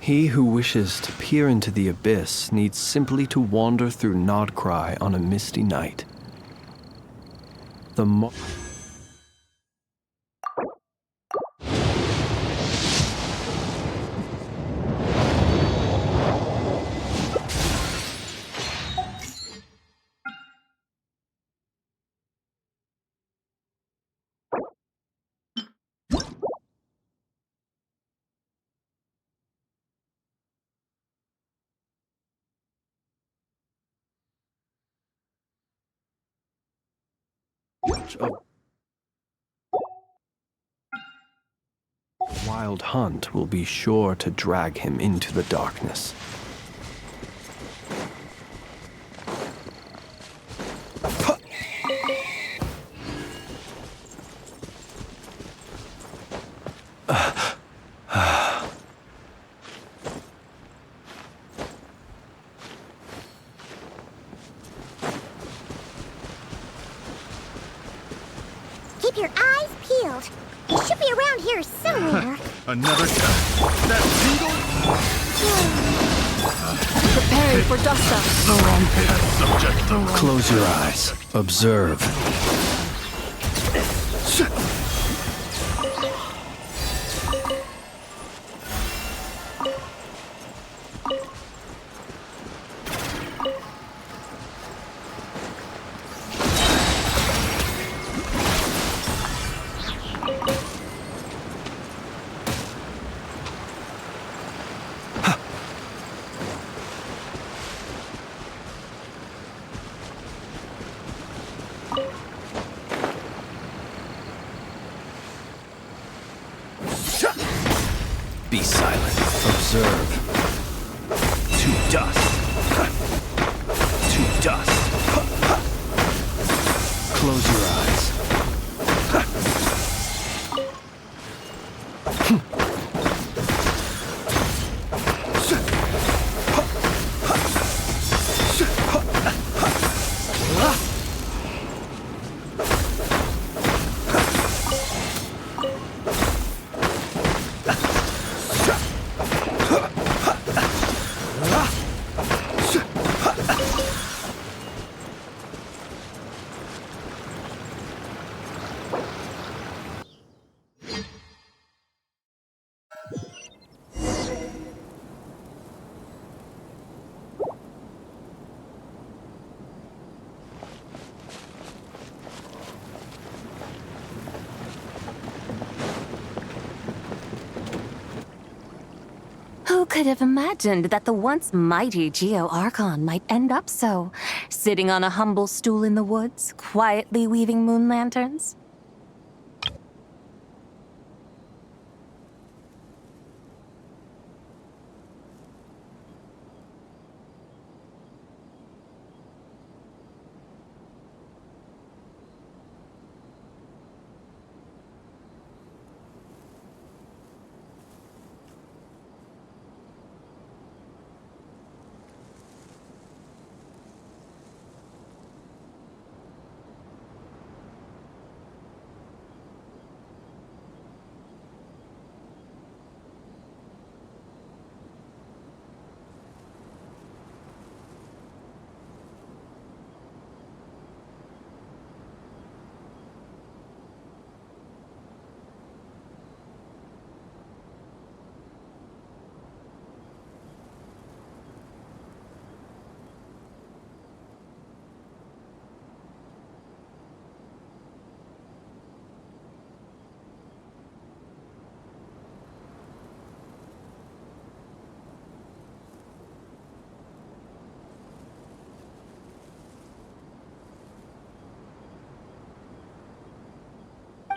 He who wishes to peer into the abyss needs simply to wander through Nodcry on a misty night. The wild hunt will be sure to drag him into the darkness. Keep your eyes peeled. He should be around here somewhere. Another guy. That beetle? Preparing for dust up. The wrong test subject. Close your eyes. Observe. Be silent. Observe. To dust. To dust. Close your eyes. Who could have imagined that the once mighty Geo-Archon might end up so, sitting on a humble stool in the woods, quietly weaving moon lanterns?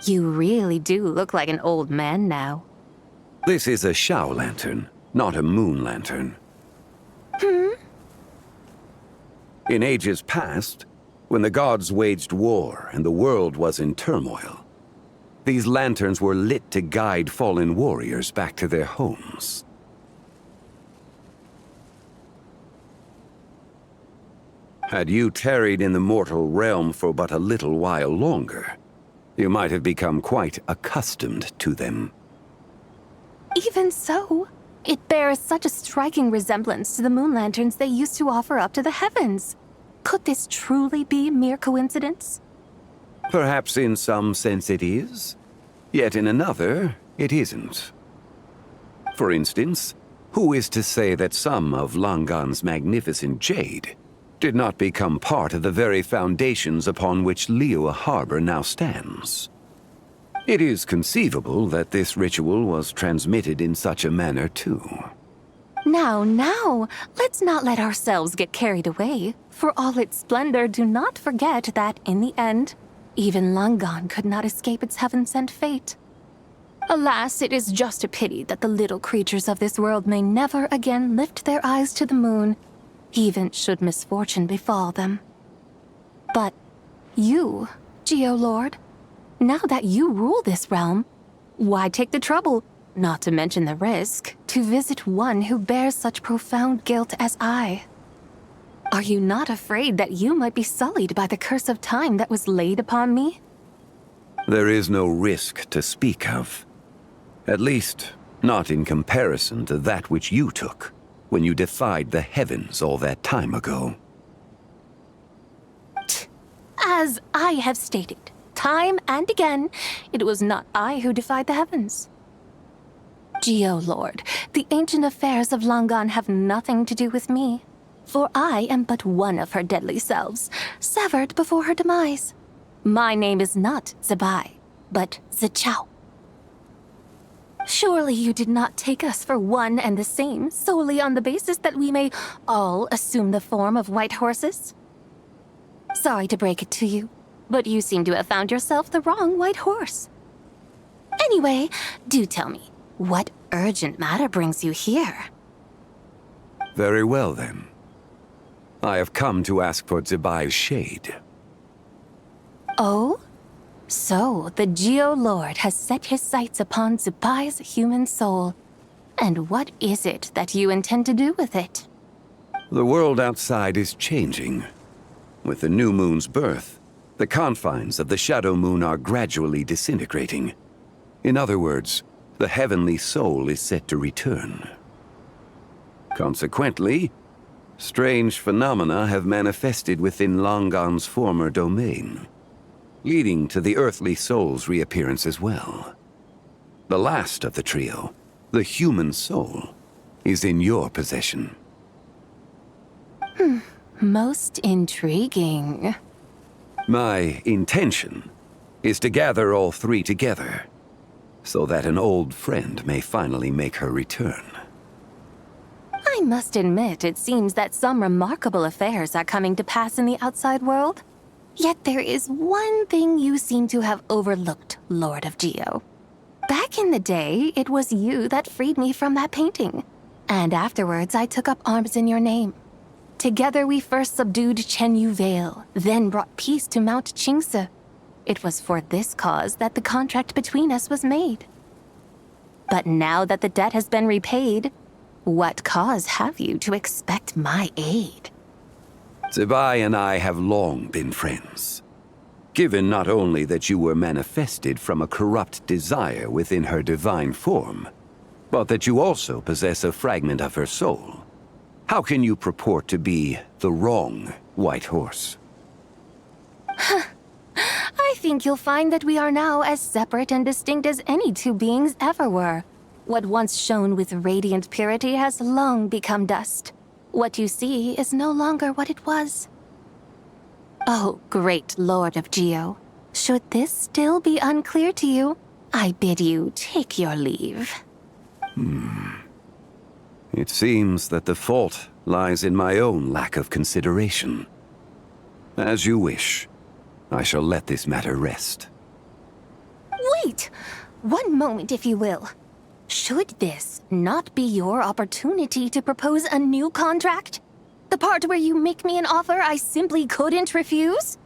You really do look like an old man now. This is a Shao lantern, not a moon lantern. In ages past, when the gods waged war and the world was in turmoil, these lanterns were lit to guide fallen warriors back to their homes. Had you tarried in the mortal realm for but a little while longer, you might have become quite accustomed to them. Even so, It bears such a striking resemblance to the moon lanterns they used to offer up to the heavens. Could this truly be mere coincidence? Perhaps in some sense it is, yet in another, it isn't. For instance, who is to say that some of Langan's magnificent jade did not become part of the very foundations upon which Liyue Harbor now stands? It is conceivable that this ritual was transmitted in such a manner too. Now, let's not let ourselves get carried away. For all its splendor, do not forget that, in the end, even Langan could not escape its heaven-sent fate. Alas, it is just a pity that the little creatures of this world may never again lift their eyes to the moon, even should misfortune befall them. But you, Geolord, now that you rule this realm, why take the trouble, not to mention the risk, to visit one who bears such profound guilt as I? Are you not afraid that you might be sullied by the curse of time that was laid upon me? There is no risk to speak of. At least, not in comparison to that which you took when you defied the heavens all that time ago. As I have stated, time and again, it was not I who defied the heavens. Geolord, the ancient affairs of Langan have nothing to do with me, for I am but one of her deadly selves, severed before her demise. My name is not Zebai, but Zichao. Surely you did not take us for one and the same solely on the basis that we may all assume the form of white horses? Sorry to break it to you, but you seem to have found yourself the wrong white horse. Anyway, do tell me, what urgent matter brings you here? Very well, then. I have come to ask for Zebai's shade. Oh? So, the Geolord has set his sights upon Zebai's human soul. And what is it that you intend to do with it? The world outside is changing. With the new moon's birth, the confines of the shadow moon are gradually disintegrating. In other words, the heavenly soul is set to return. Consequently, strange phenomena have manifested within Langan's former domain, leading to the earthly soul's reappearance as well. The last of the trio, the human soul, is in your possession. Most intriguing. My intention is to gather all three together, so that an old friend may finally make her return. I must admit, it seems that some remarkable affairs are coming to pass in the outside world. Yet there is one thing you seem to have overlooked, Lord of Geo. Back in the day, it was you that freed me from that painting. And afterwards, I took up arms in your name. Together we first subdued Chenyu Vale, then brought peace to Mount Qingse. It was for this cause that the contract between us was made. But now that the debt has been repaid, what cause have you to expect my aid? Zebai and I have long been friends. Given not only that you were manifested from a corrupt desire within her divine form, but that you also possess a fragment of her soul, how can you purport to be the wrong white horse? I think you'll find that we are now as separate and distinct as any two beings ever were. What once shone with radiant purity has long become dust. What you see is no longer what it was. Oh, great Lord of Geo. Should this still be unclear to you, I bid you take your leave. It seems that the fault lies in my own lack of consideration. As you wish. I shall let this matter rest. Wait! One moment, if you will. Should this not be your opportunity to propose a new contract? The part where you make me an offer I simply couldn't refuse?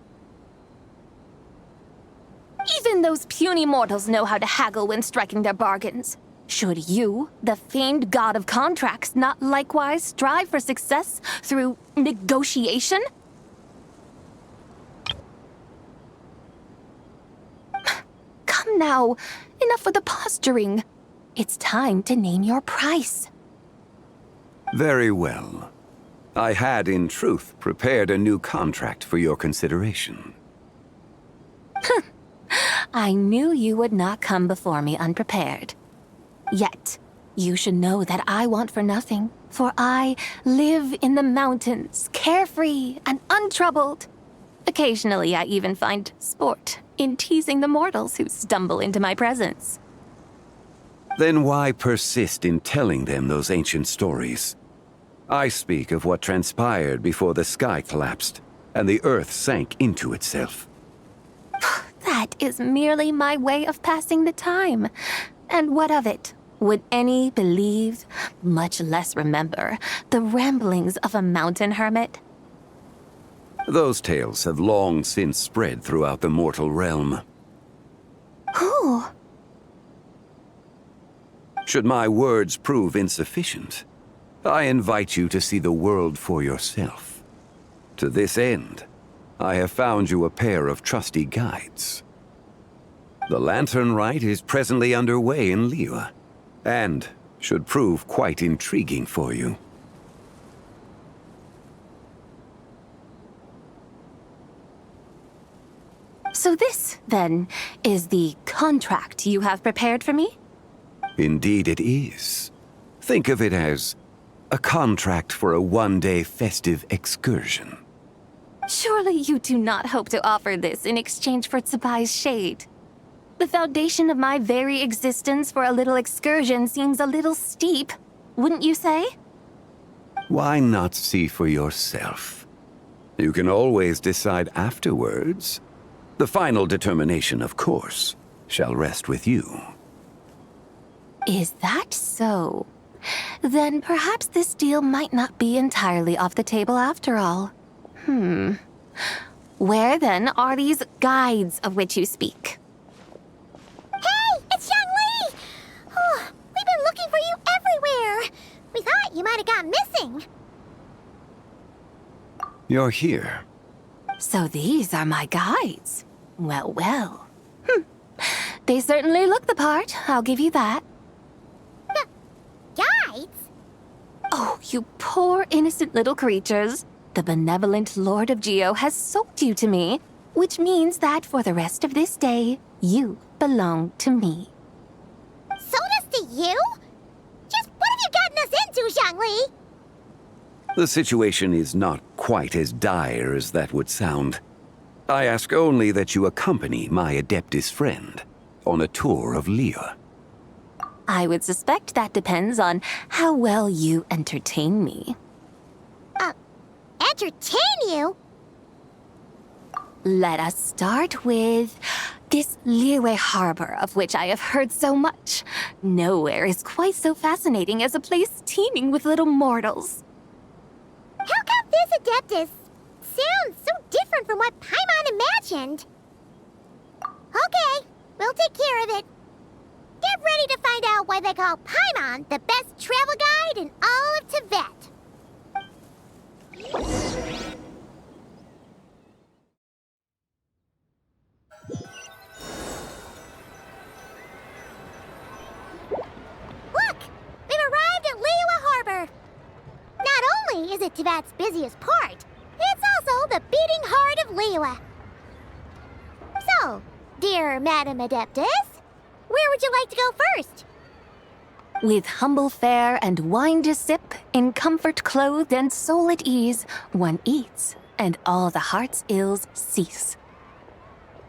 Even those puny mortals know how to haggle when striking their bargains. Should you, the famed god of contracts, not likewise strive for success through negotiation? Come now, enough with the posturing. It's time to name your price. Very well. I had, in truth, prepared a new contract for your consideration. I knew you would not come before me unprepared. Yet, you should know that I want for nothing, for I live in the mountains, carefree and untroubled. Occasionally, I even find sport in teasing the mortals who stumble into my presence. Then why persist in telling them those ancient stories? I speak of what transpired before the sky collapsed and the earth sank into itself. That is merely my way of passing the time. And what of it? Would any believe, much less remember, the ramblings of a mountain hermit? Those tales have long since spread throughout the mortal realm. Who? Should my words prove insufficient, I invite you to see the world for yourself. To this end, I have found you a pair of trusty guides. The lantern rite is presently underway in Liyue, and should prove quite intriguing for you. So this, then, is the contract you have prepared for me? Indeed it is. Think of it as a contract for a one-day festive excursion. Surely you do not hope to offer this in exchange for Tsubai's shade. The foundation of my very existence for a little excursion seems a little steep, wouldn't you say? Why not see for yourself? You can always decide afterwards. The final determination, of course, shall rest with you. Is that so? Then perhaps this deal might not be entirely off the table after all. Where then are these guides of which you speak? Hey, it's Xiangli! Oh, we've been looking for you everywhere. We thought you might have gone missing. You're here. So these are my guides. Well, well. They certainly look the part, I'll give you that. Guides? Oh, you poor innocent little creatures. The benevolent Lord of Geo has sold you to me, which means that for the rest of this day, you belong to me. Sold us to you? Just what have you gotten us into, Xiangli? The situation is not quite as dire as that would sound. I ask only that you accompany my Adeptus friend on a tour of Liyue. I would suspect that depends on how well you entertain me. Entertain you? Let us start with this Liyue harbor of which I have heard so much. Nowhere is quite so fascinating as a place teeming with little mortals. How come this Adeptus sounds so different from what Paimon imagined? Okay, we'll take care of it. Get ready to find out why they call Paimon the best travel guide in all of Tibet. Look! We've arrived at Liyue Harbor. Not only is it Tibet's busiest port, it's also the beating heart of Liyue. So, dear Madam Adeptus, where would you like to go first? With humble fare and wine to sip, in comfort clothed and soul at ease, one eats, and all the heart's ills cease.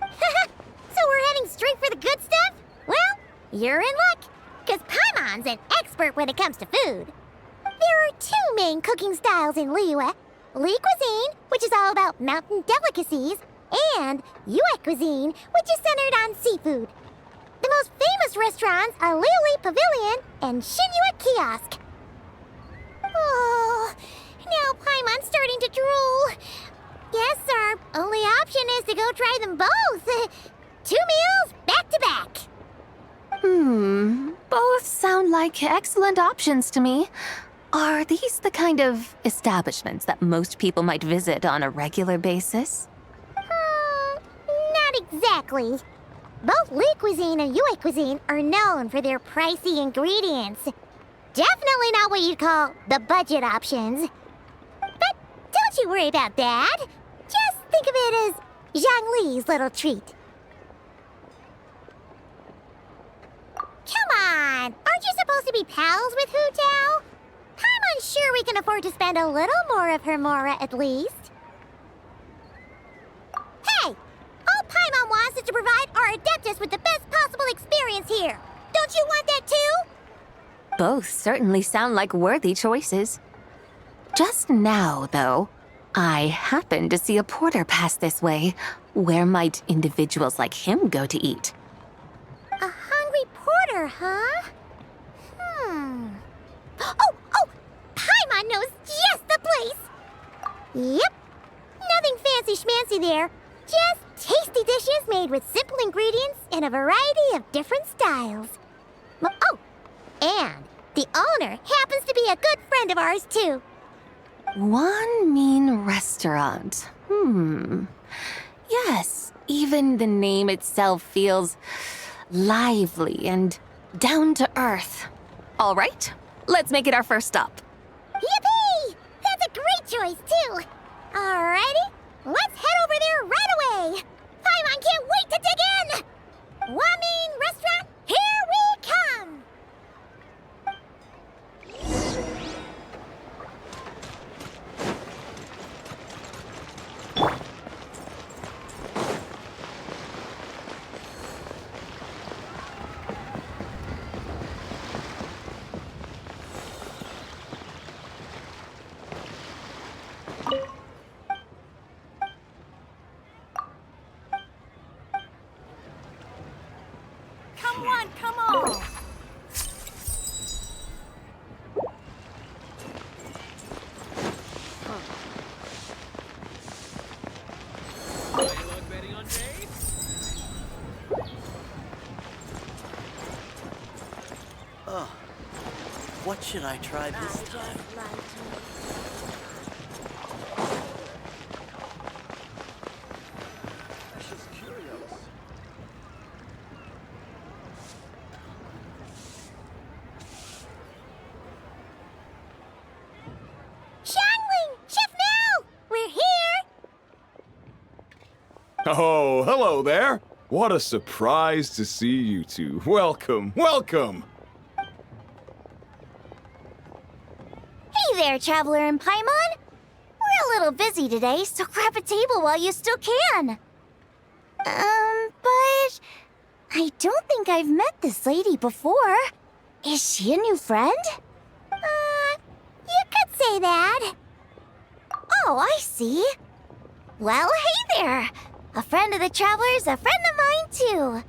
So we're heading straight for the good stuff? Well, you're in luck, because Paimon's an expert when it comes to food. There are two main cooking styles in Liyue. Li cuisine, which is all about mountain delicacies, and Yue cuisine, which is centered on seafood. The most famous restaurants are Liuli Pavilion and Shinyue Kiosk. Oh, now Paimon's starting to drool. Yes, our only option is to go try them both. 2 meals back to back. Both sound like excellent options to me. Are these the kind of establishments that most people might visit on a regular basis? Not exactly. Both Li cuisine and Yue cuisine are known for their pricey ingredients. Definitely not what you'd call the budget options. But don't you worry about that. Just think of it as Zhang Li's little treat. Come on! Aren't you supposed to be pals with Hu Tao? Paimon's sure we can afford to spend a little more of her mora at least. Hey! All Paimon wants is to provide our Adeptus with the best possible experience here. Don't you want that too? Both certainly sound like worthy choices. Just now, though, I happened to see a porter pass this way. Where might individuals like him go to eat? A hungry porter, huh? Oh! Paimon knows just the place! Yep. Nothing fancy schmancy there. Just tasty dishes made with simple ingredients in a variety of different styles. Oh, and the owner happens to be a good friend of ours, too. One mean restaurant. Yes, even the name itself feels lively and down to earth. All right, let's make it our first stop. Yippee! That's a great choice, too. Alrighty, let's head over there right away. Paimon can't wait to dig in. Wamin Restaurant, here we come. Come on! What should I try this time? Oh, hello there. What a surprise to see you two. Welcome, welcome. Hey there, Traveler and Paimon. We're a little busy today, so grab a table while you still can. But I don't think I've met this lady before. Is she a new friend? You could say that. Oh, I see. Well, hey there. A friend of the Traveler's a friend of mine, too.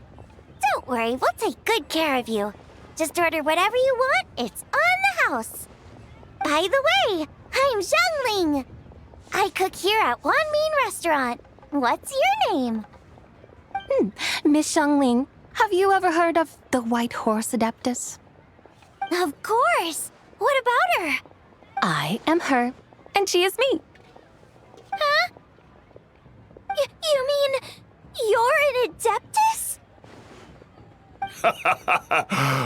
Don't worry, we'll take good care of you. Just order whatever you want, it's on the house. By the way, I'm Zhangling. I cook here at One Mean Restaurant. What's your name? Miss Xiangling, have you ever heard of the White Horse Adeptus? Of course. What about her? I am her, and she is me. Huh? You mean you're an Adeptus?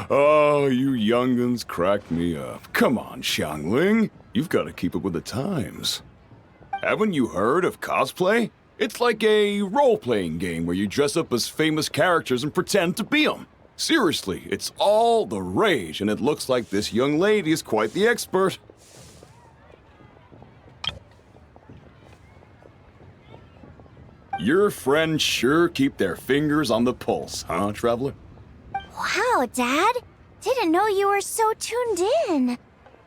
Oh, you young'uns crack me up. Come on, Xiangling. You've got to keep up with the times. Haven't you heard of cosplay? It's like a role-playing game where you dress up as famous characters and pretend to be them. Seriously, it's all the rage, and it looks like this young lady is quite the expert. Your friends sure keep their fingers on the pulse, huh, Traveler? Wow, Dad. Didn't know you were so tuned in.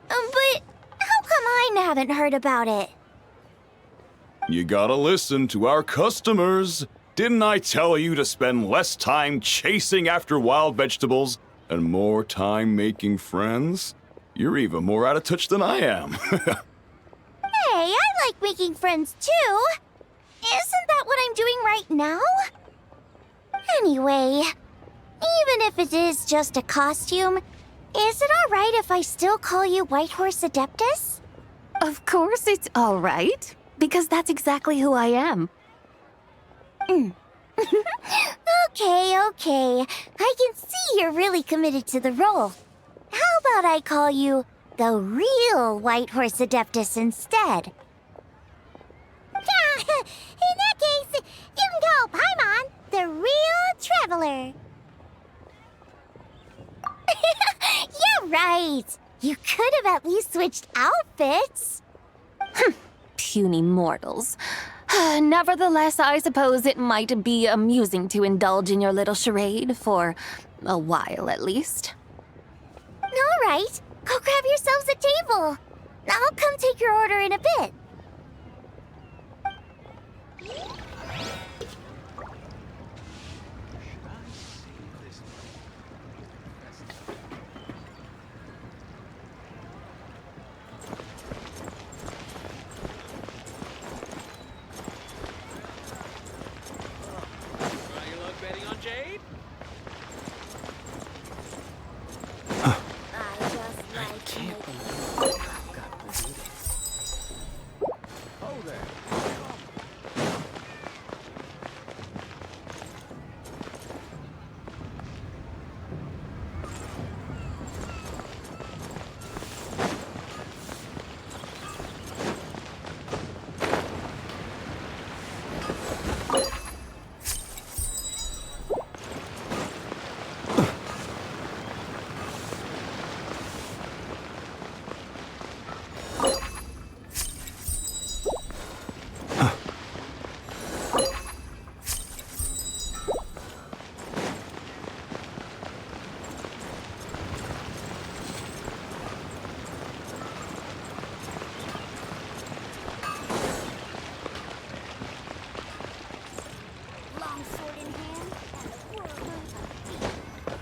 But how come I haven't heard about it? You gotta listen to our customers. Didn't I tell you to spend less time chasing after wild vegetables and more time making friends? You're even more out of touch than I am. Hey, I like making friends too. Isn't that what I'm doing right now? Anyway, even if it is just a costume, is it all right if I still call you White Horse Adeptus? Of course it's all right, because that's exactly who I am. Okay. I can see you're really committed to the role. How about I call you the real White Horse Adeptus instead? In that case, you can call Paimon the real traveler. Yeah, right. You could have at least switched outfits. Puny mortals. Nevertheless, I suppose it might be amusing to indulge in your little charade for a while at least. All right, go grab yourselves a table. I'll come take your order in a bit.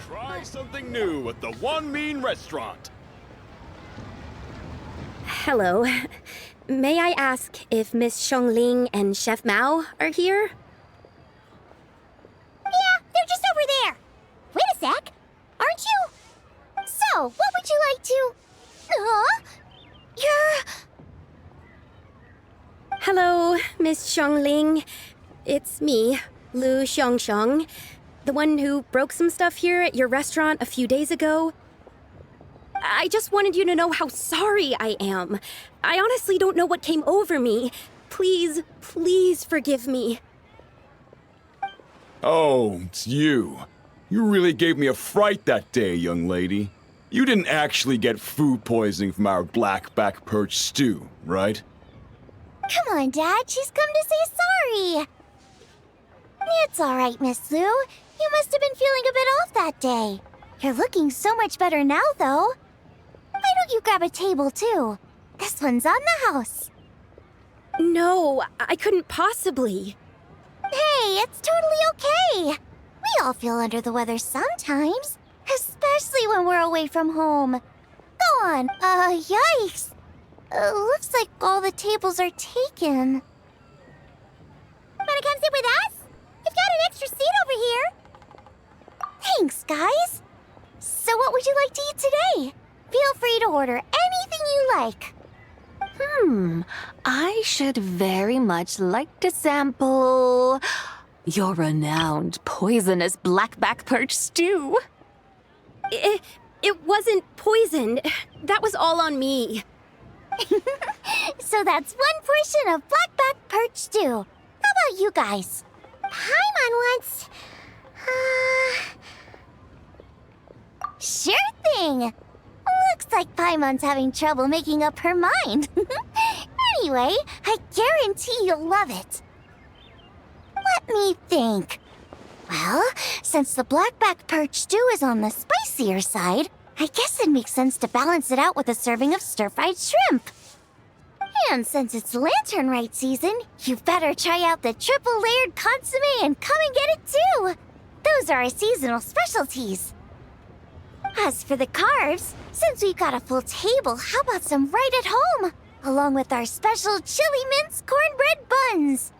Try something new at the One Mean Restaurant. Hello. May I ask if Miss Xiongling and Chef Mao are here? Yeah, they're just over there. Wait a sec. Aren't you? So, what would you like to... You're... Hello, Miss Xiongling. It's me, Lu Xiongxiong, the one who broke some stuff here at your restaurant a few days ago. I just wanted you to know how sorry I am. I honestly don't know what came over me. Please, please forgive me. Oh, it's you. You really gave me a fright that day, young lady. You didn't actually get food poisoning from our blackback perch stew, right? Come on, Dad. She's come to say sorry. It's all right, Miss Lu. You must have been feeling a bit off that day. You're looking so much better now, though. Why don't you grab a table, too? This one's on the house. No, I couldn't possibly. Hey, it's totally okay. We all feel under the weather sometimes, especially when we're away from home. Go on. Yikes. Looks like all the tables are taken. Wanna come sit with us? We've got an extra seat over here. Thanks, guys. So what would you like to eat today? Feel free to order anything you like. I should very much like to sample your renowned poisonous blackback perch stew. It wasn't poisoned. That was all on me. So that's one portion of blackback perch stew. How about you guys? Paimon wants... Sure thing. Looks like Paimon's having trouble making up her mind. Anyway, I guarantee you'll love it. Let me think. Well, since the blackback perch stew is on the spicier side, I guess it makes sense to balance it out with a serving of stir-fried shrimp. And since it's Lantern Rite season, you better try out the triple-layered consomme and come and get it too. Those are our seasonal specialties. As for the carbs, since we've got a full table, how about some right at home? Along with our special chili mince cornbread buns.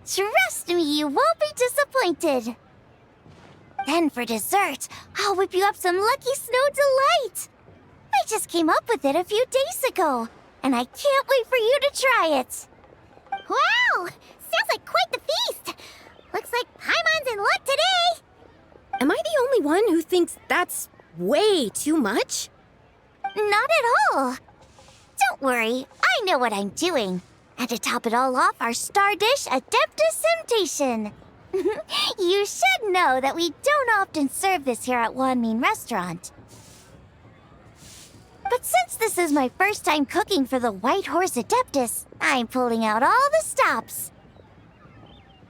Trust me, you won't be disappointed. Then for dessert, I'll whip you up some Lucky Snow Delight. I just came up with it a few days ago, and I can't wait for you to try it. Wow! Sounds like quite the feast. Looks like Paimon's in luck today. Am I the only one who thinks that's way too much? Not at all. Don't worry, I know what I'm doing. And to top it all off, our star dish, Adeptus Temptation. You should know that we don't often serve this here at Wanmin Restaurant. But since this is my first time cooking for the White Horse Adeptus, I'm pulling out all the stops.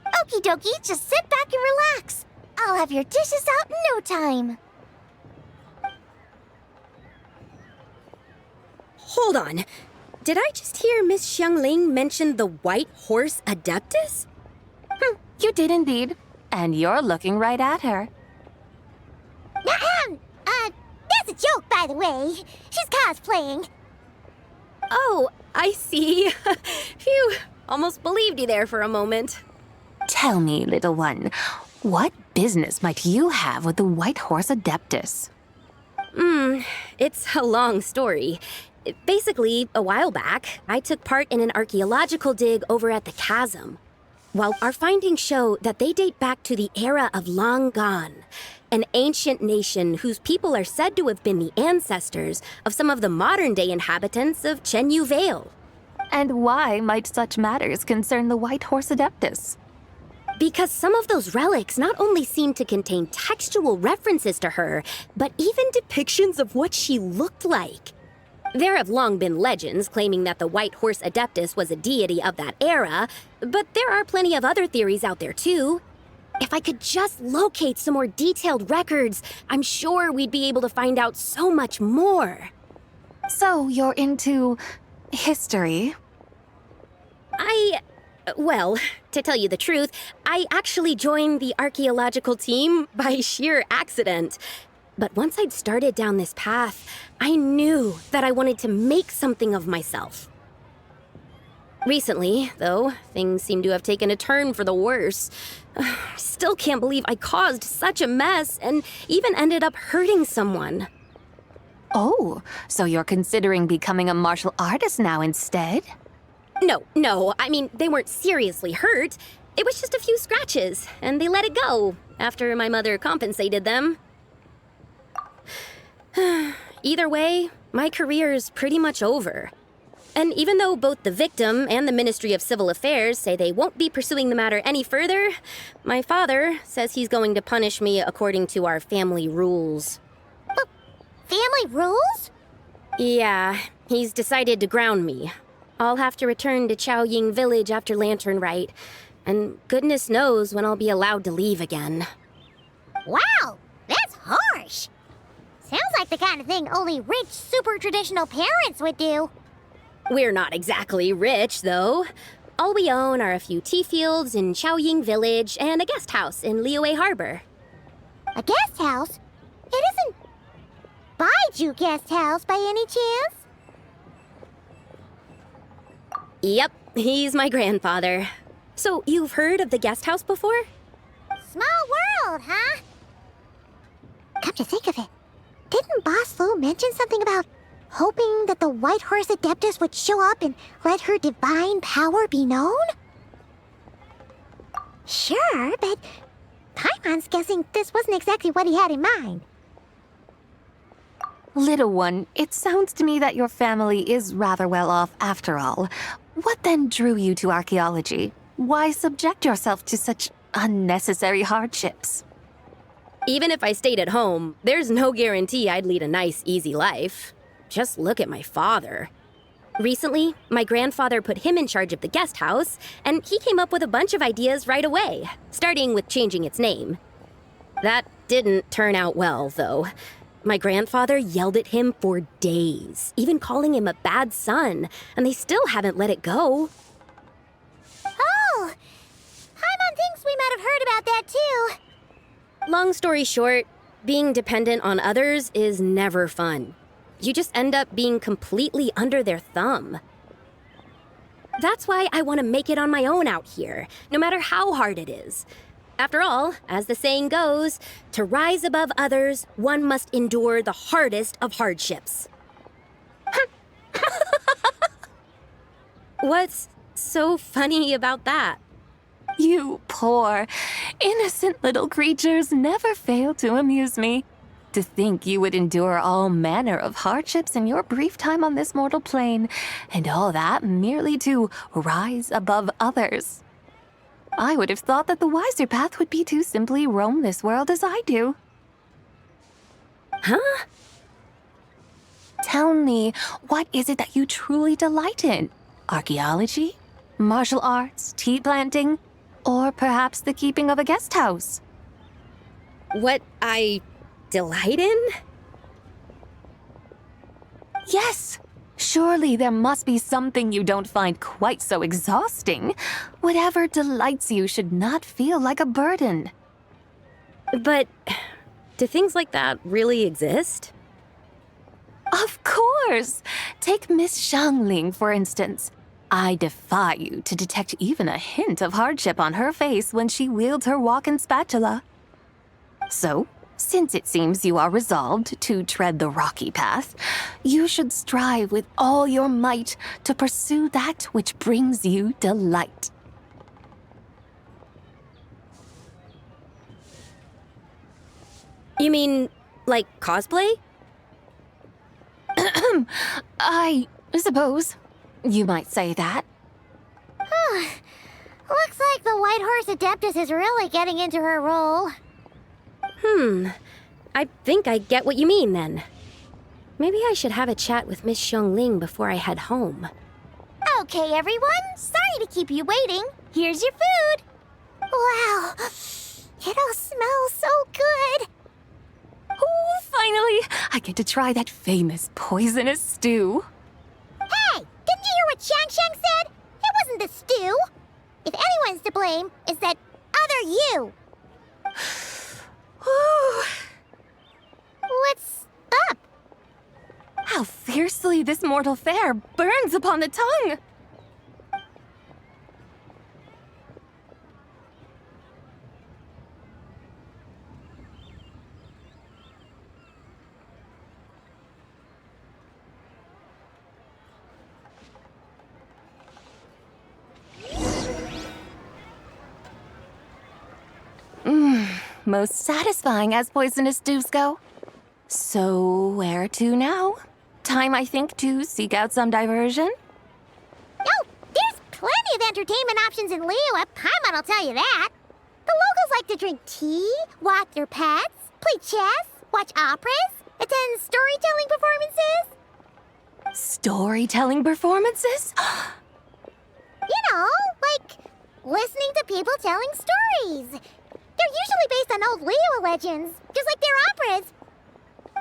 Okie dokie, just sit back and relax. I'll have your dishes out in no time. Hold on. Did I just hear Miss Xiangling mention the White Horse Adeptus? You did indeed. And you're looking right at her. That's a joke, by the way. She's cosplaying. Oh, I see. Phew, almost believed you there for a moment. Tell me, little one, what business might you have with the White Horse Adeptus? It's a long story. Basically, a while back, I took part in an archaeological dig over at the chasm. Well, our findings show that they date back to the era of Long Gone, an ancient nation whose people are said to have been the ancestors of some of the modern-day inhabitants of Chenyu Vale. And why might such matters concern the White Horse Adeptus? Because some of those relics not only seem to contain textual references to her, but even depictions of what she looked like. There have long been legends claiming that the White Horse Adeptus was a deity of that era, but there are plenty of other theories out there too. If I could just locate some more detailed records, I'm sure we'd be able to find out so much more. So you're into history? Well, to tell you the truth, I actually joined the archaeological team by sheer accident. But once I'd started down this path, I knew that I wanted to make something of myself. Recently, though, things seem to have taken a turn for the worse. I still can't believe I caused such a mess and even ended up hurting someone. Oh, so you're considering becoming a martial artist now instead? No, I mean, they weren't seriously hurt. It was just a few scratches, and they let it go after my mother compensated them. Either way, my career is pretty much over. And even though both the victim and the Ministry of Civil Affairs say they won't be pursuing the matter any further, my father says he's going to punish me according to our family rules. Family rules? Yeah, he's decided to ground me. I'll have to return to Chaoying Village after Lantern Rite, and goodness knows when I'll be allowed to leave again. Wow, that's harsh. Sounds like the kind of thing only rich, super traditional parents would do. We're not exactly rich, though. All we own are a few tea fields in Chaoying Village and a guest house in Liyue Harbor. A guest house? It isn't Baiju Guest House by any chance? Yep, he's my grandfather. So, you've heard of the guest house before? Small world, huh? Come to think of it, didn't Boss Lu mention something about hoping that the White Horse Adeptus would show up and let her divine power be known? Sure, but Paimon's guessing this wasn't exactly what he had in mind. Little one, it sounds to me that your family is rather well off after all. What then drew you to archaeology? Why subject yourself to such unnecessary hardships? Even if I stayed at home, there's no guarantee I'd lead a nice, easy life. Just look at my father. Recently, my grandfather put him in charge of the guest house, and he came up with a bunch of ideas right away, starting with changing its name. That didn't turn out well, though. My grandfather yelled at him for days, even calling him a bad son, and they still haven't let it go. Oh! Paimon thinks we might have heard about that too. Long story short, being dependent on others is never fun. You just end up being completely under their thumb. That's why I want to make it on my own out here, no matter how hard it is. After all, as the saying goes, to rise above others, one must endure the hardest of hardships. What's so funny about that? You poor, innocent little creatures never fail to amuse me. To think you would endure all manner of hardships in your brief time on this mortal plane, and all that merely to rise above others. I would have thought that the wiser path would be to simply roam this world as I do. Huh? Tell me, what is it that you truly delight in? Archaeology? Martial arts? Tea planting? Or perhaps the keeping of a guest house? What I delight in? Yes! Surely there must be something you don't find quite so exhausting. Whatever delights you should not feel like a burden. But do things like that really exist? Of course! Take Miss Xiangling, for instance. I defy you to detect even a hint of hardship on her face when she wields her walking spatula. So, since it seems you are resolved to tread the rocky path, you should strive with all your might to pursue that which brings you delight. You mean, like cosplay? I suppose you might say that. Looks like the White Horse Adeptus is really getting into her role. I think I get what you mean then. Maybe I should have a chat with Miss Xiangling before I head home. Okay, everyone. Sorry to keep you waiting. Here's your food. Wow. It all smells so good. Oh, finally! I get to try that famous poisonous stew. Hey, didn't you hear what Shang said? It wasn't the stew. If anyone's to blame, it's that other you. What's up? How fiercely this mortal fare burns upon the tongue! Most satisfying as poisonous stews go. So, where to now? Time, I think, to seek out some diversion? Oh, there's plenty of entertainment options in Liyue. Paimon will tell you that. The locals like to drink tea, walk their pets, play chess, watch operas, attend storytelling performances. Storytelling performances? You know, like listening to people telling stories. They're usually based on old Liyue legends, just like their operas.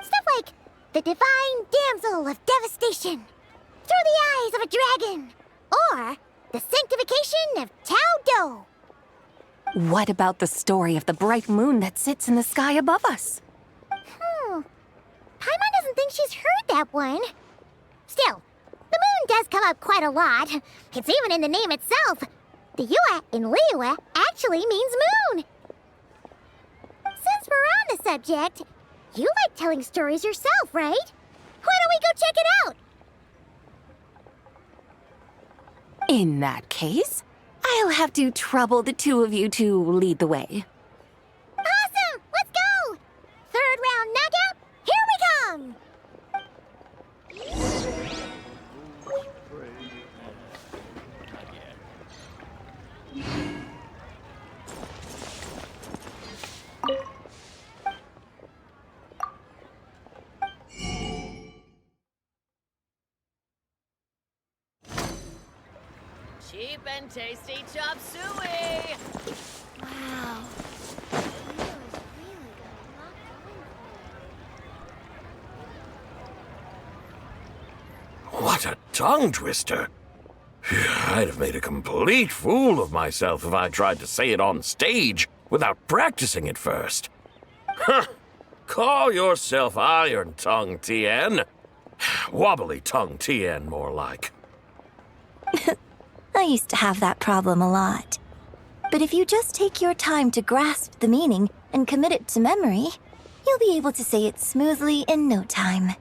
Stuff like the Divine Damsel of Devastation, Through the Eyes of a Dragon, or the Sanctification of Tao Do. What about the story of the bright moon that sits in the sky above us? Paimon doesn't think she's heard that one. Still, the moon does come up quite a lot. It's even in the name itself. The Yue in Liyue actually means moon. Since we're on the subject, you like telling stories yourself, right? Why don't we go check it out? In that case, I'll have to trouble the two of you to lead the way. Awesome! Let's go! Third round knockout, here we come! Cheap and tasty chop suey! Wow. What a tongue twister! I'd have made a complete fool of myself if I tried to say it on stage without practicing it first. Huh! Call yourself Iron Tongue, Tien. Wobbly Tongue, Tien, more like. I used to have that problem a lot. But if you just take your time to grasp the meaning and commit it to memory, you'll be able to say it smoothly in no time.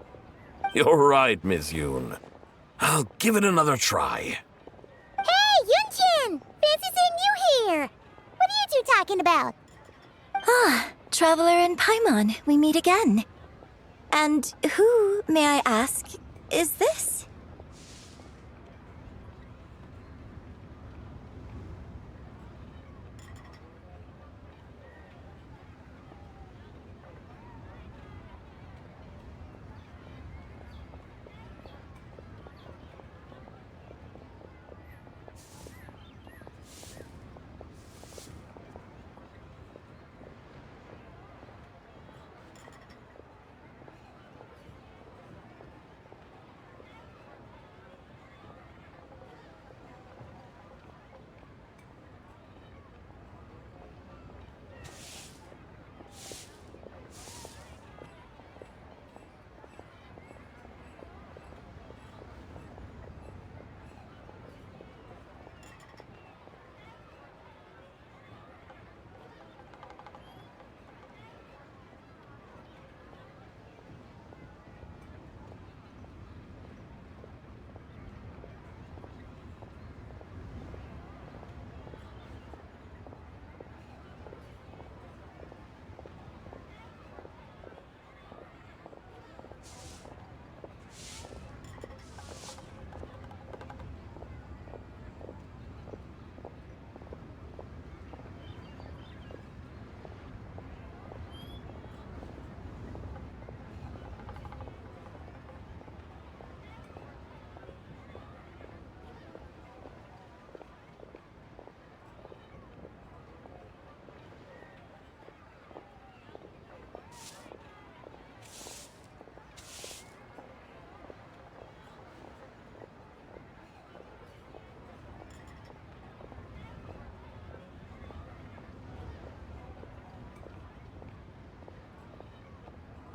You're right, Miss Yoon. I'll give it another try. Hey, Yunchin! Fancy seeing you here! What are you two talking about? Ah, Traveler and Paimon, we meet again. And who, may I ask, is this?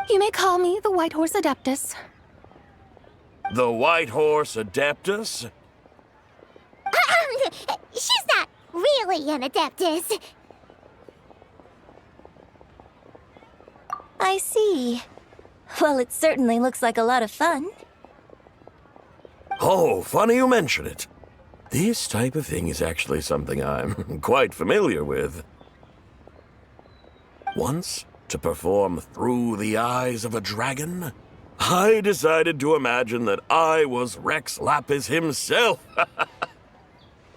You may call me the White Horse Adeptus. The White Horse Adeptus? She's not really an Adeptus. I see. Well, it certainly looks like a lot of fun. Oh, funny you mention it. This type of thing is actually something I'm quite familiar with. Once, to perform Through the Eyes of a Dragon, I decided to imagine that I was Rex Lapis himself.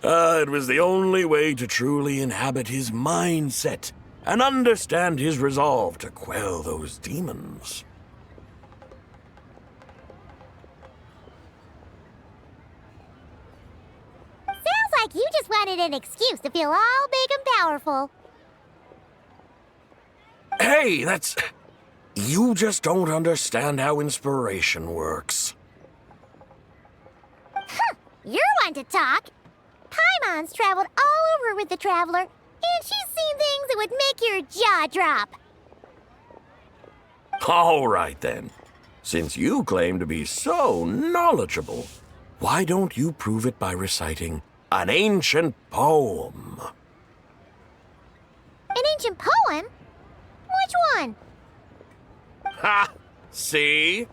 It was the only way to truly inhabit his mindset and understand his resolve to quell those demons. Sounds like you just wanted an excuse to feel all big and powerful. Hey, that's... You just don't understand how inspiration works. You're one to talk. Paimon's traveled all over with the Traveler, and she's seen things that would make your jaw drop. All right, then. Since you claim to be so knowledgeable, why don't you prove it by reciting an ancient poem? An ancient poem? Which one? Ha! See?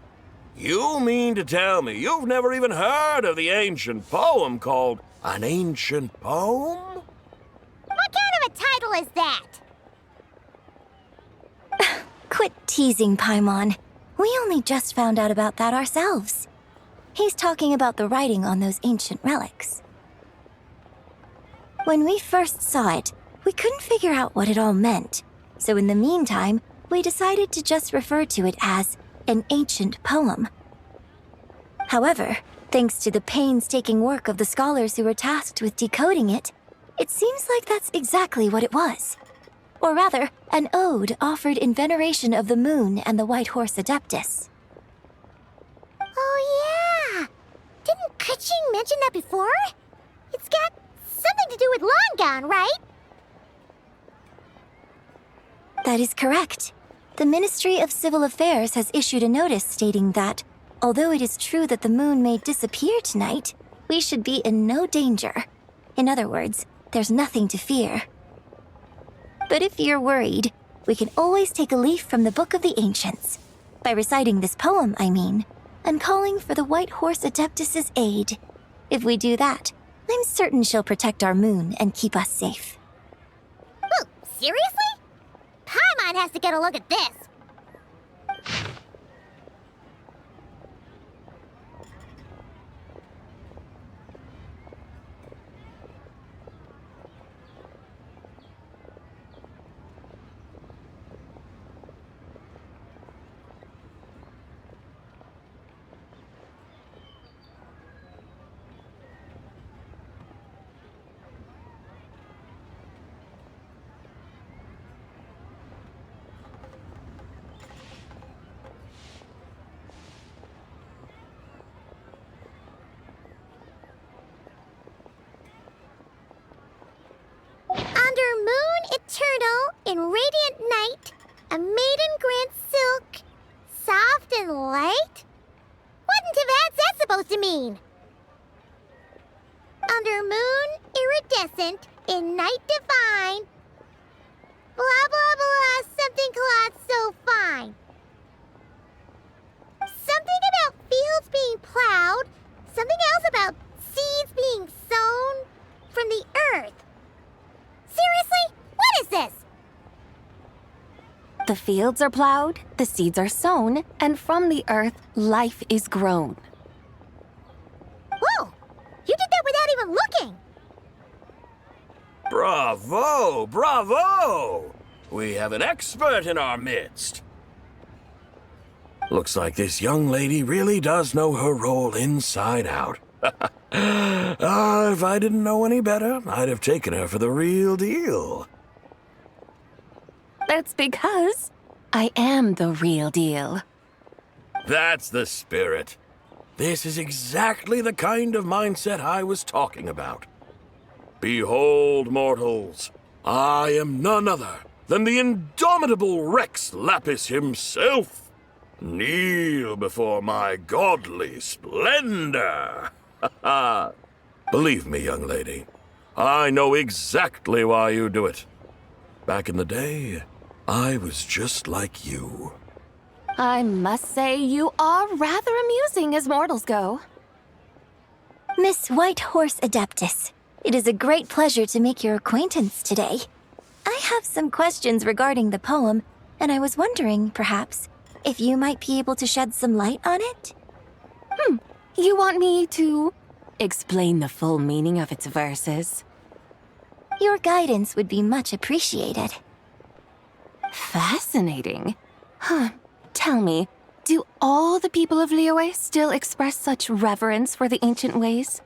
You mean to tell me you've never even heard of the ancient poem called An Ancient Poem? What kind of a title is that? Quit teasing, Paimon. We only just found out about that ourselves. He's talking about the writing on those ancient relics. When we first saw it, we couldn't figure out what it all meant. So in the meantime, we decided to just refer to it as an ancient poem. However, thanks to the painstaking work of the scholars who were tasked with decoding it, it seems like that's exactly what it was. Or rather, an ode offered in veneration of the moon and the White Horse Adeptus. Oh yeah! Didn't Kuching mention that before? It's got something to do with Longon, right? That is correct. The Ministry of Civil Affairs has issued a notice stating that, although it is true that the moon may disappear tonight, we should be in no danger. In other words, there's nothing to fear. But if you're worried, we can always take a leaf from the Book of the Ancients. By reciting this poem, I mean, and calling for the White Horse Adeptus's aid. If we do that, I'm certain she'll protect our moon and keep us safe. Oh, seriously? Paimon has to get a look at this. in radiant night, a maiden grants silk, soft and light? Wouldn't have had that supposed to mean? Under moon iridescent, in night divine, blah blah blah, something cloth so fine. Something about fields being plowed, something else about seeds being sown from the earth. Seriously? What is this? The fields are plowed, the seeds are sown, and from the earth, life is grown. Whoa! You did that without even looking! Bravo! Bravo! We have an expert in our midst. Looks like this young lady really does know her role inside out. If I didn't know any better, I'd have taken her for the real deal. That's because I am the real deal. That's the spirit. This is exactly the kind of mindset I was talking about. Behold, mortals, I am none other than the indomitable Rex Lapis himself. Kneel before my godly splendor. Believe me, young lady, I know exactly why you do it. Back in the day, I was just like you. I must say you are rather amusing as mortals go. Miss White Horse Adeptus, it is a great pleasure to make your acquaintance today. I have some questions regarding the poem, and I was wondering, perhaps, if you might be able to shed some light on it? You want me to explain the full meaning of its verses? Your guidance would be much appreciated. Fascinating. Tell me, do all the people of Liyue still express such reverence for the ancient ways?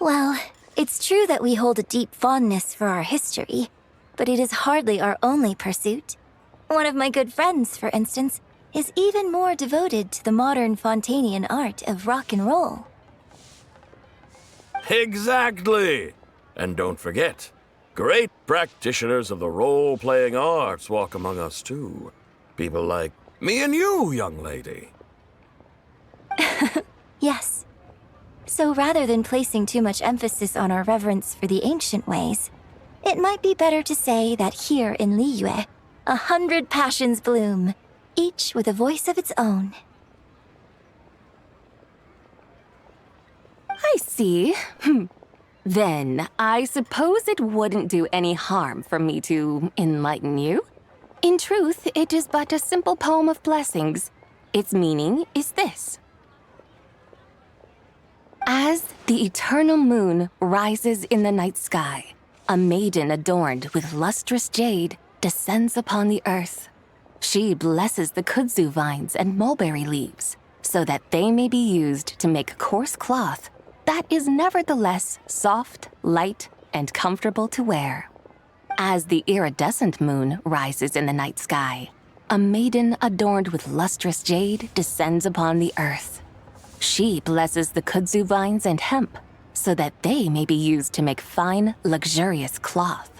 Well, it's true that we hold a deep fondness for our history, but it is hardly our only pursuit. One of my good friends, for instance, is even more devoted to the modern Fontanian art of rock and roll. Exactly! And don't forget, great practitioners of the role-playing arts walk among us too. People like me and you, young lady. Yes. So rather than placing too much emphasis on our reverence for the ancient ways, it might be better to say that here in Liyue, 100 passions bloom, each with a voice of its own. I see. Then, I suppose it wouldn't do any harm for me to enlighten you. In truth, it is but a simple poem of blessings. Its meaning is this. As the eternal moon rises in the night sky, a maiden adorned with lustrous jade descends upon the earth. She blesses the kudzu vines and mulberry leaves so that they may be used to make coarse cloth that is nevertheless soft, light, and comfortable to wear. As the iridescent moon rises in the night sky, a maiden adorned with lustrous jade descends upon the earth. She blesses the kudzu vines and hemp so that they may be used to make fine, luxurious cloth.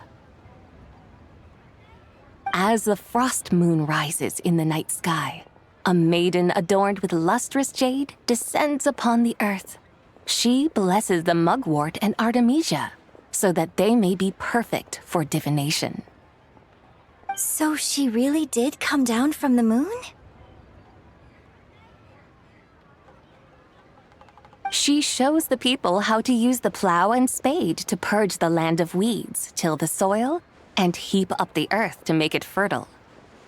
As the frost moon rises in the night sky, a maiden adorned with lustrous jade descends upon the earth. She blesses the mugwort and artemisia so that they may be perfect for divination. So she really did come down from the moon? She shows the people how to use the plow and spade to purge the land of weeds, till the soil, and heap up the earth to make it fertile.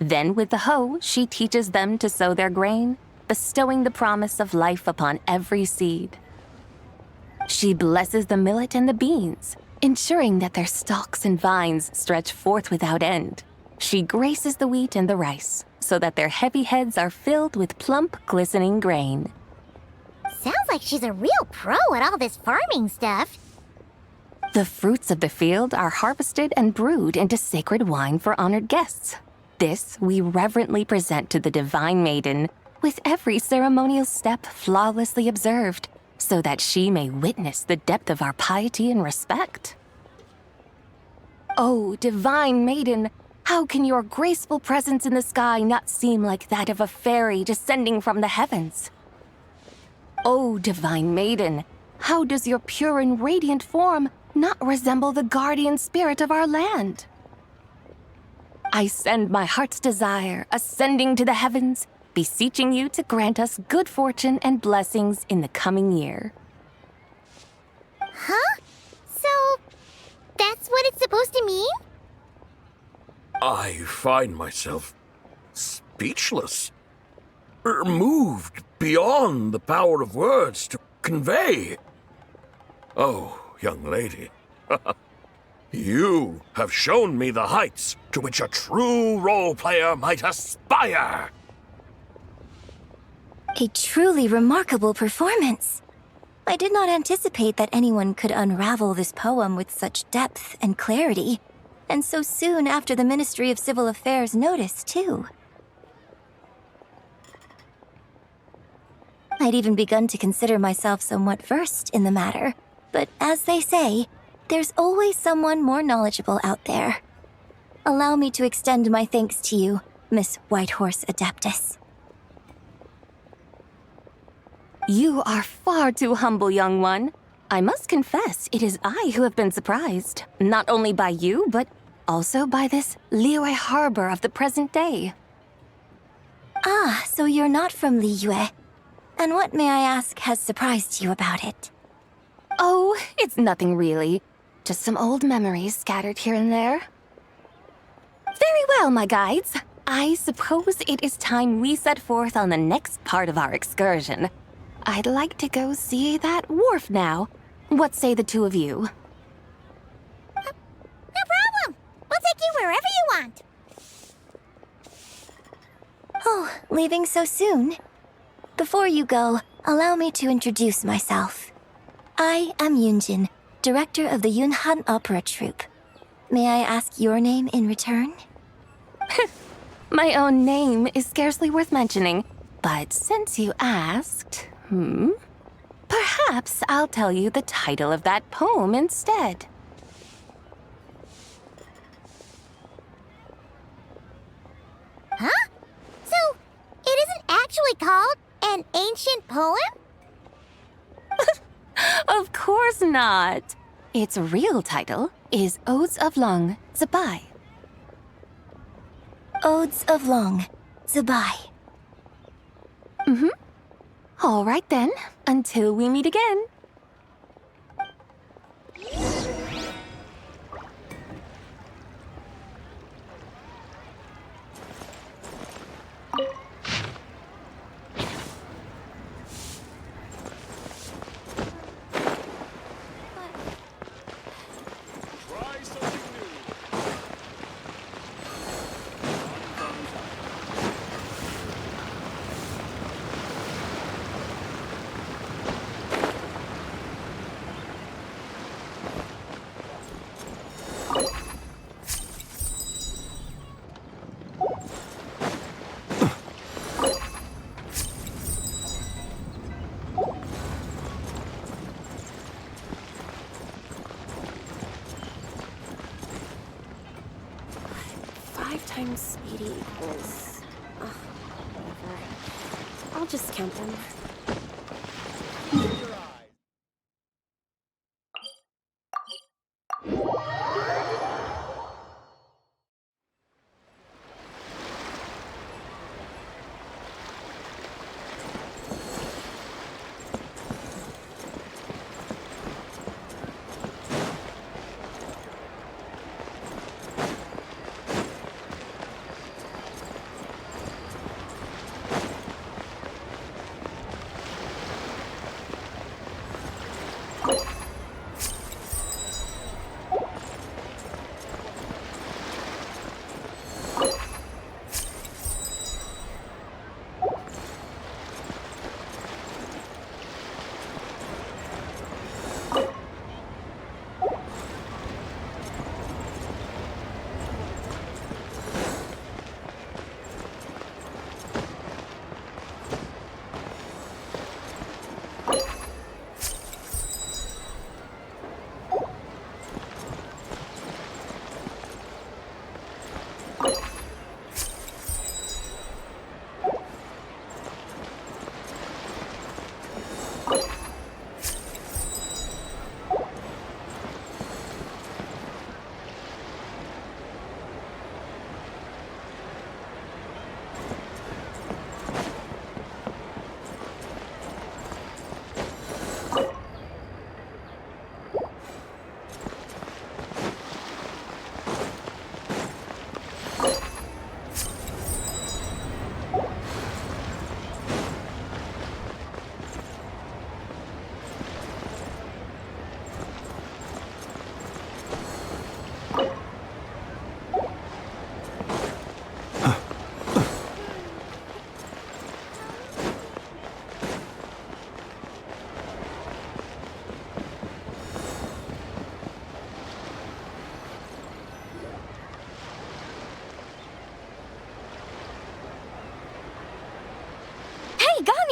Then with the hoe, she teaches them to sow their grain, bestowing the promise of life upon every seed. She blesses the millet and the beans, ensuring that their stalks and vines stretch forth without end. She graces the wheat and the rice, so that their heavy heads are filled with plump, glistening grain. Sounds like she's a real pro at all this farming stuff. The fruits of the field are harvested and brewed into sacred wine for honored guests. This we reverently present to the divine maiden, with every ceremonial step flawlessly observed, so that she may witness the depth of our piety and respect. Oh, divine maiden, How can your graceful presence in the sky not seem like that of a fairy descending from the heavens? O divine maiden, how does your pure and radiant form not resemble the guardian spirit of our land? I send my heart's desire, ascending to the heavens, beseeching you to grant us good fortune and blessings in the coming year. Huh? So, that's what it's supposed to mean? I find myself speechless. Moved beyond the power of words to convey. Oh, young lady, you have shown me the heights to which a true role player might aspire. A truly remarkable performance. I did not anticipate that anyone could unravel this poem with such depth and clarity, and so soon after the Ministry of Civil Affairs notice, too. I'd even begun to consider myself somewhat versed in the matter, but as they say, there's always someone more knowledgeable out there. Allow me to extend my thanks to you, Miss Whitehorse Adeptus. You are far too humble, young one. I must confess, it is I who have been surprised, not only by you, but also by this Liyue harbor of the present day. Ah, so you're not from Liyue. And what, may I ask, has surprised you about it? Oh, it's nothing really. Just some old memories scattered here and there. Very well, my guides. I suppose it is time we set forth on the next part of our excursion. I'd like to go see that wharf now. What say the two of you? No problem. We'll take you wherever you want. Oh, leaving so soon? Before you go, allow me to introduce myself. I am Yunjin, director of the Yunhan Opera Troupe. May I ask your name in return? My own name is scarcely worth mentioning, but since you asked, perhaps I'll tell you the title of that poem instead. Huh? So, it isn't actually called an ancient poem? Of course not. Its real title is Odes of Long Zabai. Odes of Long Zabai. All right then, until we meet again. Times speedy equals... whatever. I'll just count them.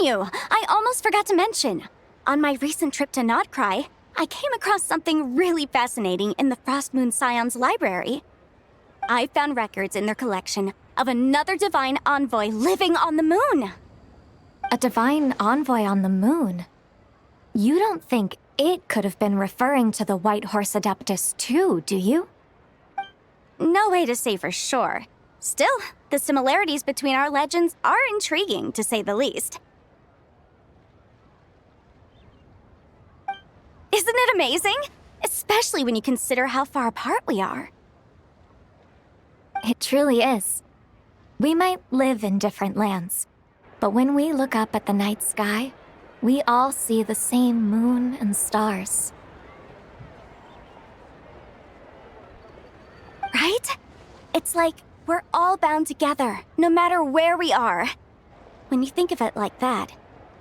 Ganyu! I almost forgot to mention. On my recent trip to Nodcry, I came across something really fascinating in the Frost Moon Scion's library. I found records in their collection of another divine envoy living on the moon. A divine envoy on the moon? You don't think it could have been referring to the White Horse Adeptus too, do you? No way to say for sure. Still, the similarities between our legends are intriguing, to say the least. Isn't it amazing? Especially when you consider how far apart we are. It truly is. We might live in different lands, but when we look up at the night sky, we all see the same moon and stars. Right? It's like we're all bound together, no matter where we are. When you think of it like that,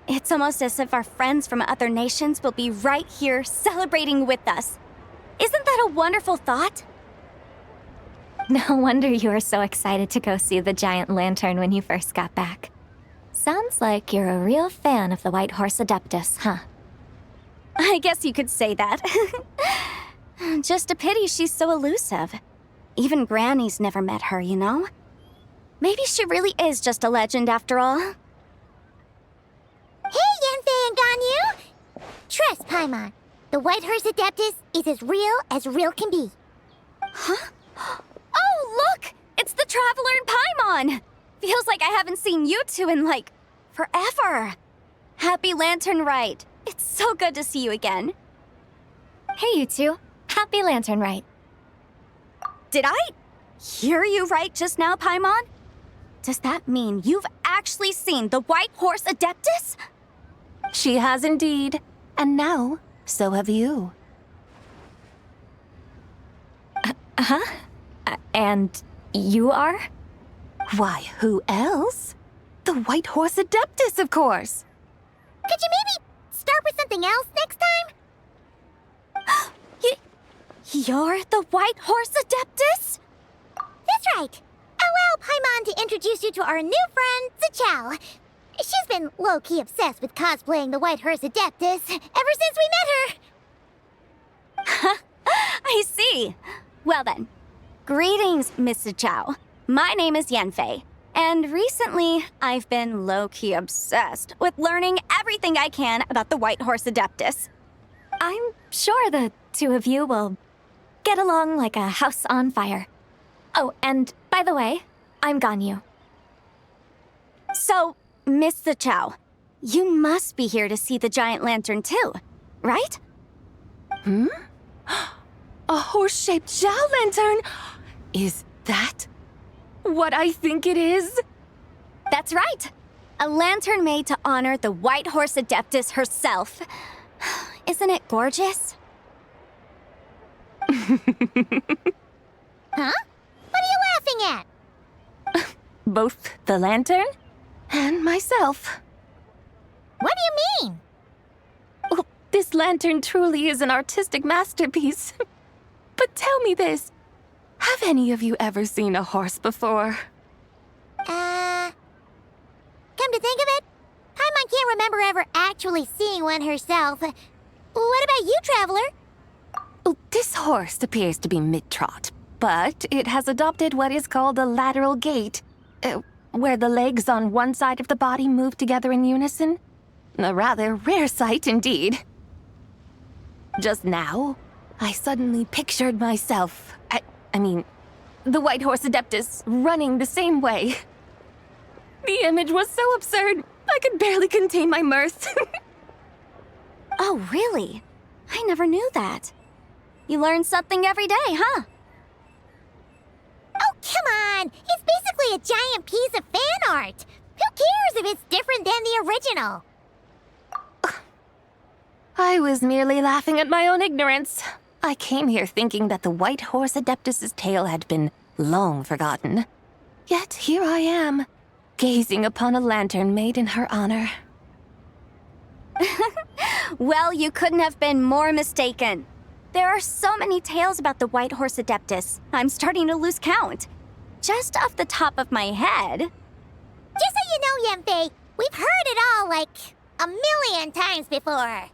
it's almost as if our friends from other nations will be right here celebrating with us. Isn't that a wonderful thought? No wonder you were so excited to go see the giant lantern when you first got back. Sounds like you're a real fan of the White Horse Adeptus, huh? I guess you could say that. Just a pity she's so elusive. Even Granny's never met her, you know? Maybe she really is just a legend after all. Hey, Yanfei and Ganyu! Trust, Paimon. The White Horse Adeptus is as real can be. Huh? Oh, look! It's the Traveler and Paimon! Feels like I haven't seen you two in, like, forever. Happy Lantern Rite. It's so good to see you again. Hey, you two. Happy Lantern Rite. Did I hear you right just now, Paimon? Does that mean you've actually seen the White Horse Adeptus? She has indeed. And now, so have you. And you are? Why, who else? The White Horse Adeptus, of course. Could you maybe start with something else next time? You're the White Horse Adeptus? That's right. Allow Paimon to introduce you to our new friend, Zichao. She's been low-key obsessed with cosplaying the White Horse Adeptus ever since we met her. I see. Well then, greetings, Miss Zichao. My name is Yanfei, and recently I've been low-key obsessed with learning everything I can about the White Horse Adeptus. I'm sure the two of you will get along like a house on fire. Oh, and by the way, I'm Ganyu. So, Miss Zichao, you must be here to see the giant lantern too, right? A horse-shaped Zhao lantern? Is that what I think it is? That's right. A lantern made to honor the White Horse Adeptus herself. Isn't it gorgeous? Huh? What are you laughing at? Both the lantern and myself. What do you mean? Oh, this lantern truly is an artistic masterpiece. But tell me this. Have any of you ever seen a horse before? Come to think of it, Paimon can't remember ever actually seeing one herself. What about you, Traveler? Oh, this horse appears to be mid-trot, but it has adopted what is called a lateral gait, where the legs on one side of the body move together in unison. A rather rare sight indeed. Just now, I suddenly pictured myself, I mean, the White Horse Adeptus running the same way. The image was so absurd, I could barely contain my mirth. Oh, really? I never knew that. You learn something every day, huh? Oh, come on! It's basically a giant piece of fan art! Who cares if it's different than the original? I was merely laughing at my own ignorance. I came here thinking that the White Horse Adeptus's tale had been long forgotten. Yet here I am, gazing upon a lantern made in her honor. Well, you couldn't have been more mistaken. There are so many tales about the White Horse Adeptus, I'm starting to lose count. Just off the top of my head. Just so you know, Yanfei, We've heard it all like a million times before.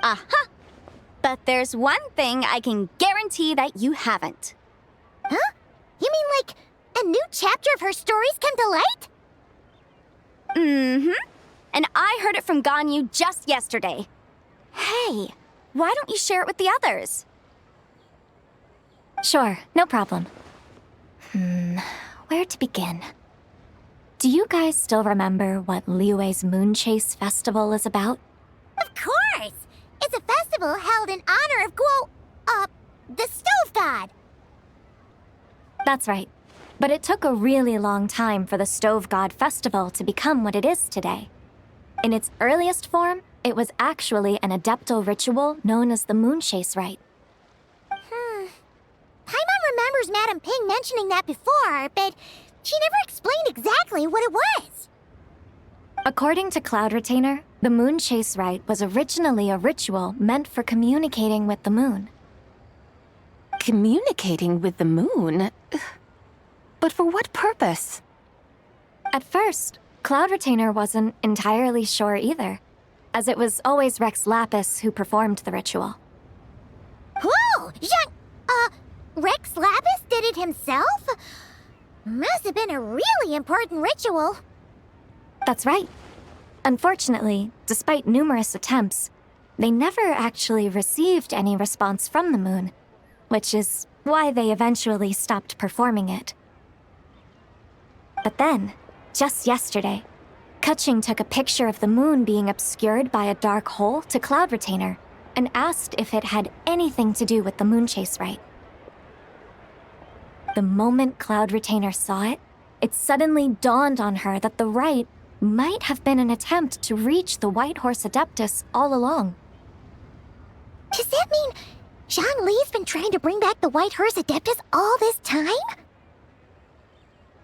Uh-huh. But there's one thing I can guarantee that you haven't. Huh? You mean like a new chapter of her stories come to light? Mm-hmm. And I heard it from Ganyu just yesterday. Hey, why don't you share it with the others? Sure, no problem. Where to begin? Do you guys still remember what Liyue's Moon Chase Festival is about? Of course! It's a festival held in honor of the Stove God. That's right. But it took a really long time for the Stove God Festival to become what it is today. In its earliest form, it was actually an adeptal ritual known as the Moon Chase Rite. Paimon remembers Madame Ping mentioning that before, but she never explained exactly what it was. According to Cloud Retainer, the Moon Chase Rite was originally a ritual meant for communicating with the moon. Communicating with the moon? But for what purpose? At first, Cloud Retainer wasn't entirely sure either, as it was always Rex Lapis who performed the ritual. Whoa! Rex Lapis did it himself? Must have been a really important ritual. That's right. Unfortunately, despite numerous attempts, they never actually received any response from the moon, which is why they eventually stopped performing it. But then, just yesterday, Kutching took a picture of the moon being obscured by a dark hole to Cloud Retainer and asked if it had anything to do with the Moon Chase Rite. The moment Cloud Retainer saw it, it suddenly dawned on her that the rite might have been an attempt to reach the White Horse Adeptus all along. Does that mean Zhang Li's been trying to bring back the White Horse Adeptus all this time?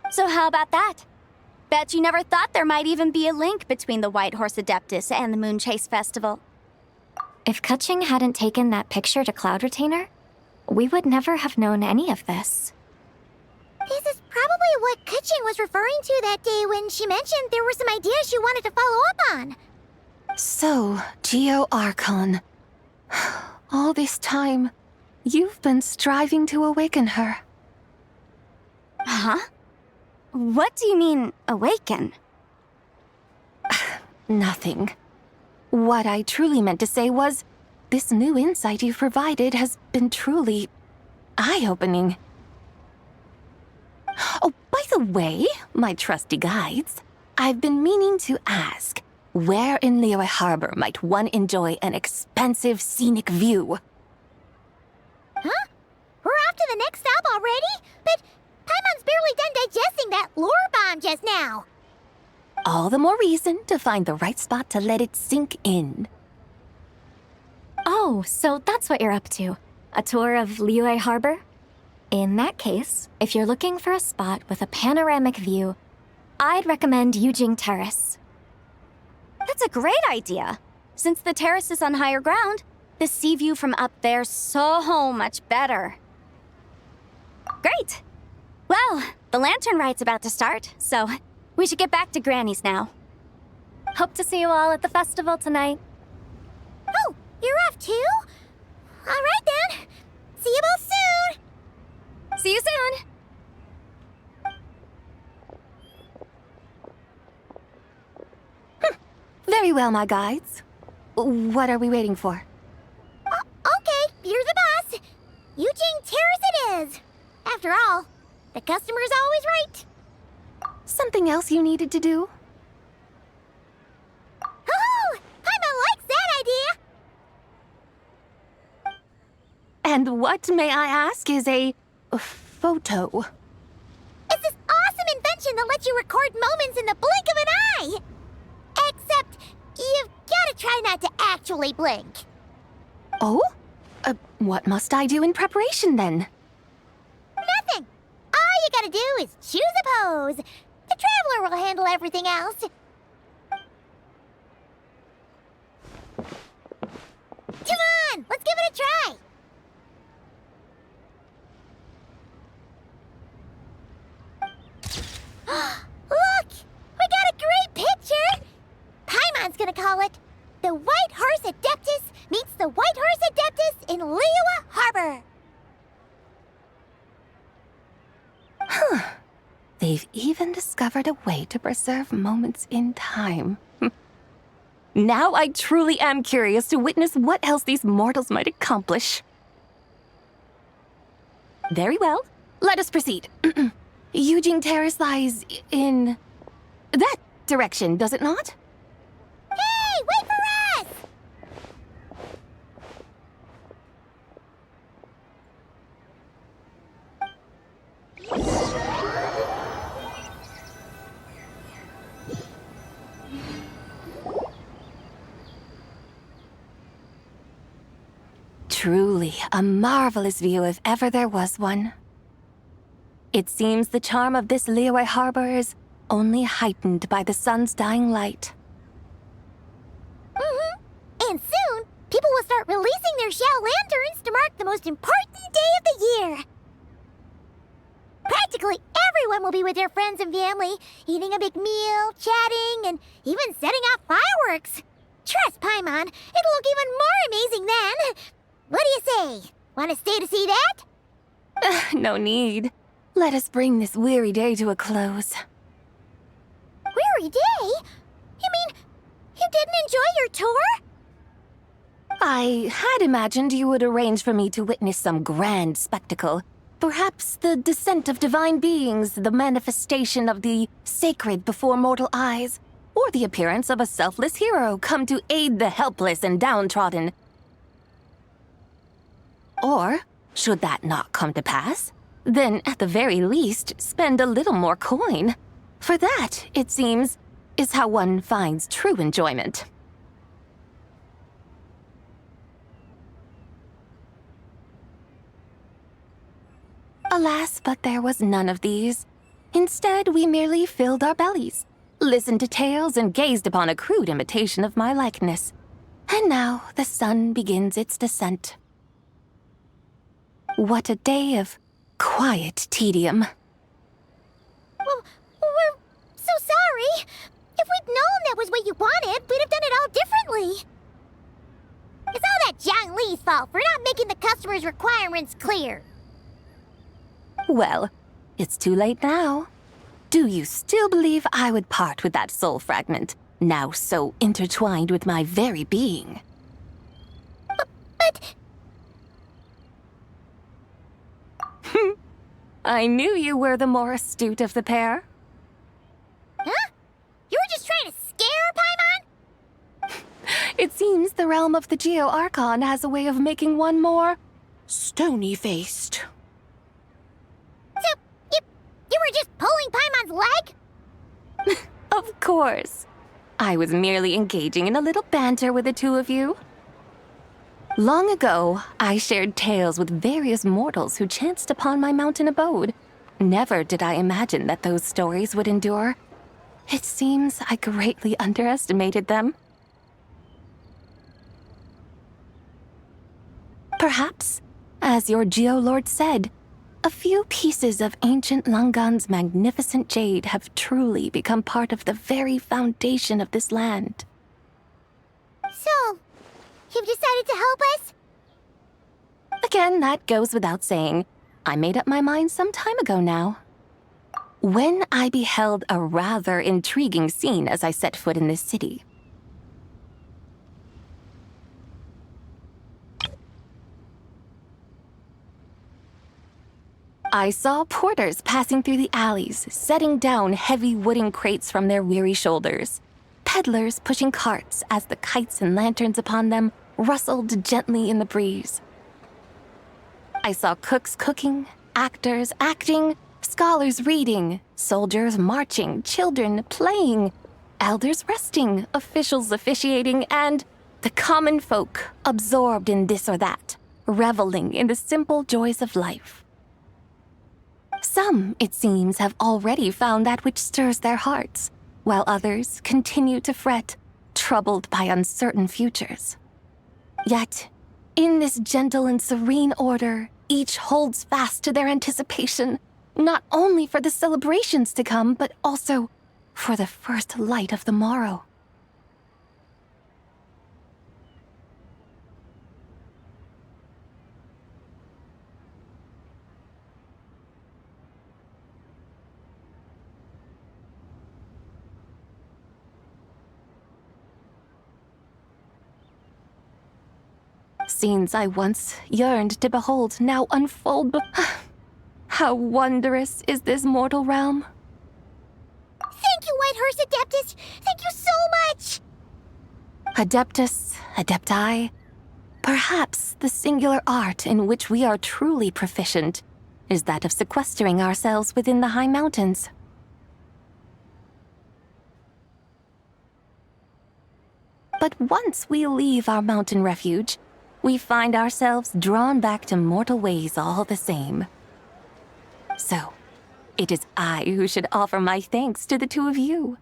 So how about that? Bet you never thought there might even be a link between the White Horse Adeptus and the Moon Chase Festival. If Kutching hadn't taken that picture to Cloud Retainer, we would never have known any of this. This is probably what Kutching was referring to that day when she mentioned there were some ideas she wanted to follow up on. So, Geo Archon. All this time, you've been striving to awaken her. Huh? What do you mean, awaken? Nothing. What I truly meant to say was, this new insight you've provided has been truly eye-opening. Oh, by the way, my trusty guides, I've been meaning to ask, where in Liyue Harbor might one enjoy an expansive scenic view? Huh? We're off to the next stop already? But Paimon's barely done digesting that lore bomb just now. All the more reason to find the right spot to let it sink in. Oh, so that's what you're up to. A tour of Liyue Harbor? In that case, if you're looking for a spot with a panoramic view, I'd recommend Yujing Terrace. That's a great idea. Since the terrace is on higher ground, the sea view from up there's so much better. Great! Well, the lantern rite's about to start, so we should get back to Granny's now. Hope to see you all at the festival tonight. Oh, you're off too? All right then. See you both soon. See you soon! Very well, my guides. What are we waiting for? Okay, you're the boss. Yujing Terrace it is. After all, the customer's always right. Something else you needed to do? Oh, Paimon likes that idea. And what, may I ask, is a photo? It's this awesome invention that lets you record moments in the blink of an eye. Except, you've gotta try not to actually blink. Oh? What must I do in preparation then? Nothing. All you gotta do is choose a pose. The Traveler will handle everything else. Come on, let's give it a try. Look! We got a great picture! even discovered a way to preserve moments in time. Now I truly am curious to witness what else these mortals might accomplish. Very well. Let us proceed. Eugene Terrace lies in that direction, does it not? Hey, wait for us! Truly a marvelous view if ever there was one. It seems the charm of this Liyue harbor is only heightened by the sun's dying light. And soon, people will start releasing their shell lanterns to mark the most important day of the year. Practically everyone will be with their friends and family, eating a big meal, chatting, and even setting off fireworks. Trust Paimon, it'll look even more amazing then. What do you say? Want to stay to see that? No need. Let us bring this weary day to a close. Weary day? You mean you didn't enjoy your tour? I had imagined you would arrange for me to witness some grand spectacle. Perhaps the descent of divine beings, the manifestation of the sacred before mortal eyes, or the appearance of a selfless hero come to aid the helpless and downtrodden. Or, should that not come to pass, then at the very least spend a little more coin. For that, it seems, is how one finds true enjoyment. Alas, but there was none of these. Instead, we merely filled our bellies, listened to tales, and gazed upon a crude imitation of my likeness. And now the sun begins its descent. What a day of quiet tedium. Well, we're so sorry. If we'd known that was what you wanted, we'd have done it all differently. It's all that Zhang Li's fault for not making the customer's requirements clear. Well, it's too late now. Do you still believe I would part with that soul fragment, now so intertwined with my very being? But... I knew you were the more astute of the pair. Huh? You were just trying to scare Paimon? It seems the realm of the Geo-Archon has a way of making one more stony-faced. So, you were just pulling Paimon's leg? Of course. I was merely engaging in a little banter with the two of you. Long ago, I shared tales with various mortals who chanced upon my mountain abode. Never did I imagine that those stories would endure. It seems I greatly underestimated them. Perhaps, as your Geolord said, a few pieces of ancient Langan's magnificent jade have truly become part of the very foundation of this land. So, you've decided to help us? Again, that goes without saying. I made up my mind some time ago now. When I beheld a rather intriguing scene as I set foot in this city. I saw porters passing through the alleys, setting down heavy wooden crates from their weary shoulders. Peddlers pushing carts as the kites and lanterns upon them rustled gently in the breeze. I saw cooks cooking, actors acting, scholars reading, soldiers marching, children playing, elders resting, officials officiating, and the common folk absorbed in this or that, reveling in the simple joys of life. Some, it seems, have already found that which stirs their hearts, while others continue to fret, troubled by uncertain futures. Yet, in this gentle and serene order, each holds fast to their anticipation, not only for the celebrations to come, but also for the first light of the morrow. scenes I once yearned to behold now unfold How wondrous is this mortal realm? Thank you, Whitehorse Adeptus! Thank you so much! Adeptus, Adepti, perhaps the singular art in which we are truly proficient is that of sequestering ourselves within the high mountains. But once we leave our mountain refuge, we find ourselves drawn back to mortal ways all the same. So, it is I who should offer my thanks to the two of you.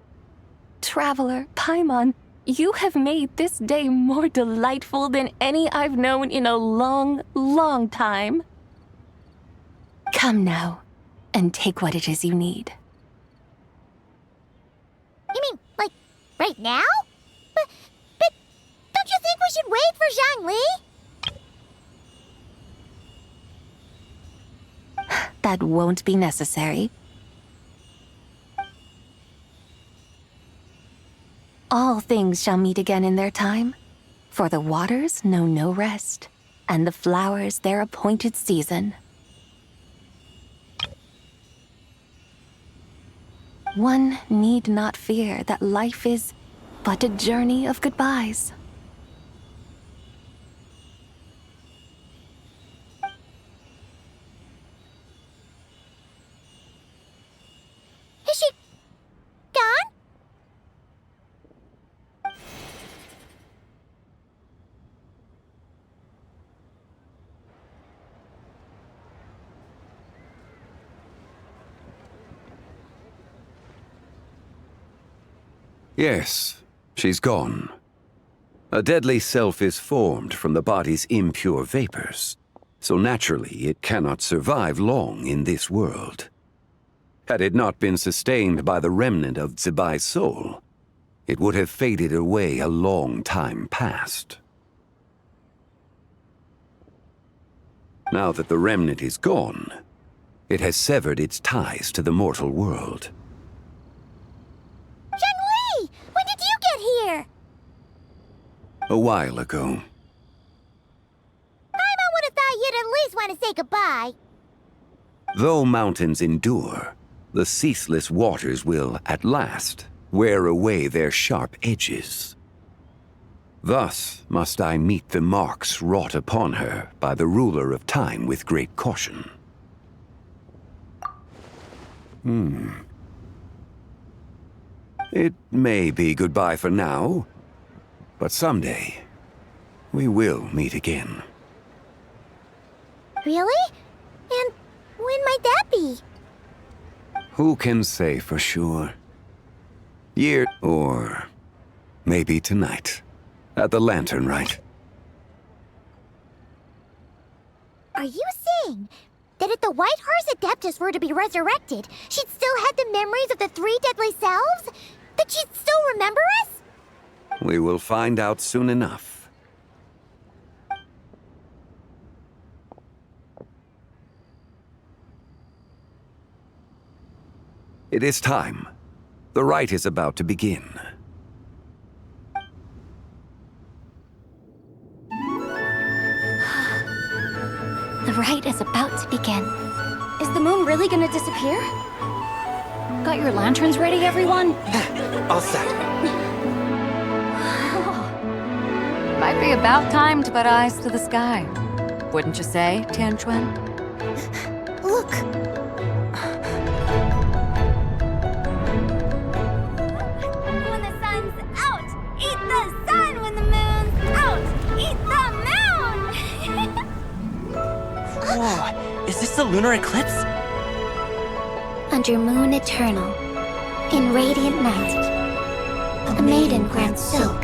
Traveler, Paimon, you have made this day more delightful than any I've known in a long, long time. Come now, and take what it is you need. You mean, like, right now? But don't you think we should wait for Zhangli? That won't be necessary. All things shall meet again in their time, for the waters know no rest, and the flowers their appointed season. One need not fear that life is but a journey of goodbyes. Is she gone? Yes, she's gone. A deadly self is formed from the body's impure vapors, so naturally it cannot survive long in this world. Had it not been sustained by the remnant of Zibai's soul, it would have faded away a long time past. Now that the remnant is gone, it has severed its ties to the mortal world. Zhangli! When did you get here? A while ago. I would have thought you'd at least want to say goodbye. Though mountains endure, the ceaseless waters will, at last, wear away their sharp edges. Thus must I meet the marks wrought upon her by the ruler of time with great caution. It may be goodbye for now, but someday we will meet again. Really? And when might that be? Who can say for sure? Year, or maybe tonight, at the Lantern Rite. Are you saying that if the Whitehorse Adeptus were to be resurrected, she'd still have the memories of the three deadly selves? That she'd still remember us? We will find out soon enough. It is time. The rite is about to begin. The rite is about to begin. Is the moon really gonna disappear? Got your lanterns ready, everyone? All set. Might be about time to put eyes to the sky. Wouldn't you say, Tianchuan? Look! When the sun's out, eat the sun. When the moon's out, eat the moon. Whoa, is this the lunar eclipse? Under moon eternal, in radiant night, a maiden grants silk,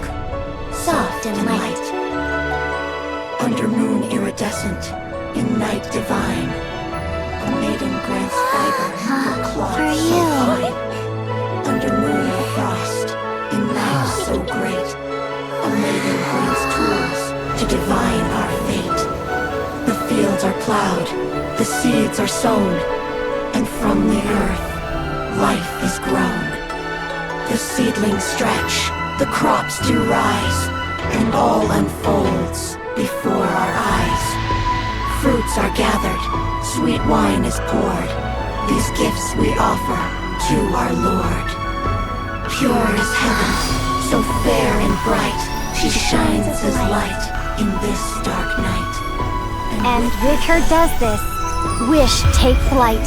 soft and light. Under moon iridescent, in night divine, a maiden grants fiber for cloth For so you. fine. Under moon of frost, in night so great, a maiden grants tools to divine our fate. The fields are plowed, the seeds are sown, and from the earth, life is grown. The seedlings stretch, the crops do rise, and all unfolds before our eyes. Fruits are gathered, sweet wine is poured. These gifts we offer to our Lord. Pure as heaven, so fair and bright, she shines as light in this dark night. And with her does this, wish take flight.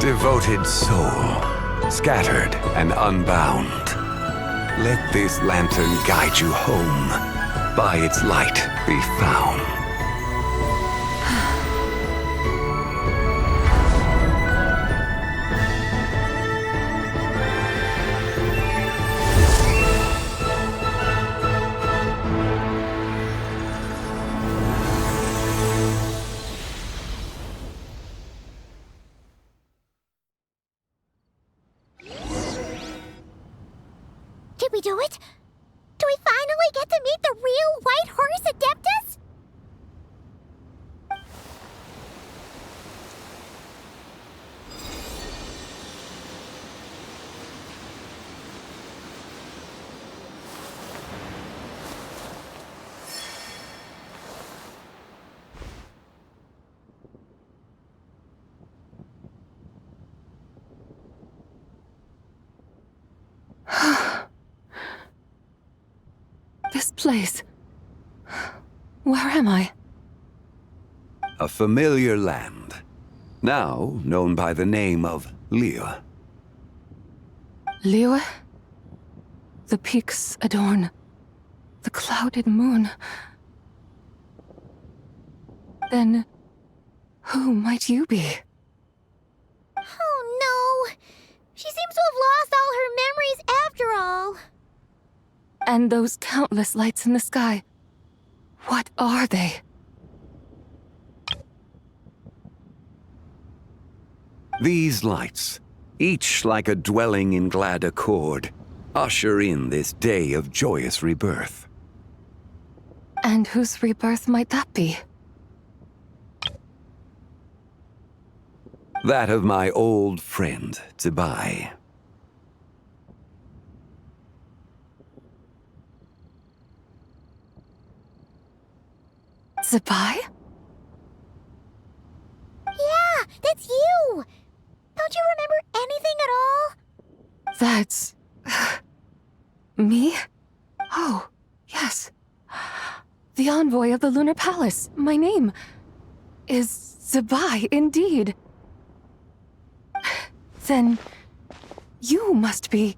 Devoted soul, scattered and unbound. Let this lantern guide you home. By its light be found. Did we do it? Do we finally get to meet the real White Horse Adeptus? This place. Where am I? A familiar land, now known by the name of Liyue. Liyue? The peaks adorn the clouded moon. Then, who might you be? Oh no! She seems to have lost all her memories after all. And those countless lights in the sky, what are they? These lights, each like a dwelling in glad accord, usher in this day of joyous rebirth. And whose rebirth might that be? That of my old friend, Zibai. Zibai? Yeah, that's you! Don't you remember anything at all? That's... me? Oh, yes. The envoy of the Lunar Palace. My name is Zibai, indeed. Then you must be...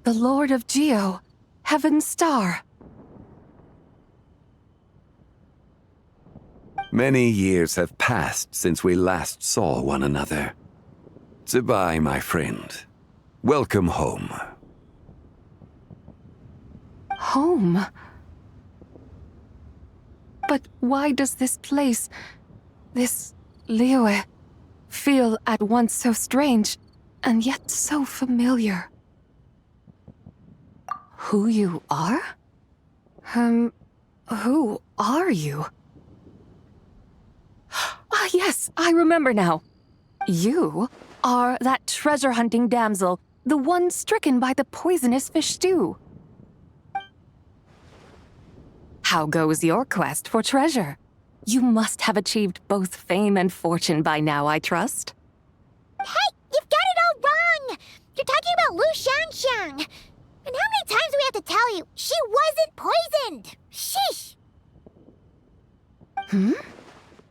the Lord of Geo, Heaven's Star. Many years have passed since we last saw one another. Zibai, my friend. Welcome home. Home? But why does this place, this Liyue, feel at once so strange and yet so familiar? Who you are? Who are you? Ah, yes, I remember now. You are that treasure-hunting damsel, the one stricken by the poisonous fish stew. How goes your quest for treasure? You must have achieved both fame and fortune by now, I trust. Hey, you've got it all wrong! You're talking about Lu Xiangxiang. And how many times do we have to tell you? She wasn't poisoned! Sheesh!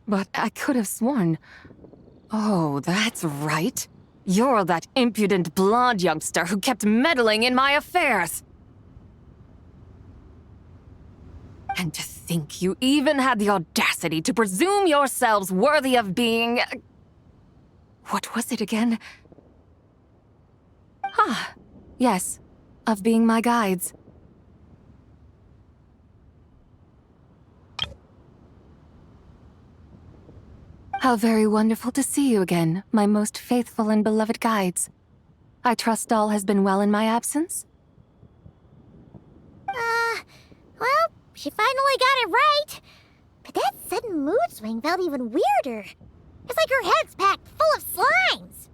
But I could have sworn... Oh, that's right. You're that impudent blonde youngster who kept meddling in my affairs. And to think you even had the audacity to presume yourselves worthy of being... What was it again? Ah, yes, of being my guides. How very wonderful to see you again, my most faithful and beloved guides. I trust all has been well in my absence? Well, she finally got it right. But that sudden mood swing felt even weirder. It's like her head's packed full of slimes.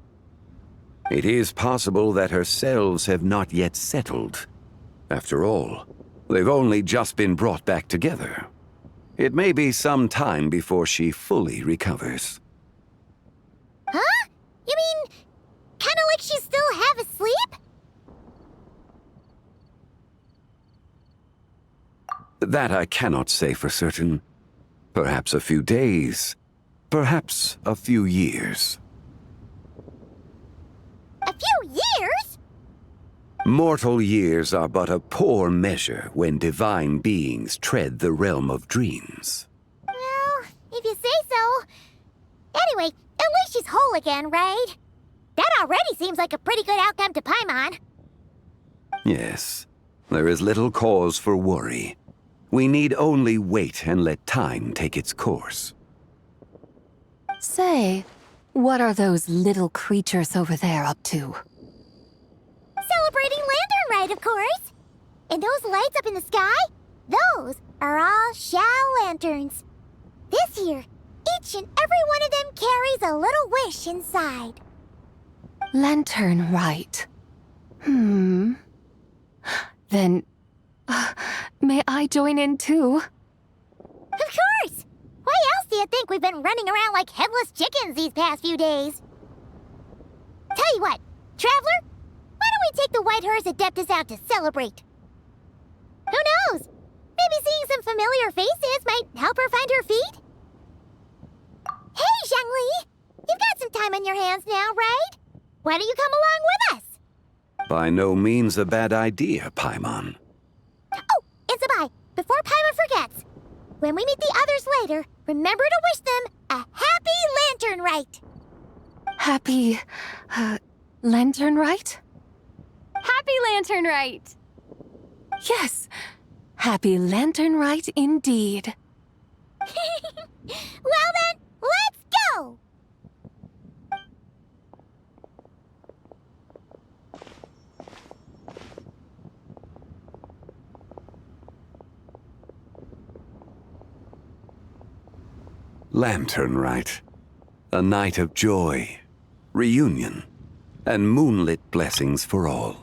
It is possible that her cells have not yet settled. After all, they've only just been brought back together. It may be some time before she fully recovers. Huh? You mean, kinda like she's still half asleep? That I cannot say for certain. Perhaps a few days, perhaps a few years. A few years? Mortal years are but a poor measure when divine beings tread the realm of dreams. Well, if you say so. Anyway, at least she's whole again, right? That already seems like a pretty good outcome to Paimon. Yes, there is little cause for worry. We need only wait and let time take its course. Say, what are those little creatures over there up to? Celebrating Lantern Rite, of course. And those lights up in the sky? Those are all Shao lanterns. This year, each and every one of them carries a little wish inside. Lantern Rite. Then, may I join in too? Of course! Why else do you think we've been running around like headless chickens these past few days? Tell you what, Traveler, why don't we take the White Horse Adeptus out to celebrate? Who knows? Maybe seeing some familiar faces might help her find her feet? Hey, Zhongli! You've got some time on your hands now, right? Why don't you come along with us? By no means a bad idea, Paimon. Oh, and Sabai, before Paimon forgets, when we meet the others later, remember to wish them a happy Lantern Rite. Happy, Lantern Rite? Happy Lantern Rite! Yes, Happy Lantern Rite indeed. Well then, let's go! Lantern Rite. A night of joy, reunion, and moonlit blessings for all.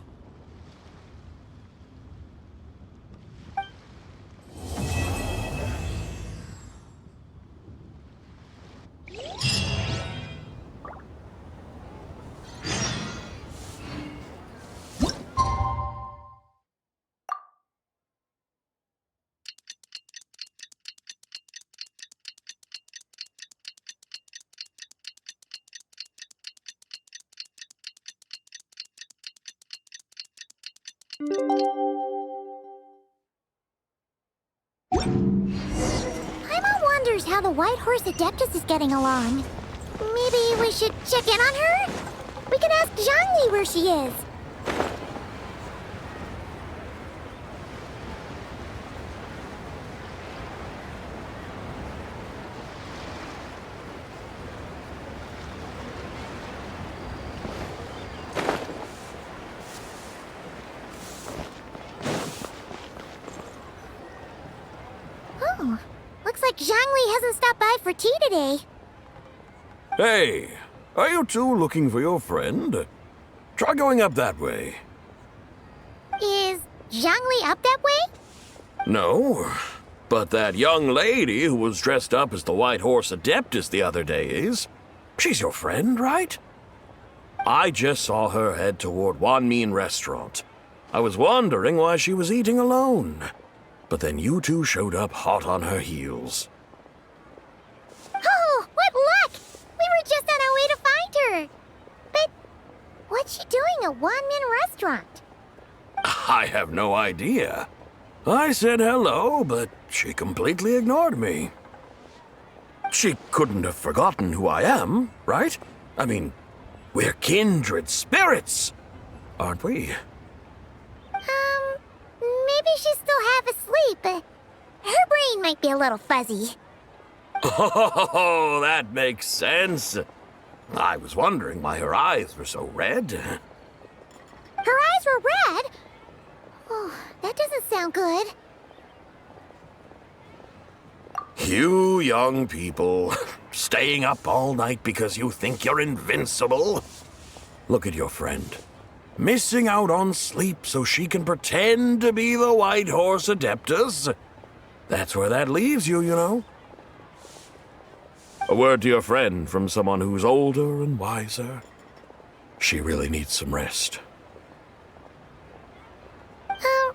Paimon wonders how the White Horse Adeptus is getting along. Maybe we should check in on her? We could ask Zhongli where she is. Oh, looks like Zhongli hasn't stopped by for tea today. Hey, are you two looking for your friend? Try going up that way. Is Zhongli up that way? No, but that young lady who was dressed up as the White Horse Adeptus the other day is. She's your friend, right? I just saw her head toward Wan Min Restaurant. I was wondering why she was eating alone. But then you two showed up hot on her heels. Oh, what luck! We were just on our way to find her. But what's she doing at Wan Min Restaurant? I have no idea. I said hello, but she completely ignored me. She couldn't have forgotten who I am, right? I mean, we're kindred spirits, aren't we? Maybe she's still half asleep, but her brain might be a little fuzzy. Oh, that makes sense. I was wondering why her eyes were so red. Her eyes were red? Oh, that doesn't sound good. You young people, staying up all night because you think you're invincible. Look at your friend. Missing out on sleep so she can pretend to be the White Horse Adeptus. That's where that leaves you, you know. A word to your friend from someone who's older and wiser. She really needs some rest. Oh,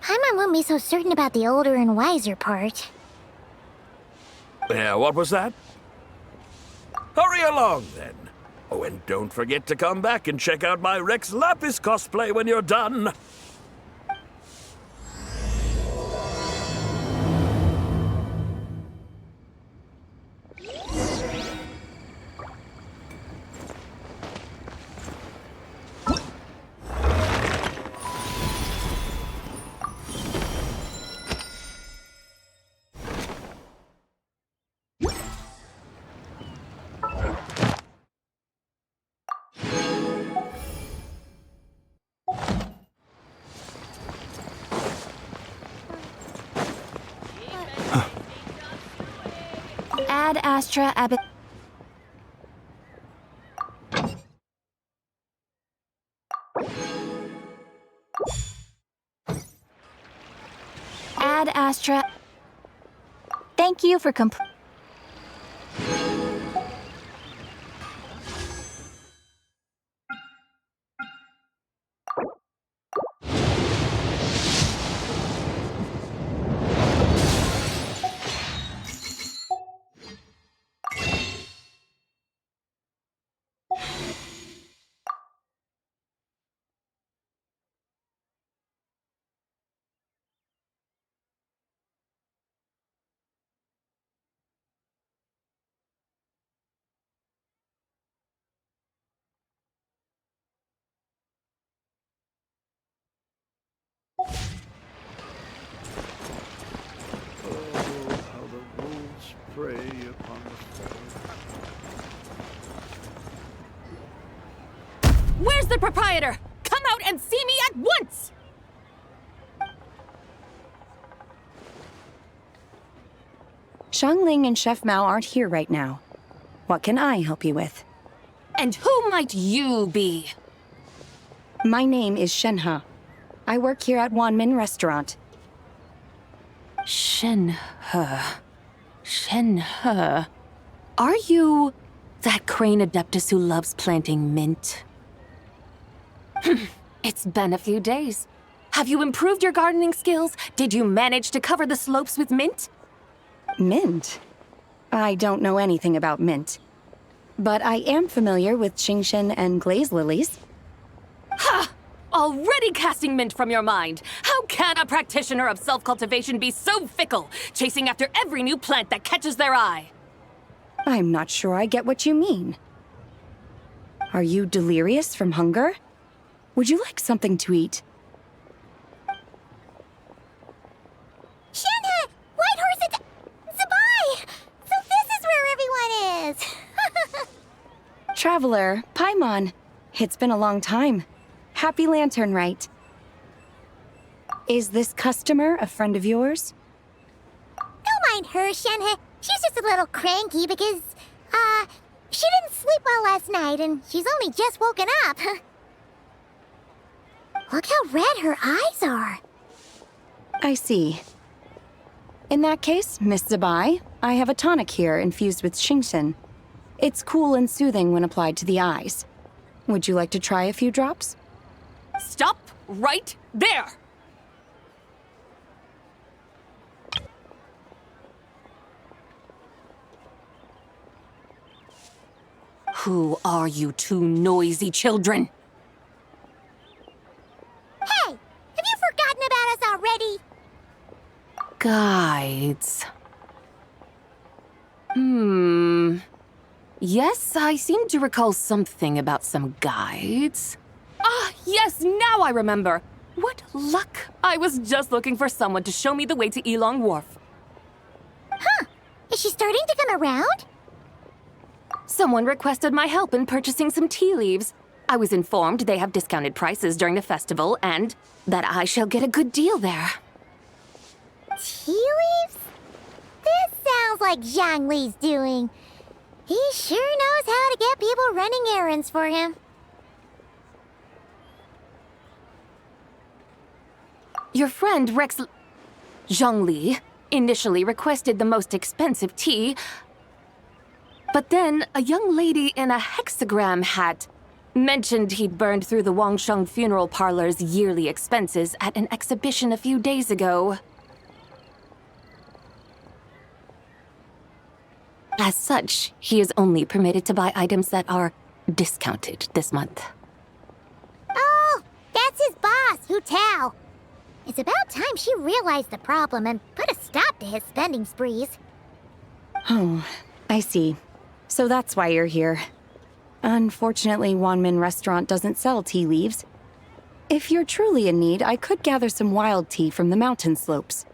Paimon won't be so certain about the older and wiser part. Yeah, what was that? Hurry along, then. Oh, and don't forget to come back and check out my Rex Lapis cosplay when you're done. Ad Astra Ab... Ad Astra... Thank you for Where's the proprietor? Come out and see me at once! Xiangling and Chef Mao aren't here right now. What can I help you with? And who might you be? My name is Shenhe. I work here at Wanmin Restaurant. Shenhe. Shenhe. Are you that crane adeptus who loves planting mint? It's been a few days. Have you improved your gardening skills? Did you manage to cover the slopes with mint? Mint? I don't know anything about mint. But I am familiar with Qingshen and glaze lilies. Ha! Already casting mint from your mind. How can a practitioner of self-cultivation be so fickle, chasing after every new plant that catches their eye? I'm not sure I get what you mean. Are you delirious from hunger? Would you like something to eat? Shenhe! White Horse Zabai! So this is where everyone is! Traveler, Paimon. It's been a long time. Happy Lantern Rite. Is this customer a friend of yours? Don't mind her, Shenhe. She's just a little cranky because, she didn't sleep well last night and she's only just woken up. Look how red her eyes are. I see. In that case, Miss Zabai, I have a tonic here infused with Qingshen. It's cool and soothing when applied to the eyes. Would you like to try a few drops? Stop right there! Who are you two noisy children? Hey! Have you forgotten about us already? Guides. Yes, I seem to recall something about some guides. Ah, yes, now I remember. What luck! I was just looking for someone to show me the way to Elong Wharf. Huh. Is she starting to come around? Someone requested my help in purchasing some tea leaves. I was informed they have discounted prices during the festival and that I shall get a good deal there. Tea leaves? This sounds like Zhang Li's doing. He sure knows how to get people running errands for him. Your friend Rex Zhongli initially requested the most expensive tea, but then a young lady in a hexagram hat mentioned he'd burned through the Wangsheng funeral parlor's yearly expenses at an exhibition a few days ago. As such, he is only permitted to buy items that are discounted this month. Oh, that's his boss, Hu Tao. It's about time she realized the problem and put a stop to his spending sprees. Oh, I see. So that's why you're here. Unfortunately, Wanmin Restaurant doesn't sell tea leaves. If you're truly in need, I could gather some wild tea from the mountain slopes.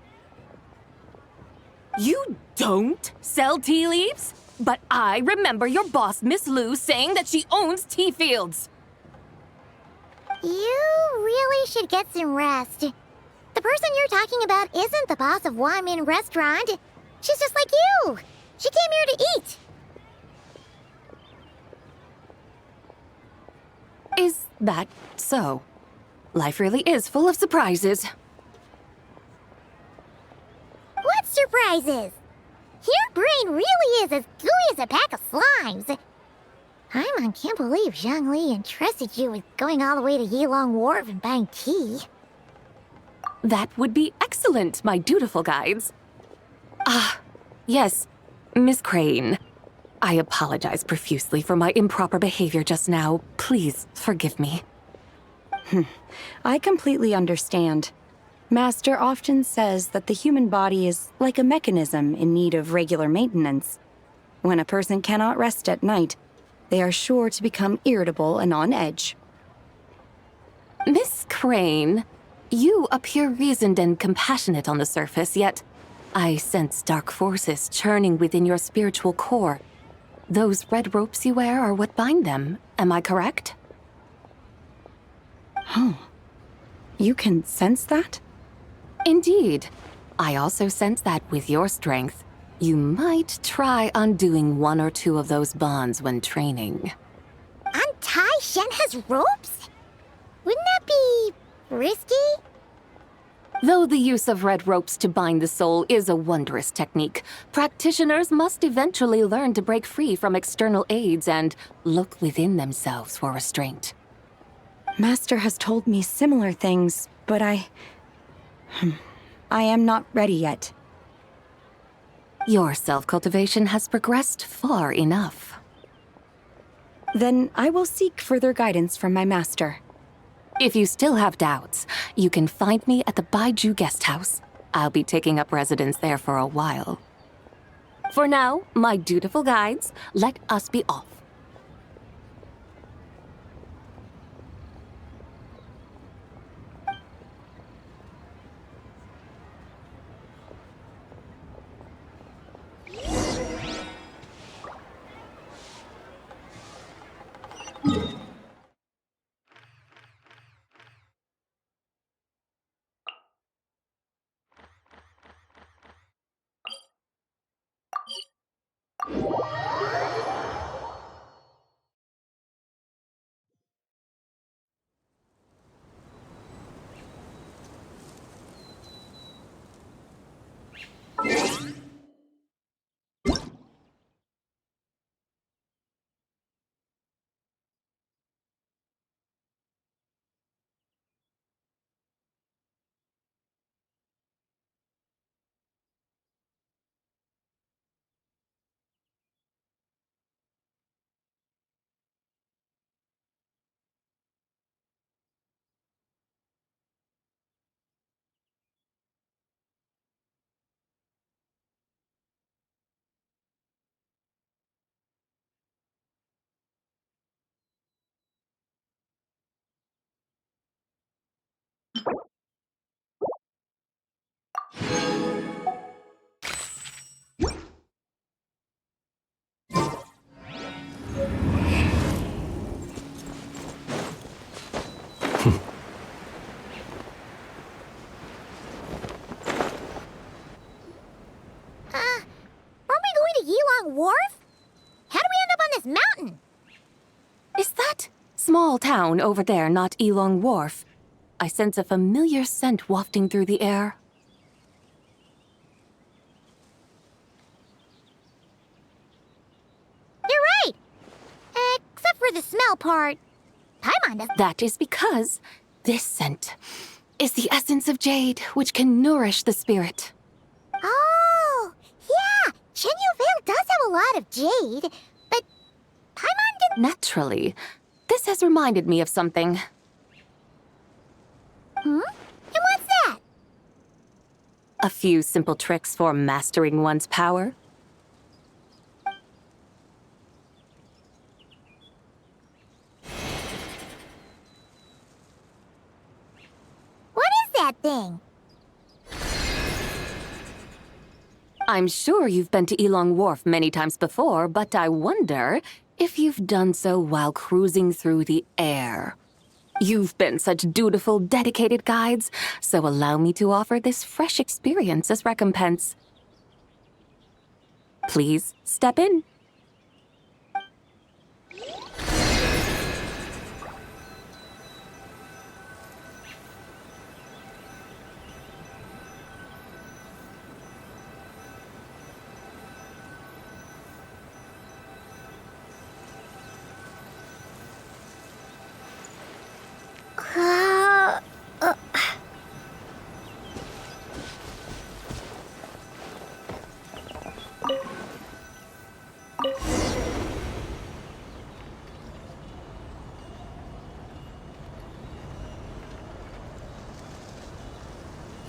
You don't sell tea leaves? But I remember your boss, Miss Lu, saying that she owns tea fields. You really should get some rest. The person you're talking about isn't the boss of Wanmin Restaurant. She's just like you. She came here to eat. Is that so? Life really is full of surprises. What surprises? Your brain really is as gooey as a pack of slimes. Paimon can't believe Zhongli entrusted you with going all the way to Yilong Wharf and buying tea. That would be excellent, my dutiful guides. Yes, Miss Crane. I apologize profusely for my improper behavior just now. Please forgive me. I completely understand. Master often says that the human body is like a mechanism in need of regular maintenance. When a person cannot rest at night, they are sure to become irritable and on edge. Miss Crane, you appear reasoned and compassionate on the surface, yet I sense dark forces churning within your spiritual core. Those red ropes you wear are what bind them, am I correct? Oh, you can sense that? Indeed. I also sense that with your strength, you might try undoing one or two of those bonds when training. Untie Shenhe's ropes? Wouldn't that be risky? Though the use of red ropes to bind the soul is a wondrous technique, practitioners must eventually learn to break free from external aids and look within themselves for restraint. Master has told me similar things, but I am not ready yet. Your self-cultivation has progressed far enough. Then I will seek further guidance from my master. If you still have doubts, you can find me at the Baiju Guest House. I'll be taking up residence there for a while. For now, my dutiful guides, let us be off. Wharf? How do town over there, not Elong Wharf. I sense a familiar scent wafting through the air. You're right! Except for the smell part. Paimon doesn't. That is because this scent is the essence of jade, which can nourish the spirit. Oh, yeah! Shenyu Vale does have a lot of jade, but Paimon didn't. Naturally, this has reminded me of something. And what's that? A few simple tricks for mastering one's power. What is that thing? I'm sure you've been to Elong Wharf many times before, but I wonder if you've done so while cruising through the air. You've been such dutiful, dedicated guides, so allow me to offer this fresh experience as recompense. Please step in.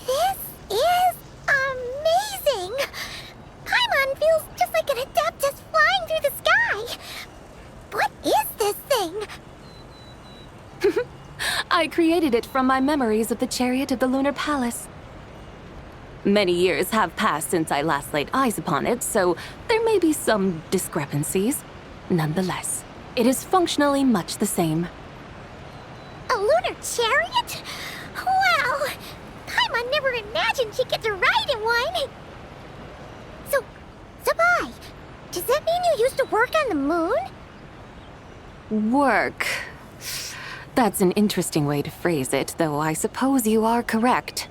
This is amazing! Paimon feels just like an Adeptus flying through the sky. What is this thing? I created it from my memories of the chariot of the Lunar Palace. Many years have passed since I last laid eyes upon it, so there may be some discrepancies. Nonetheless, it is functionally much the same. A lunar chariot? Wow! Paimon never imagined she'd get to ride in one. So, Sabai, does that mean you used to work on the moon? Work. That's an interesting way to phrase it, though I suppose you are correct.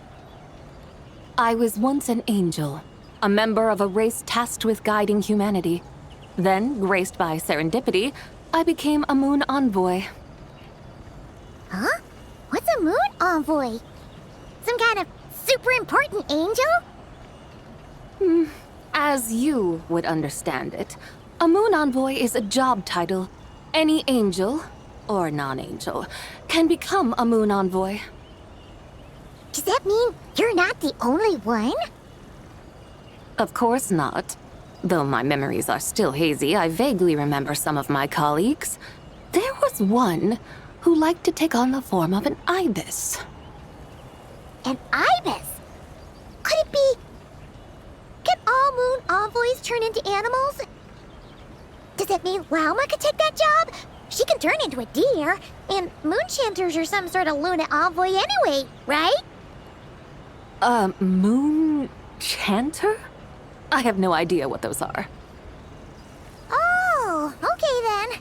I was once an angel, a member of a race tasked with guiding humanity. Then, graced by serendipity, I became a moon envoy. Huh? What's a moon envoy? Some kind of super important angel? As you would understand it, a moon envoy is a job title. Any angel, or non-angel, can become a moon envoy. Does that mean you're not the only one? Of course not. Though my memories are still hazy, I vaguely remember some of my colleagues. There was one who liked to take on the form of an ibis. An ibis? Could it be... Can all moon envoys turn into animals? Does that mean Lauma could take that job? She can turn into a deer, and moon chanters are some sort of Luna envoy anyway, right? Moon chanter? I have no idea what those are. Oh, okay then.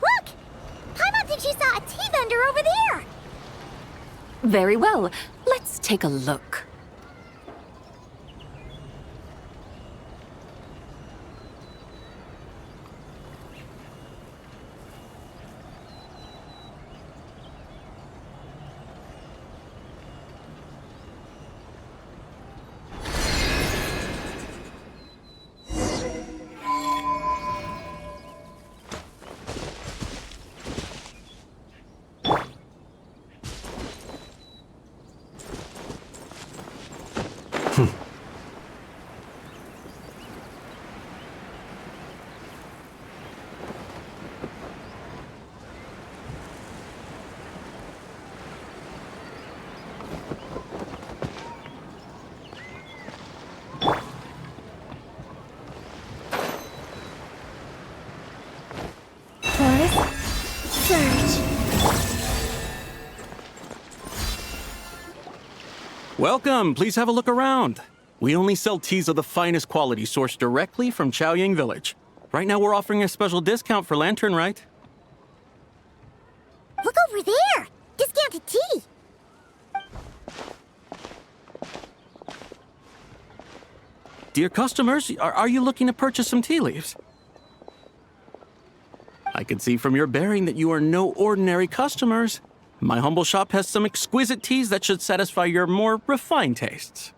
Look! Paimon thinks she saw a T-Thunder over there! Very well. Let's take a look. Welcome. Please have a look around. We only sell teas of the finest quality sourced directly from Chaoyang Village. Right now we're offering a special discount for Lantern Rite. Look over there! Discounted tea! Dear customers, are you looking to purchase some tea leaves? I can see from your bearing that you are no ordinary customers. My humble shop has some exquisite teas that should satisfy your more refined tastes.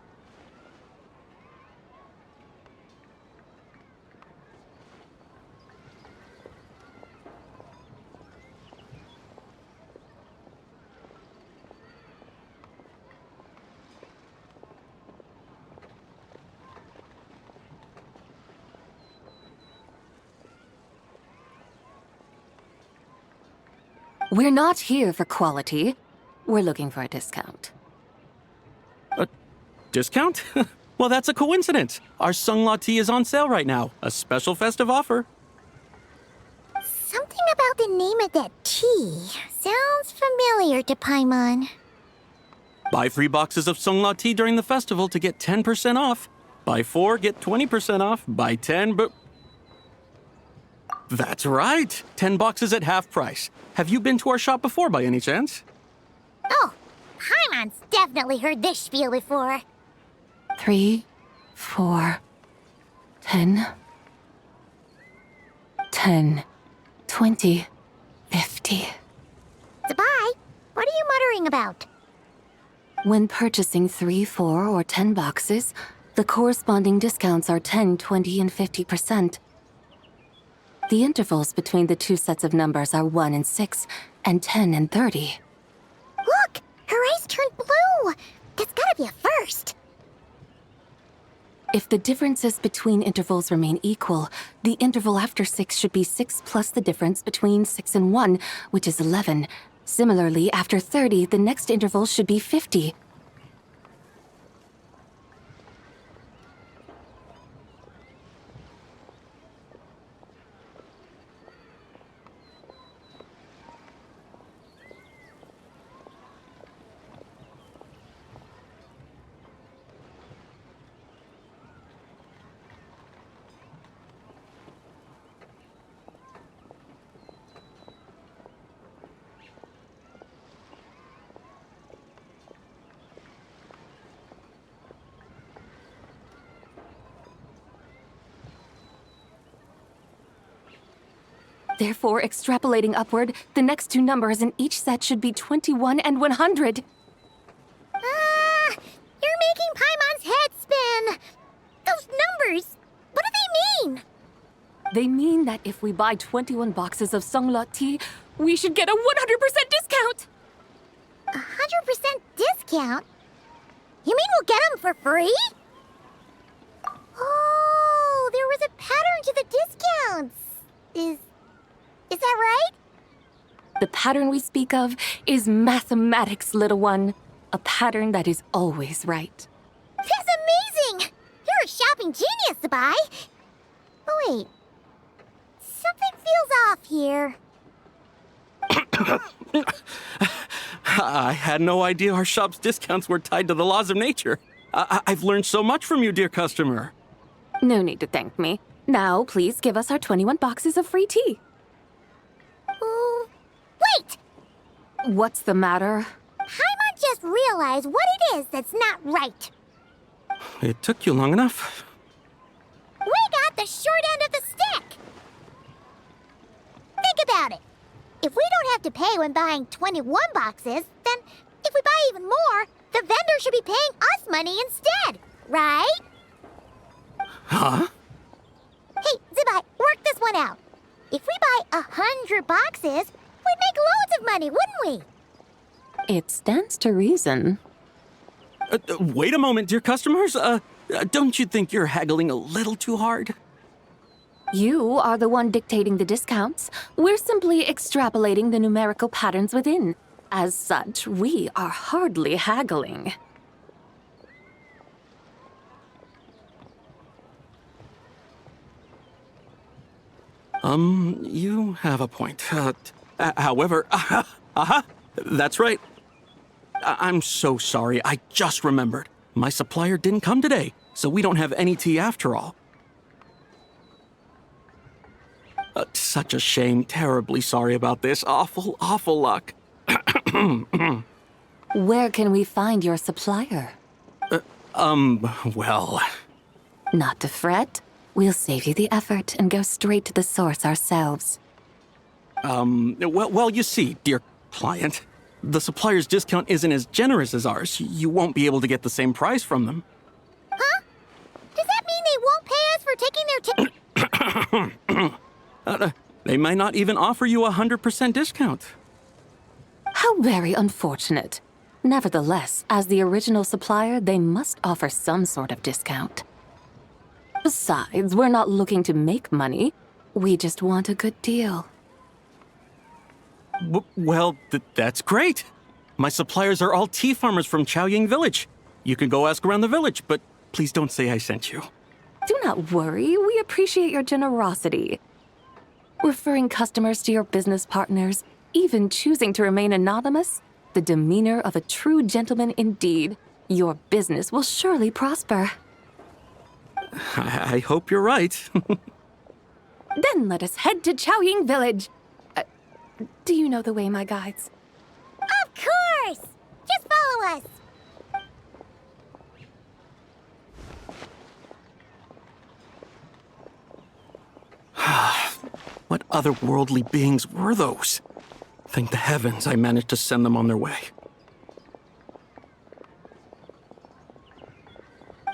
We're not here for quality. We're looking for a discount. A discount? Well, that's a coincidence. Our Sunglaw tea is on sale right now. A special festive offer. Something about the name of that tea sounds familiar to Paimon. Buy 3 boxes of Sunglaw tea during the festival to get 10% off. Buy 4, get 20% off. Buy 10, but... That's right. 10 boxes at half price. Have you been to our shop before by any chance? Oh, Paimon's definitely heard this spiel before. 3, 4, 10, 10, 20, 50. Zabai, what are you muttering about? When purchasing 3, 4, or 10 boxes, the corresponding discounts are 10, 20, and 50%. The intervals between the two sets of numbers are 1 and 6, and 10 and 30. Look! Her eyes turned blue! That's gotta be a first! If the differences between intervals remain equal, the interval after 6 should be 6 plus the difference between 6 and 1, which is 11. Similarly, after 30, the next interval should be 50. Therefore, extrapolating upward, the next two numbers in each set should be 21 and 100. You're making Paimon's head spin! Those numbers, what do they mean? They mean that if we buy 21 boxes of Sunglaw tea, we should get a 100% discount! 100% discount? You mean we'll get them for free? Oh, there was a pattern to the discounts. Is that right? The pattern we speak of is mathematics, little one. A pattern that is always right. That's amazing! You're a shopping genius, Zabai! Oh, wait. Something feels off here. I had no idea our shop's discounts were tied to the laws of nature. I've learned so much from you, dear customer. No need to thank me. Now, please give us our 21 boxes of free tea. Wait! What's the matter? Paimon just realized what it is that's not right. It took you long enough. We got the short end of the stick! Think about it. If we don't have to pay when buying 21 boxes, then if we buy even more, the vendor should be paying us money instead, right? Huh? Hey, Zabai, work this one out. If we buy 100 boxes, we'd make loads of money, wouldn't we? It stands to reason. Wait a moment, dear customers. Don't you think you're haggling a little too hard? You are the one dictating the discounts. We're simply extrapolating the numerical patterns within. As such, we are hardly haggling. You have a point. However, that's right. I'm so sorry. I just remembered. My supplier didn't come today, so we don't have any tea after all. Such a shame. Terribly sorry about this. Awful, awful luck. Where can we find your supplier? Well... Not to fret. We'll save you the effort and go straight to the source ourselves. Well, you see, dear client, the supplier's discount isn't as generous as ours. You won't be able to get the same price from them. Huh? Does that mean they won't pay us for taking their ticket? They might not even offer you a 100% discount. How very unfortunate. Nevertheless, as the original supplier, they must offer some sort of discount. Besides, we're not looking to make money. We just want a good deal. Well, that's great. My suppliers are all tea farmers from Chaoying Village. You can go ask around the village, but please don't say I sent you. Do not worry. We appreciate your generosity. Referring customers to your business partners, even choosing to remain anonymous, the demeanor of a true gentleman indeed. Your business will surely prosper. I hope you're right. Then let us head to Chaoying Village. Do you know the way, my guides? Of course! Just follow us! What otherworldly beings were those? Thank the heavens I managed to send them on their way.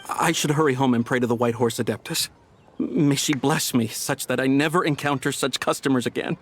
I should hurry home and pray to the White Horse Adeptus. May she bless me such that I never encounter such customers again.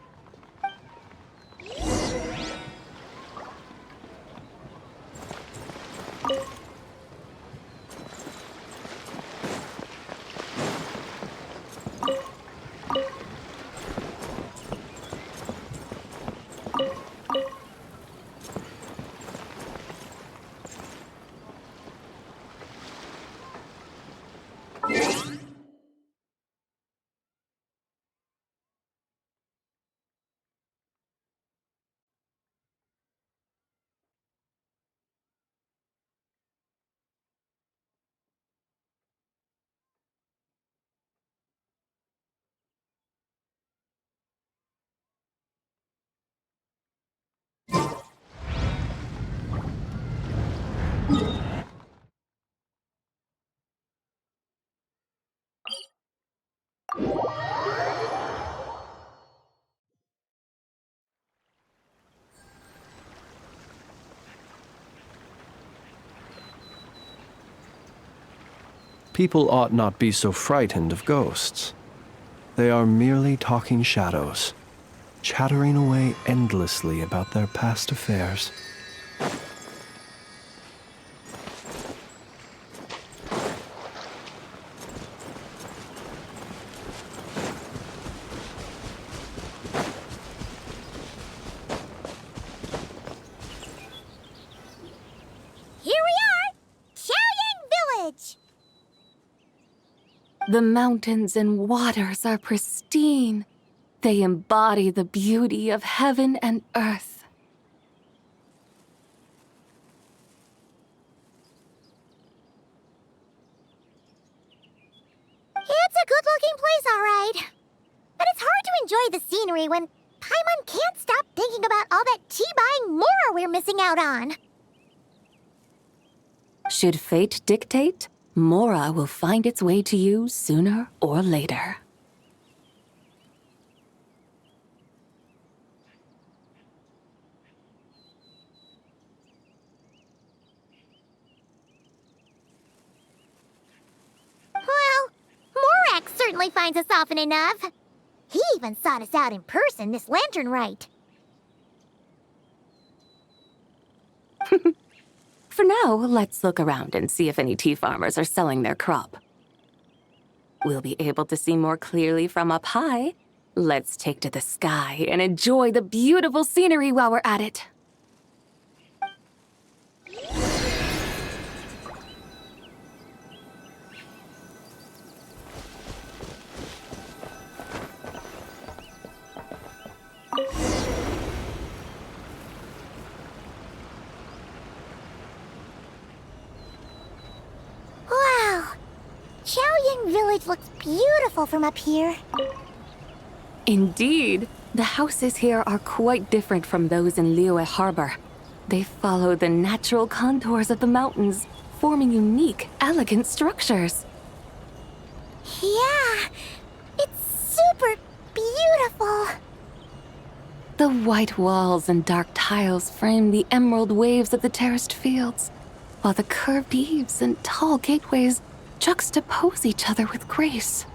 People ought not be so frightened of ghosts. They are merely talking shadows, chattering away endlessly about their past affairs. The mountains and waters are pristine. They embody the beauty of heaven and earth. It's a good-looking place, all right. But it's hard to enjoy the scenery when Paimon can't stop thinking about all that tea-buying Mora we're missing out on. Should fate dictate, Mora will find its way to you sooner or later. Well, Morak certainly finds us often enough. He even sought us out in person this lantern rite. For now, let's look around and see if any tea farmers are selling their crop. We'll be able to see more clearly from up high. Let's take to the sky and enjoy the beautiful scenery while we're at it. Wow, Lune Village looks beautiful from up here. Indeed, the houses here are quite different from those in Liyue Harbor. They follow the natural contours of the mountains, forming unique, elegant structures. Yeah, it's super beautiful. The white walls and dark tiles frame the emerald waves of the terraced fields, while the curved eaves and tall gateways juxtapose each other with grace.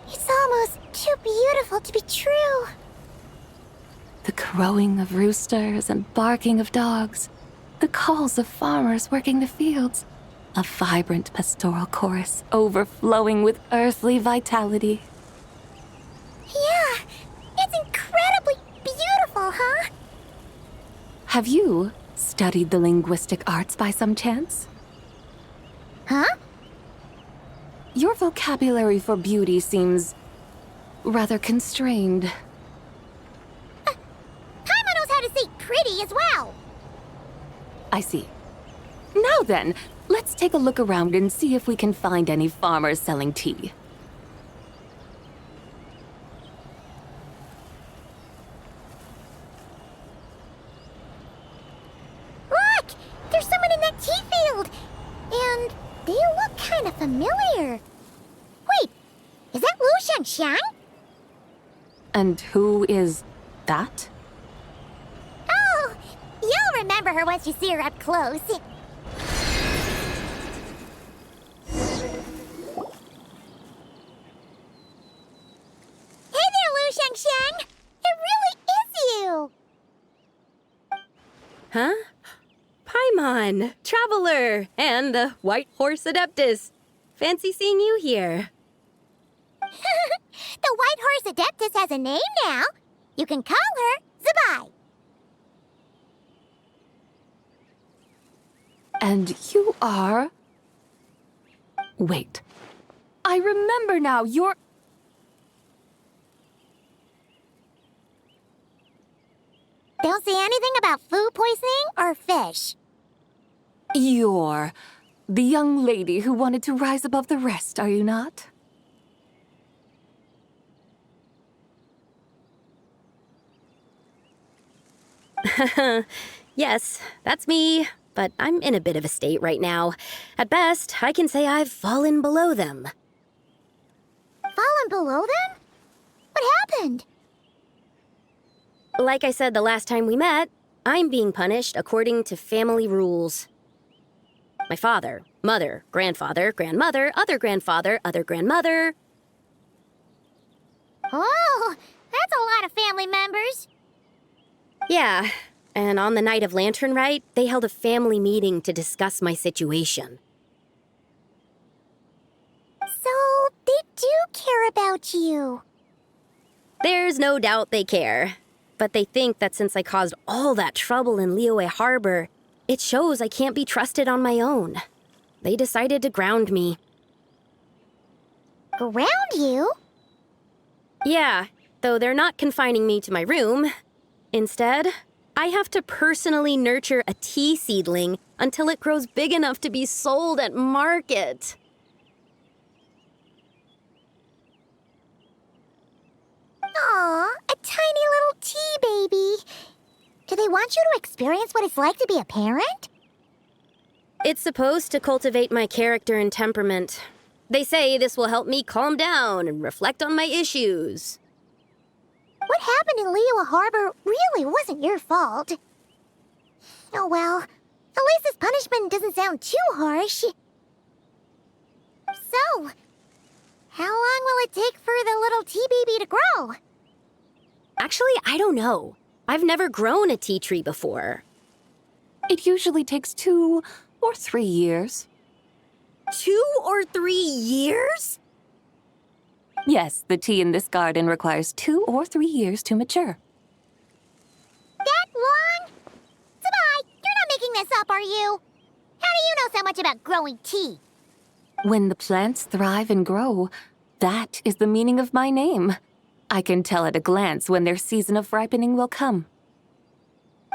It's almost too beautiful to be true. The crowing of roosters and barking of dogs, the calls of farmers working the fields, a vibrant pastoral chorus overflowing with earthly vitality. Yeah, it's incredibly beautiful, huh? Have you studied the linguistic arts by some chance? Huh? Your vocabulary for beauty seems rather constrained. Paimon knows how to say pretty as well. I see. Now then, let's take a look around and see if we can find any farmers selling tea. Look! There's someone in that tea field! And they look kind of familiar. Wait, is that Lu Xiangxiang? And who is that? Oh, you'll remember her once you see her up close. Hey there, Lu Xiangxiang! It really is you! Huh? Paimon, Traveler, and the White Horse Adeptus. Fancy seeing you here. The White Horse Adeptus has a name now. You can call her Zabai. And you are... Wait. I remember now, you're... Don't say anything about food poisoning or fish. You're the young lady who wanted to rise above the rest, are you not? Yes, that's me, but I'm in a bit of a state right now. At best, I can say I've fallen below them. Fallen below them? What happened? Like I said the last time we met, I'm being punished according to family rules. My father, mother, grandfather, grandmother, other grandfather, other grandmother. Oh, that's a lot of family members. Yeah, and on the night of Lantern Rite, they held a family meeting to discuss my situation. So, they do care about you. There's no doubt they care. But they think that since I caused all that trouble in Liyue Harbor, it shows I can't be trusted on my own. They decided to ground me. Ground you? Yeah, though they're not confining me to my room. Instead, I have to personally nurture a tea seedling until it grows big enough to be sold at market. Aw, a tiny little tea baby. Do they want you to experience what it's like to be a parent? It's supposed to cultivate my character and temperament. They say this will help me calm down and reflect on my issues. What happened in Liyue Harbor really wasn't your fault. Oh well, at least this punishment doesn't sound too harsh. So, how long will it take for the little tea baby to grow? Actually, I don't know. I've never grown a tea tree before. It usually takes 2 or 3 years. 2 or 3 years? Yes, the tea in this garden requires 2 or 3 years to mature. That long? Zabai, you're not making this up, are you? How do you know so much about growing tea? When the plants thrive and grow, that is the meaning of my name. I can tell at a glance when their season of ripening will come.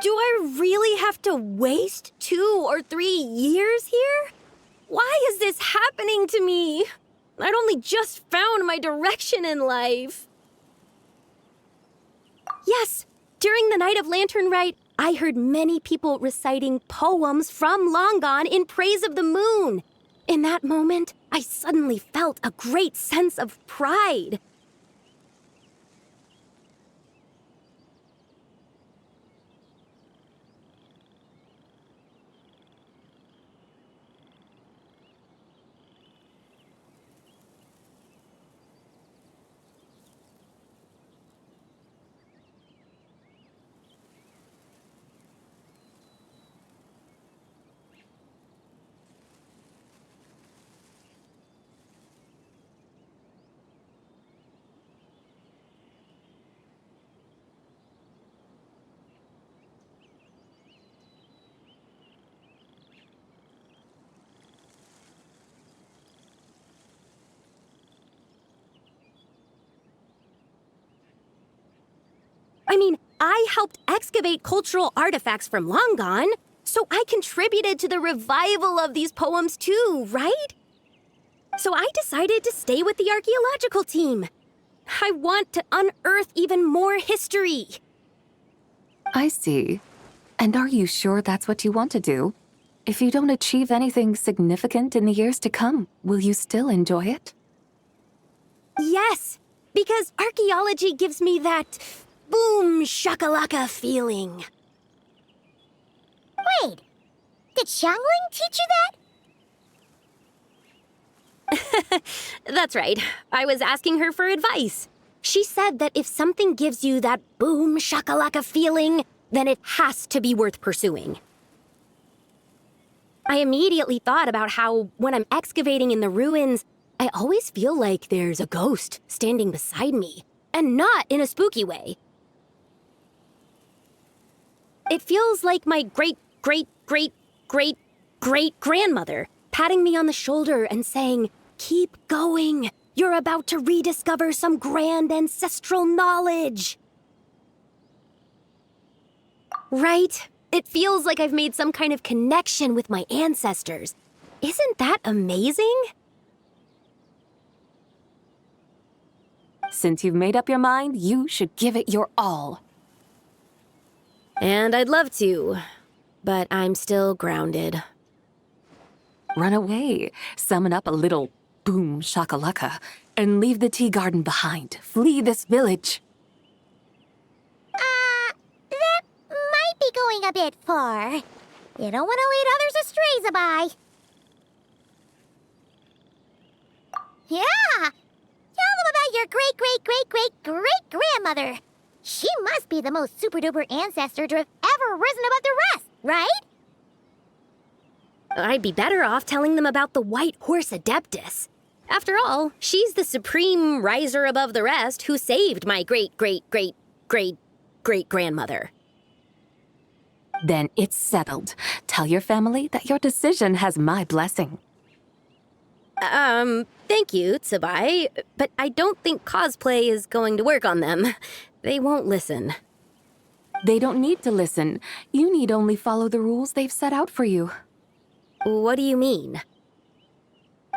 Do I really have to waste 2 or 3 years here? Why is this happening to me? I'd only just found my direction in life. Yes, during the night of Lantern Rite, I heard many people reciting poems from Long Gone in praise of the moon. In that moment, I suddenly felt a great sense of pride. I mean, I helped excavate cultural artifacts from Long Gone, so I contributed to the revival of these poems too, right? So I decided to stay with the archaeological team. I want to unearth even more history. I see. And are you sure that's what you want to do? If you don't achieve anything significant in the years to come, will you still enjoy it? Yes, because archaeology gives me that boom shakalaka feeling. Wait, did Xiangling teach you that? That's right. I was asking her for advice. She said that if something gives you that boom shakalaka feeling, then it has to be worth pursuing. I immediately thought about how, when I'm excavating in the ruins, I always feel like there's a ghost standing beside me, and not in a spooky way. It feels like my great-great-great-great-great-grandmother patting me on the shoulder and saying, "Keep going. You're about to rediscover some grand ancestral knowledge." Right? It feels like I've made some kind of connection with my ancestors. Isn't that amazing? Since you've made up your mind, you should give it your all. And I'd love to, but I'm still grounded. Run away, summon up a little boom shakalaka, and leave the tea garden behind. Flee this village. That might be going a bit far. You don't want to lead others astray, Zabai. Yeah! Tell them about your great-great-great-great-great-grandmother. She must be the most super-duper ancestor to have ever risen above the rest, right? I'd be better off telling them about the White Horse Adeptus. After all, she's the supreme riser above the rest who saved my great-great-great-great-great-grandmother. Then it's settled. Tell your family that your decision has my blessing. Thank you, Tsubai, but I don't think cosplay is going to work on them. They won't listen. They don't need to listen. You need only follow the rules they've set out for you. What do you mean?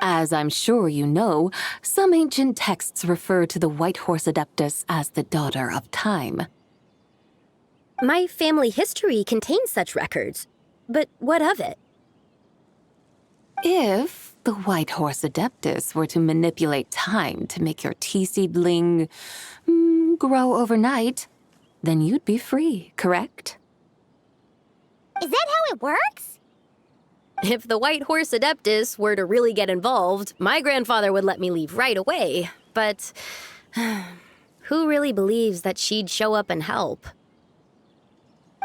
As I'm sure you know, some ancient texts refer to the White Horse Adeptus as the Daughter of Time. My family history contains such records, but what of it? If the White Horse Adeptus were to manipulate time to make your tea seedling grow overnight, then you'd be free, correct? Is that how it works? If the White Horse Adeptus were to really get involved, my grandfather would let me leave right away. But who really believes that she'd show up and help?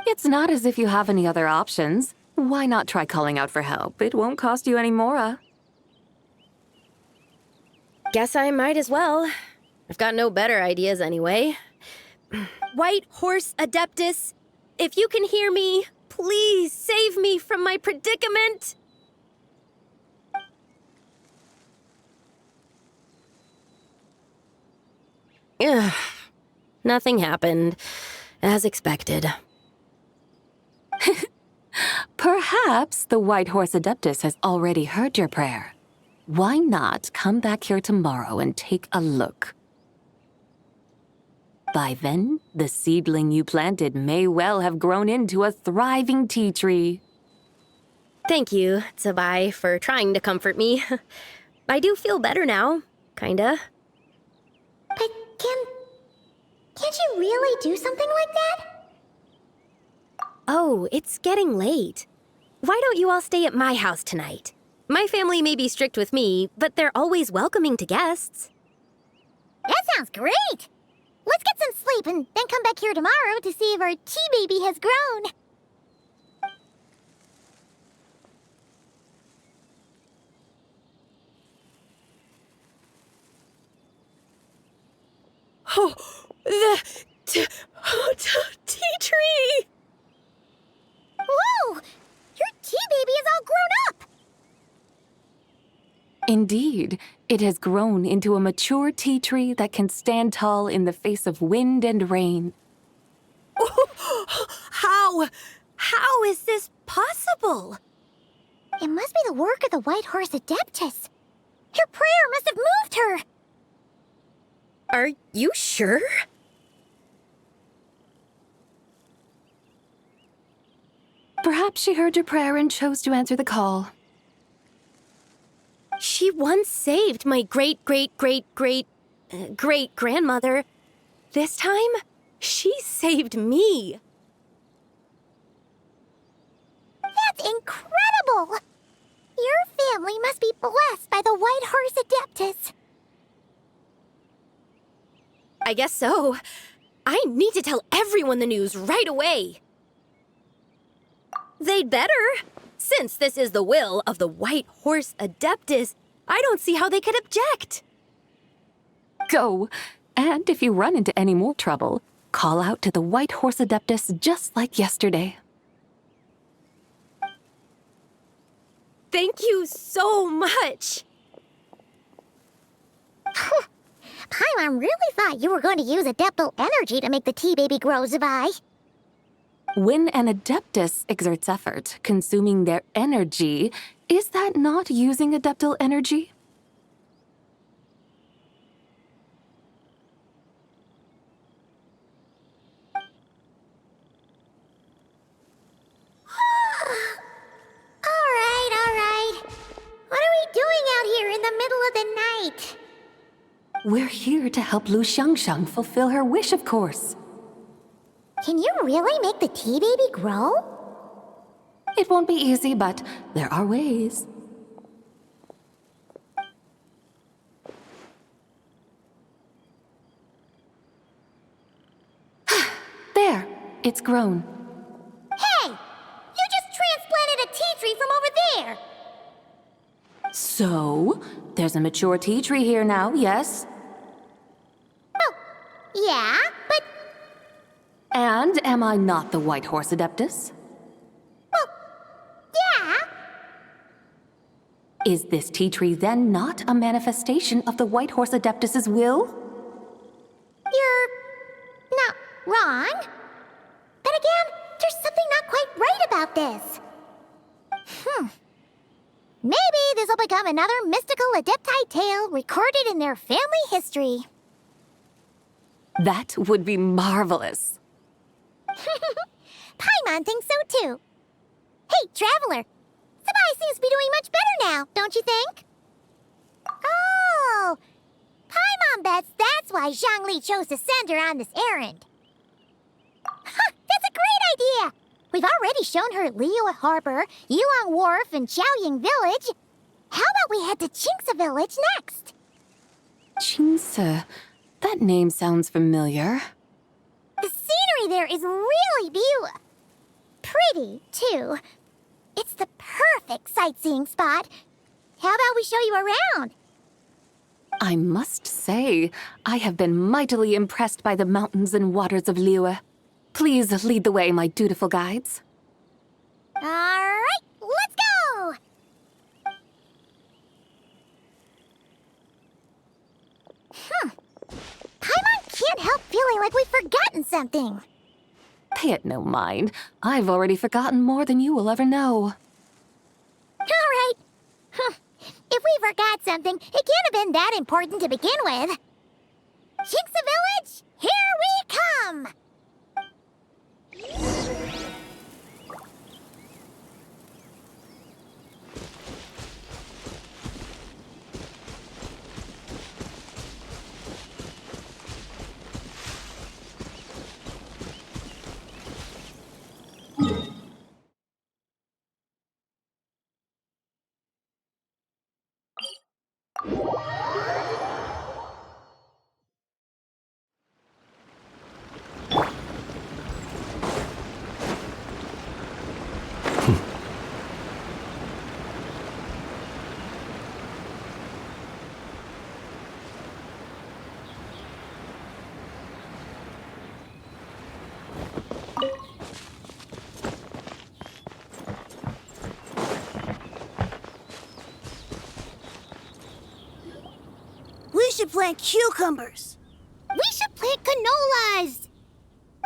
It's not as if you have any other options. Why not try calling out for help? It won't cost you any more. Guess I might as well. I've got no better ideas anyway. White Horse Adeptus, if you can hear me, please save me from my predicament. Ugh. Nothing happened, as expected. Perhaps the White Horse Adeptus has already heard your prayer. Why not come back here tomorrow and take a look? By then, the seedling you planted may well have grown into a thriving tea tree. Thank you, Tsabai, for trying to comfort me. I do feel better now, kinda. But can't you really do something like that? Oh, it's getting late. Why don't you all stay at my house tonight? My family may be strict with me, but they're always welcoming to guests. That sounds great! Let's get some sleep and then come back here tomorrow to see if our tea baby has grown. Oh, the tea tree! Whoa! Your tea baby is all grown up! Indeed, it has grown into a mature tea tree that can stand tall in the face of wind and rain. How is this possible? It must be the work of the White Horse Adeptus. Her prayer must have moved her. Are you sure? Perhaps she heard your prayer and chose to answer the call. She once saved my great-great-great-great-great-grandmother. This time, she saved me. That's incredible! Your family must be blessed by the White Horse Adeptus. I guess so. I need to tell everyone the news right away. They'd better. Since this is the will of the White Horse Adeptus, I don't see how they could object. Go. And if you run into any more trouble, call out to the White Horse Adeptus just like yesterday. Thank you so much. Paimon really thought you were going to use Adeptal energy to make the tea baby grow, Zabai. When an Adeptus exerts effort, consuming their energy, is that not using Adeptal energy? All right. What are we doing out here in the middle of the night? We're here to help Lu Xiangxiang fulfill her wish, of course. Can you really make the tea baby grow? It won't be easy, but there are ways. There, it's grown. Hey! You just transplanted a tea tree from over there! So, there's a mature tea tree here now, yes? Oh, yeah, but... And am I not the White Horse Adeptus? Well, yeah. Is this tea tree then not a manifestation of the White Horse Adeptus's will? You're not wrong. But again, there's something not quite right about this. Maybe this will become another mystical Adepti tale recorded in their family history. That would be marvelous. Paimon thinks so too. Hey, Traveler! Sabai seems to be doing much better now, don't you think? Oh! Paimon bets that's why Zhangli chose to send her on this errand. That's a great idea! We've already shown her Liyue Harbor, Yulong Wharf, and Xiaoying Village. How about we head to Qingce Village next? Qingce. That name sounds familiar. The scenery there is really pretty, too. It's the perfect sightseeing spot. How about we show you around? I must say, I have been mightily impressed by the mountains and waters of Liyue. Please lead the way, my dutiful guides. All right, let's go! Paimon can't help feeling like we've forgotten something. Pay it no mind. I've already forgotten more than you will ever know. All right. If we forgot something, it can't have been that important to begin with. Shinksa Village, here we come! We should plant cucumbers. We should plant canolas.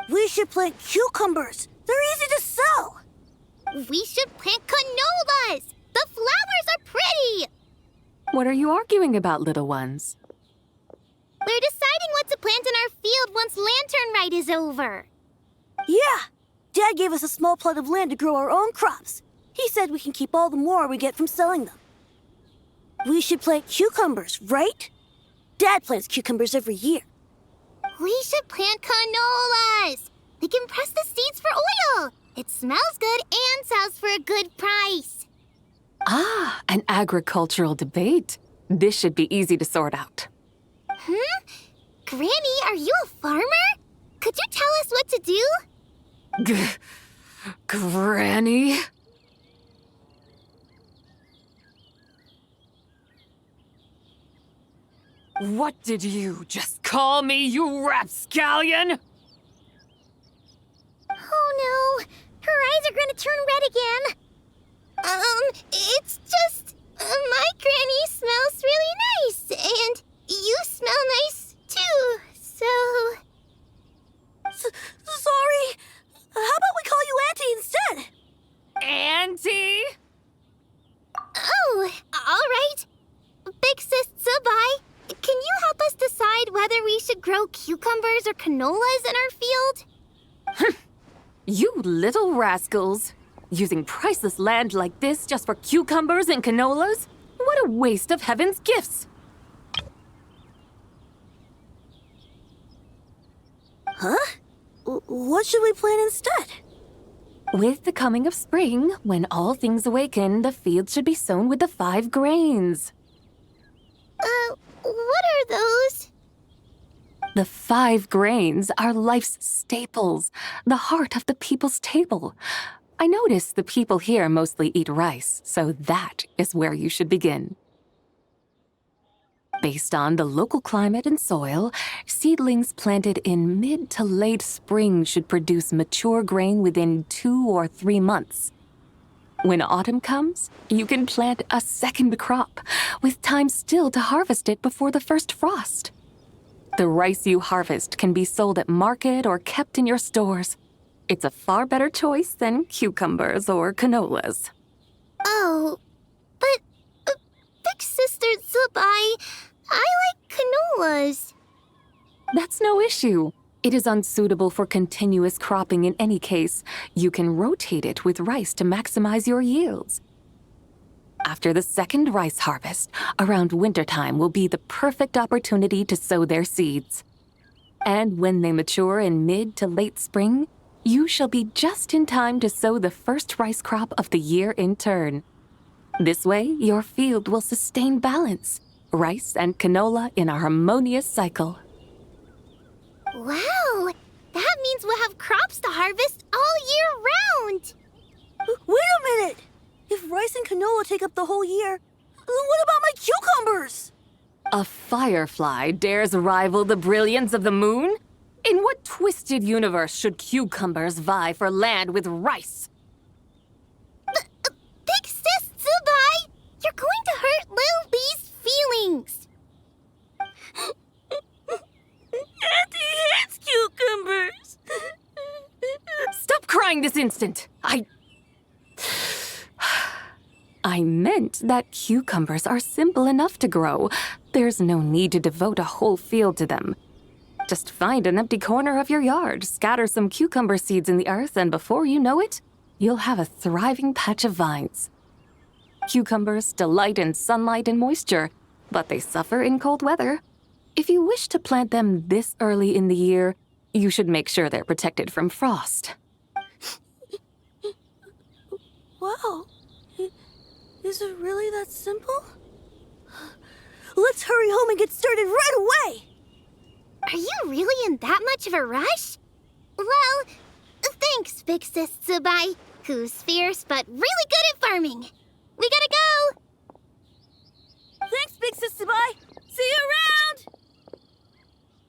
We should plant cucumbers. They're easy to sell. We should plant canolas. The flowers are pretty. What are you arguing about, little ones? We're deciding what to plant in our field once Lantern Rite is over. Yeah. Dad gave us a small plot of land to grow our own crops. He said we can keep all the more we get from selling them. We should plant cucumbers, right? Dad plants cucumbers every year. We should plant canolas. We can press the seeds for oil. It smells good and sells for a good price. Ah, an agricultural debate. This should be easy to sort out. Granny, are you a farmer? Could you tell us what to do? Granny? What did you just call me, you rapscallion? Oh no, her eyes are gonna turn red again. It's just, my granny smells really nice, and you smell nice too, so... Sorry. How about we call you Auntie instead? Auntie? Oh, all right. Big Sis Tsubai, can you help us decide whether we should grow cucumbers or canolas in our field? You little rascals. Using priceless land like this just for cucumbers and canolas? What a waste of heaven's gifts! Huh? What should we plant instead? With the coming of spring, when all things awaken, the field should be sown with the 5 grains. What are those? The 5 grains are life's staples, the heart of the people's table. I notice the people here mostly eat rice, so that is where you should begin. Based on the local climate and soil, seedlings planted in mid to late spring should produce mature grain within 2 or 3 months. When autumn comes, you can plant a second crop, with time still to harvest it before the first frost. The rice you harvest can be sold at market or kept in your stores. It's a far better choice than cucumbers or canolas. Oh, but Big Sister Tsubai, I like canolas. That's no issue. It is unsuitable for continuous cropping in any case. You can rotate it with rice to maximize your yields. After the second rice harvest, around wintertime will be the perfect opportunity to sow their seeds. And when they mature in mid to late spring, you shall be just in time to sow the first rice crop of the year in turn. This way, your field will sustain balance, rice and canola in a harmonious cycle. Wow, that means we'll have crops to harvest all year round. Wait a minute! If rice and canola take up the whole year, what about my cucumbers? A firefly dares rival the brilliance of the moon? In what twisted universe should cucumbers vie for land with rice? Big Sis Tsubai, you're going to hurt Lil Lee's feelings. Auntie hates cucumbers. Stop crying this instant! I meant that cucumbers are simple enough to grow. There's no need to devote a whole field to them. Just find an empty corner of your yard, scatter some cucumber seeds in the earth, and before you know it, you'll have a thriving patch of vines. Cucumbers delight in sunlight and moisture, but they suffer in cold weather. If you wish to plant them this early in the year, you should make sure they're protected from frost. Wow. Is it really that simple? Let's hurry home and get started right away! Are you really in that much of a rush? Well, thanks, Big Sis Tsubai, who's fierce but really good at farming. We gotta go! Thanks, Big Sis Tsubai! See you around!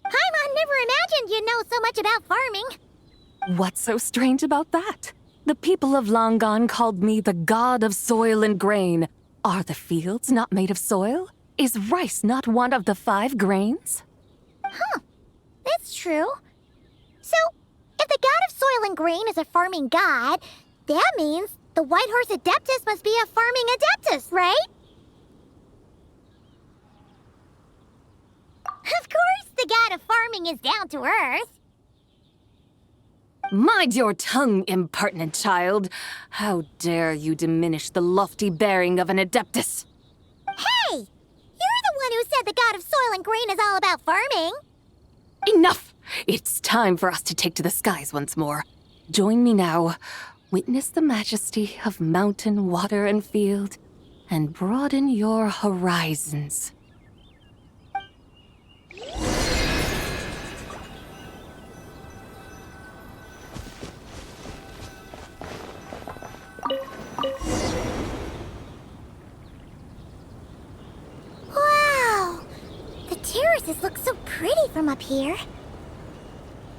Paimon never imagined you'd know so much about farming. What's so strange about that? The people of Long Gone called me the god of soil and grain. Are the fields not made of soil? Is rice not one of the 5 grains? Huh. That's true. So, if the god of soil and grain is a farming god, that means the White Horse Adeptus must be a farming adeptus, right? Of course, the god of farming is down to earth. Mind your tongue, impertinent child. How dare you diminish the lofty bearing of an adeptus? Hey! You're the one who said the god of soil and grain is all about farming. Enough! It's time for us to take to the skies once more. Join me now. Witness the majesty of mountain, water, and field, and broaden your horizons. Wow! The terraces look so pretty from up here.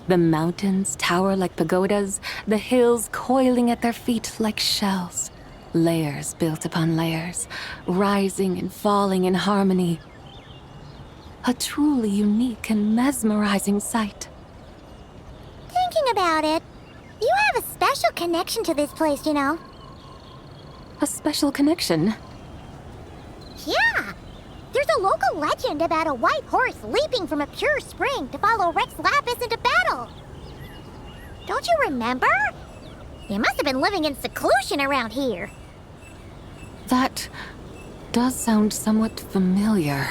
The mountains tower like pagodas, the hills coiling at their feet like shells. Layers built upon layers, rising and falling in harmony. A truly unique and mesmerizing sight. Thinking about it, you have a special connection to this place, you know. A special connection? Yeah! There's a local legend about a white horse leaping from a pure spring to follow Rex Lapis into battle. Don't you remember? You must have been living in seclusion around here. That does sound somewhat familiar.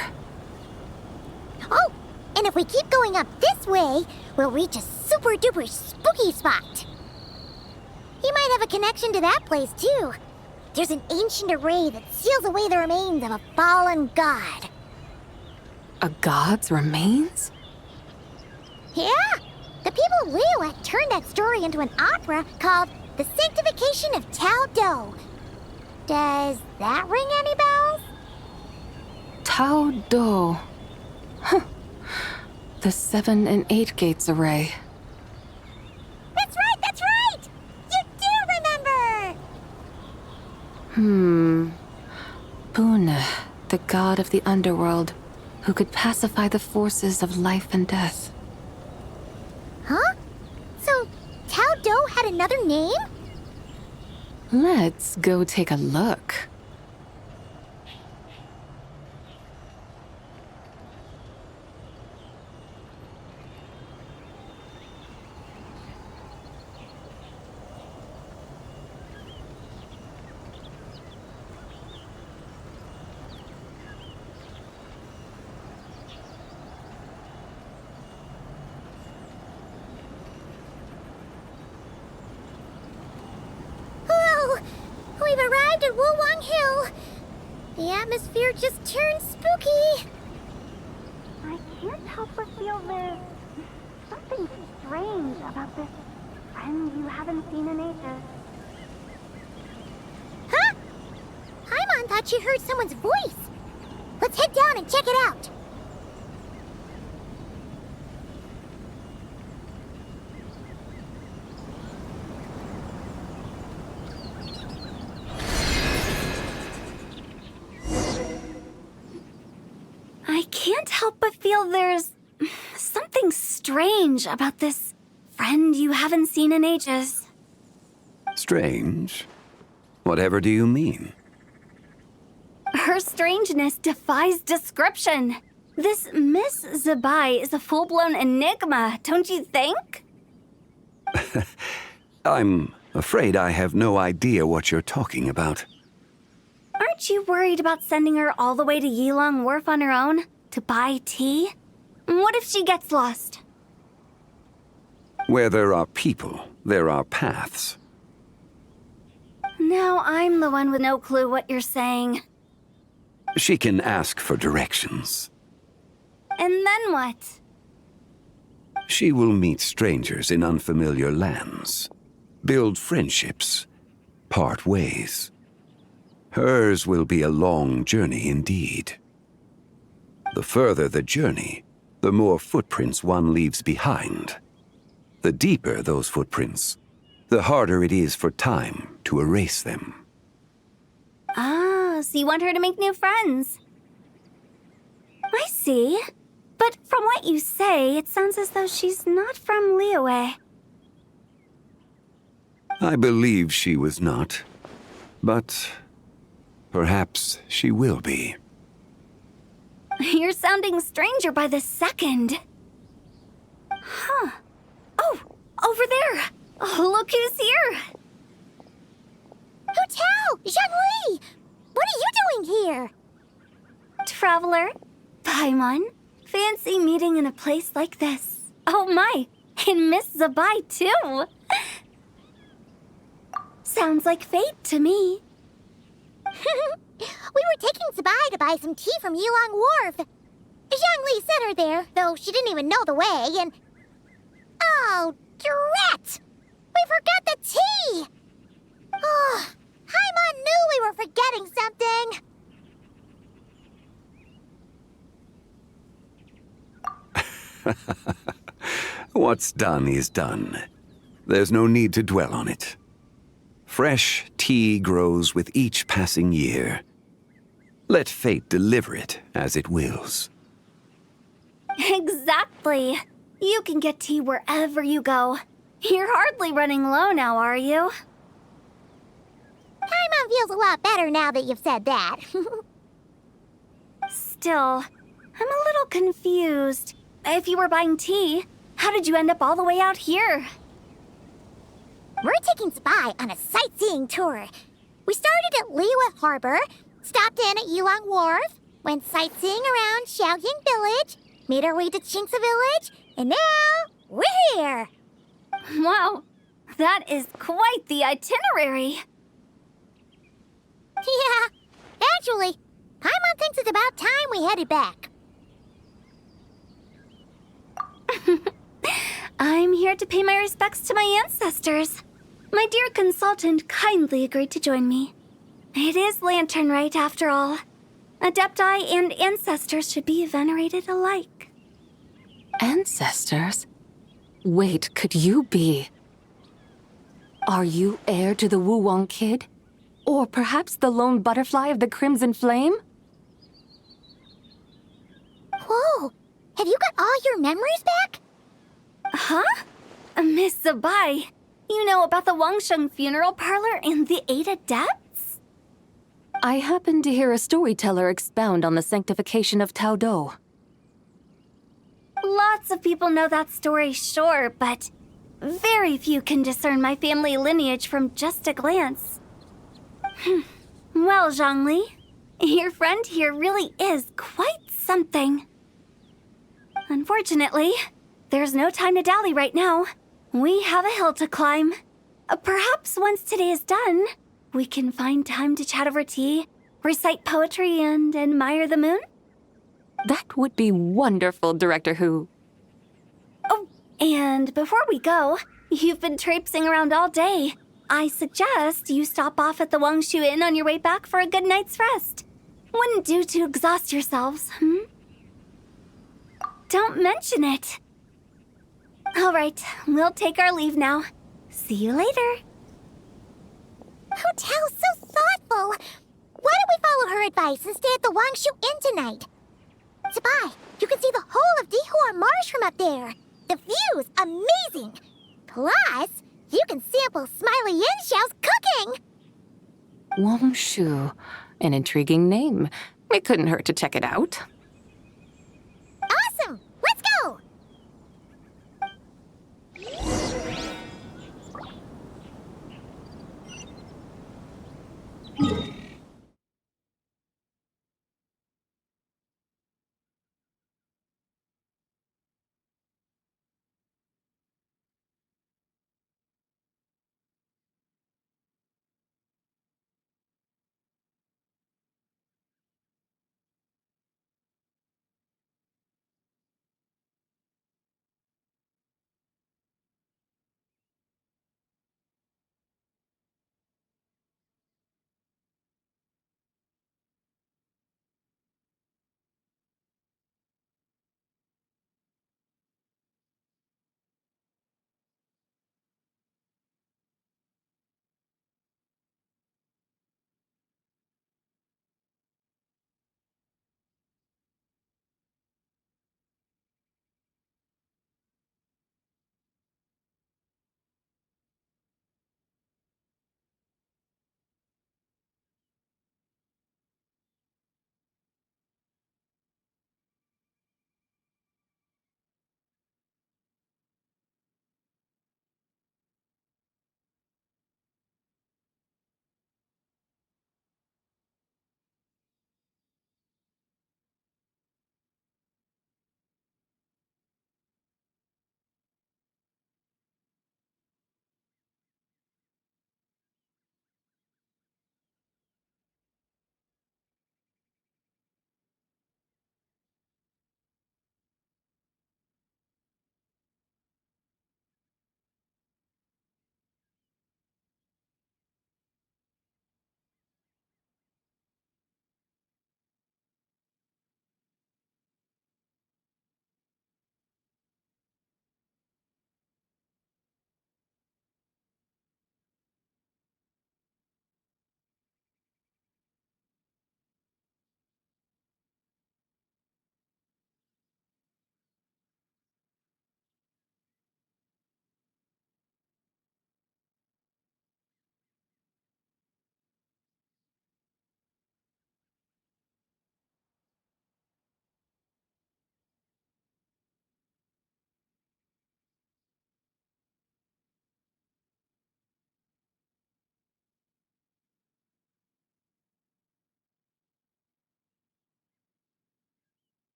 Oh, and if we keep going up this way, we'll reach a super-duper spooky spot. You might have a connection to that place, too. There's an ancient array that seals away the remains of a fallen god. A god's remains? Yeah! The people of Liyue turned that story into an opera called The Sanctification of Tao Do. Does that ring any bells? Tao Do. Huh. The 7 and 8 gates array. That's right, that's right! You do remember! Bunnie, the god of the underworld, who could pacify the forces of life and death. Huh? So, Tao Do had another name? Let's go take a look. We've arrived at Wulwang Hill. The atmosphere just turned spooky. I can't help but feel there's something strange about this friend you haven't seen in ages. Huh? Paimon thought she heard someone's voice. Let's head down and check it out. I can't help but feel there's something strange about this friend you haven't seen in ages. Strange? Whatever do you mean? Her strangeness defies description. This Miss Zabai is a full-blown enigma, don't you think? I'm afraid I have no idea what you're talking about. Aren't you worried about sending her all the way to Yilong Wharf on her own to buy tea? What if she gets lost? Where there are people, there are paths. Now I'm the one with no clue what you're saying. She can ask for directions. And then what? She will meet strangers in unfamiliar lands, build friendships, part ways. Hers will be a long journey indeed. The further the journey, the more footprints one leaves behind. The deeper those footprints, the harder it is for time to erase them. Ah, so you want her to make new friends. I see. But from what you say, it sounds as though she's not from Liyue. I believe she was not, but perhaps she will be. You're sounding stranger by the second. Huh. Oh, over there. Oh, look who's here. Hu Tao! Zhongli! What are you doing here? Traveler, Paimon, fancy meeting in a place like this. Oh my, and Miss Zabai too. Sounds like fate to me. We were taking Zabai to buy some tea from Yilong Wharf. Zhongli sent her there, though she didn't even know the way, and... Oh, drat! We forgot the tea! Oh, Paimon knew we were forgetting something. What's done is done. There's no need to dwell on it. Fresh tea grows with each passing year. Let fate deliver it as it wills. Exactly. You can get tea wherever you go. You're hardly running low now, are you? Paimon feels a lot better now that you've said that. Still, I'm a little confused. If you were buying tea, how did you end up all the way out here? We're taking Zabai on a sightseeing tour. We started at Liyue Harbor, stopped in at Yilong Wharf, went sightseeing around Xiaoying Village, made our way to Qingce Village, and now we're here. Wow, that is quite the itinerary. Yeah, actually, Paimon thinks it's about time we headed back. I'm here to pay my respects to my ancestors. My dear consultant kindly agreed to join me. It is Lantern Rite, after all. Adepti and ancestors should be venerated alike. Ancestors? Wait, could you be? Are you heir to the Wu Wong kid? Or perhaps the lone butterfly of the Crimson Flame? Whoa, have you got all your memories back? Huh? Miss Zabai, you know about the Wangsheng funeral parlor and the 8 adepts? I happened to hear a storyteller expound on the sanctification of Tao Do. Lots of people know that story, sure, but very few can discern my family lineage from just a glance. Well, Zhongli, your friend here really is quite something. Unfortunately, there's no time to dally right now. We have a hill to climb. Perhaps once today is done, we can find time to chat over tea, recite poetry, and admire the moon? That would be wonderful, Director Hu. Oh, and before we go, you've been traipsing around all day. I suggest you stop off at the Wangshu Inn on your way back for a good night's rest. Wouldn't do to exhaust yourselves, Don't mention it. All right, we'll take our leave now. See you later. Hotel's so thoughtful. Why don't we follow her advice and stay at the Wangshu Inn tonight? Zabai, you can see the whole of Dihua Marsh from up there. The view's amazing. Plus, you can sample Smiley Yin Xiao's cooking. Wangshu. An intriguing name. It couldn't hurt to check it out. Awesome! Let's go!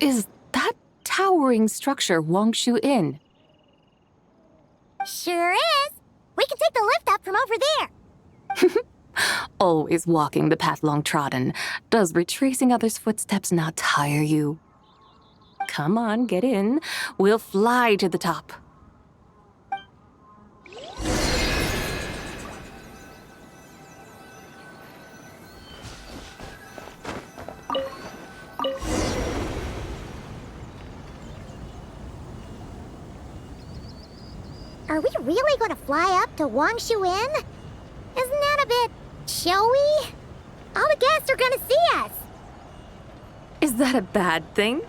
Is that towering structure Wangshu Inn? Sure is. We can take the lift up from over there. Always walking the path long trodden. Does retracing others' footsteps not tire you? Come on, get in. We'll fly to the top. Are we really going to fly up to Wangshu Inn? Isn't that a bit showy? All the guests are going to see us. Is that a bad thing?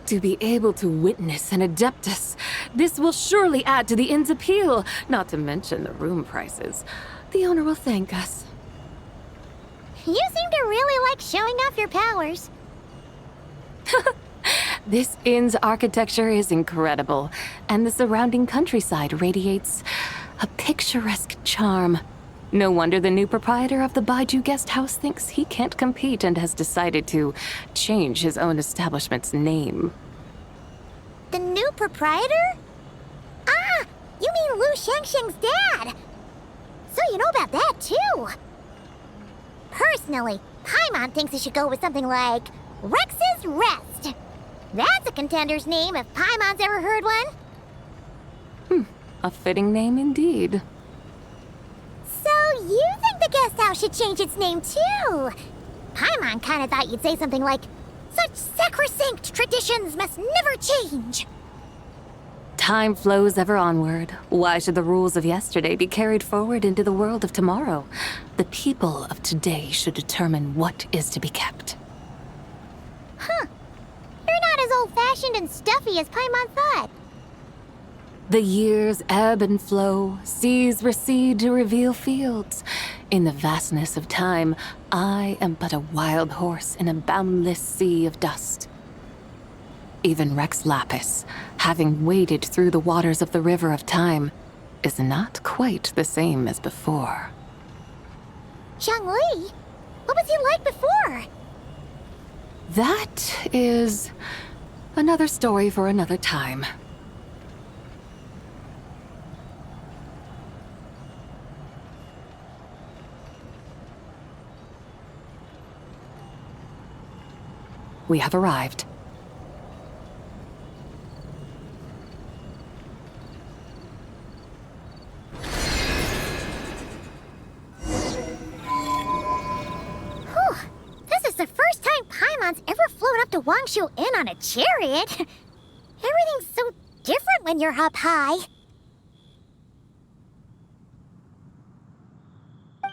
To be able to witness an Adeptus. This will surely add to the inn's appeal, not to mention the room prices. The owner will thank us. You seem to really like showing off your powers. This inn's architecture is incredible, and the surrounding countryside radiates a picturesque charm. No wonder the new proprietor of the Baiju guest house thinks he can't compete and has decided to change his own establishment's name. The new proprietor? Ah, you mean Lu Shengsheng's dad. So you know about that, too. Personally, Paimon thinks it should go with something like Rex's Rest. That's a contender's name if Paimon's ever heard one. A fitting name indeed. So you think the guest house should change its name, too? Paimon kinda thought you'd say something like, such sacrosanct traditions must never change. Time flows ever onward. Why should the rules of yesterday be carried forward into the world of tomorrow? The people of today should determine what is to be kept. Huh. You're not as old-fashioned and stuffy as Paimon thought. The years ebb and flow, seas recede to reveal fields. In the vastness of time, I am but a wild horse in a boundless sea of dust. Even Rex Lapis, having waded through the waters of the river of time, is not quite the same as before. Zhongli? What was he like before? That is another story for another time. We have arrived. This is the first time Paimon's ever flown up to Wangshu Inn on a chariot. Everything's so different when you're up high.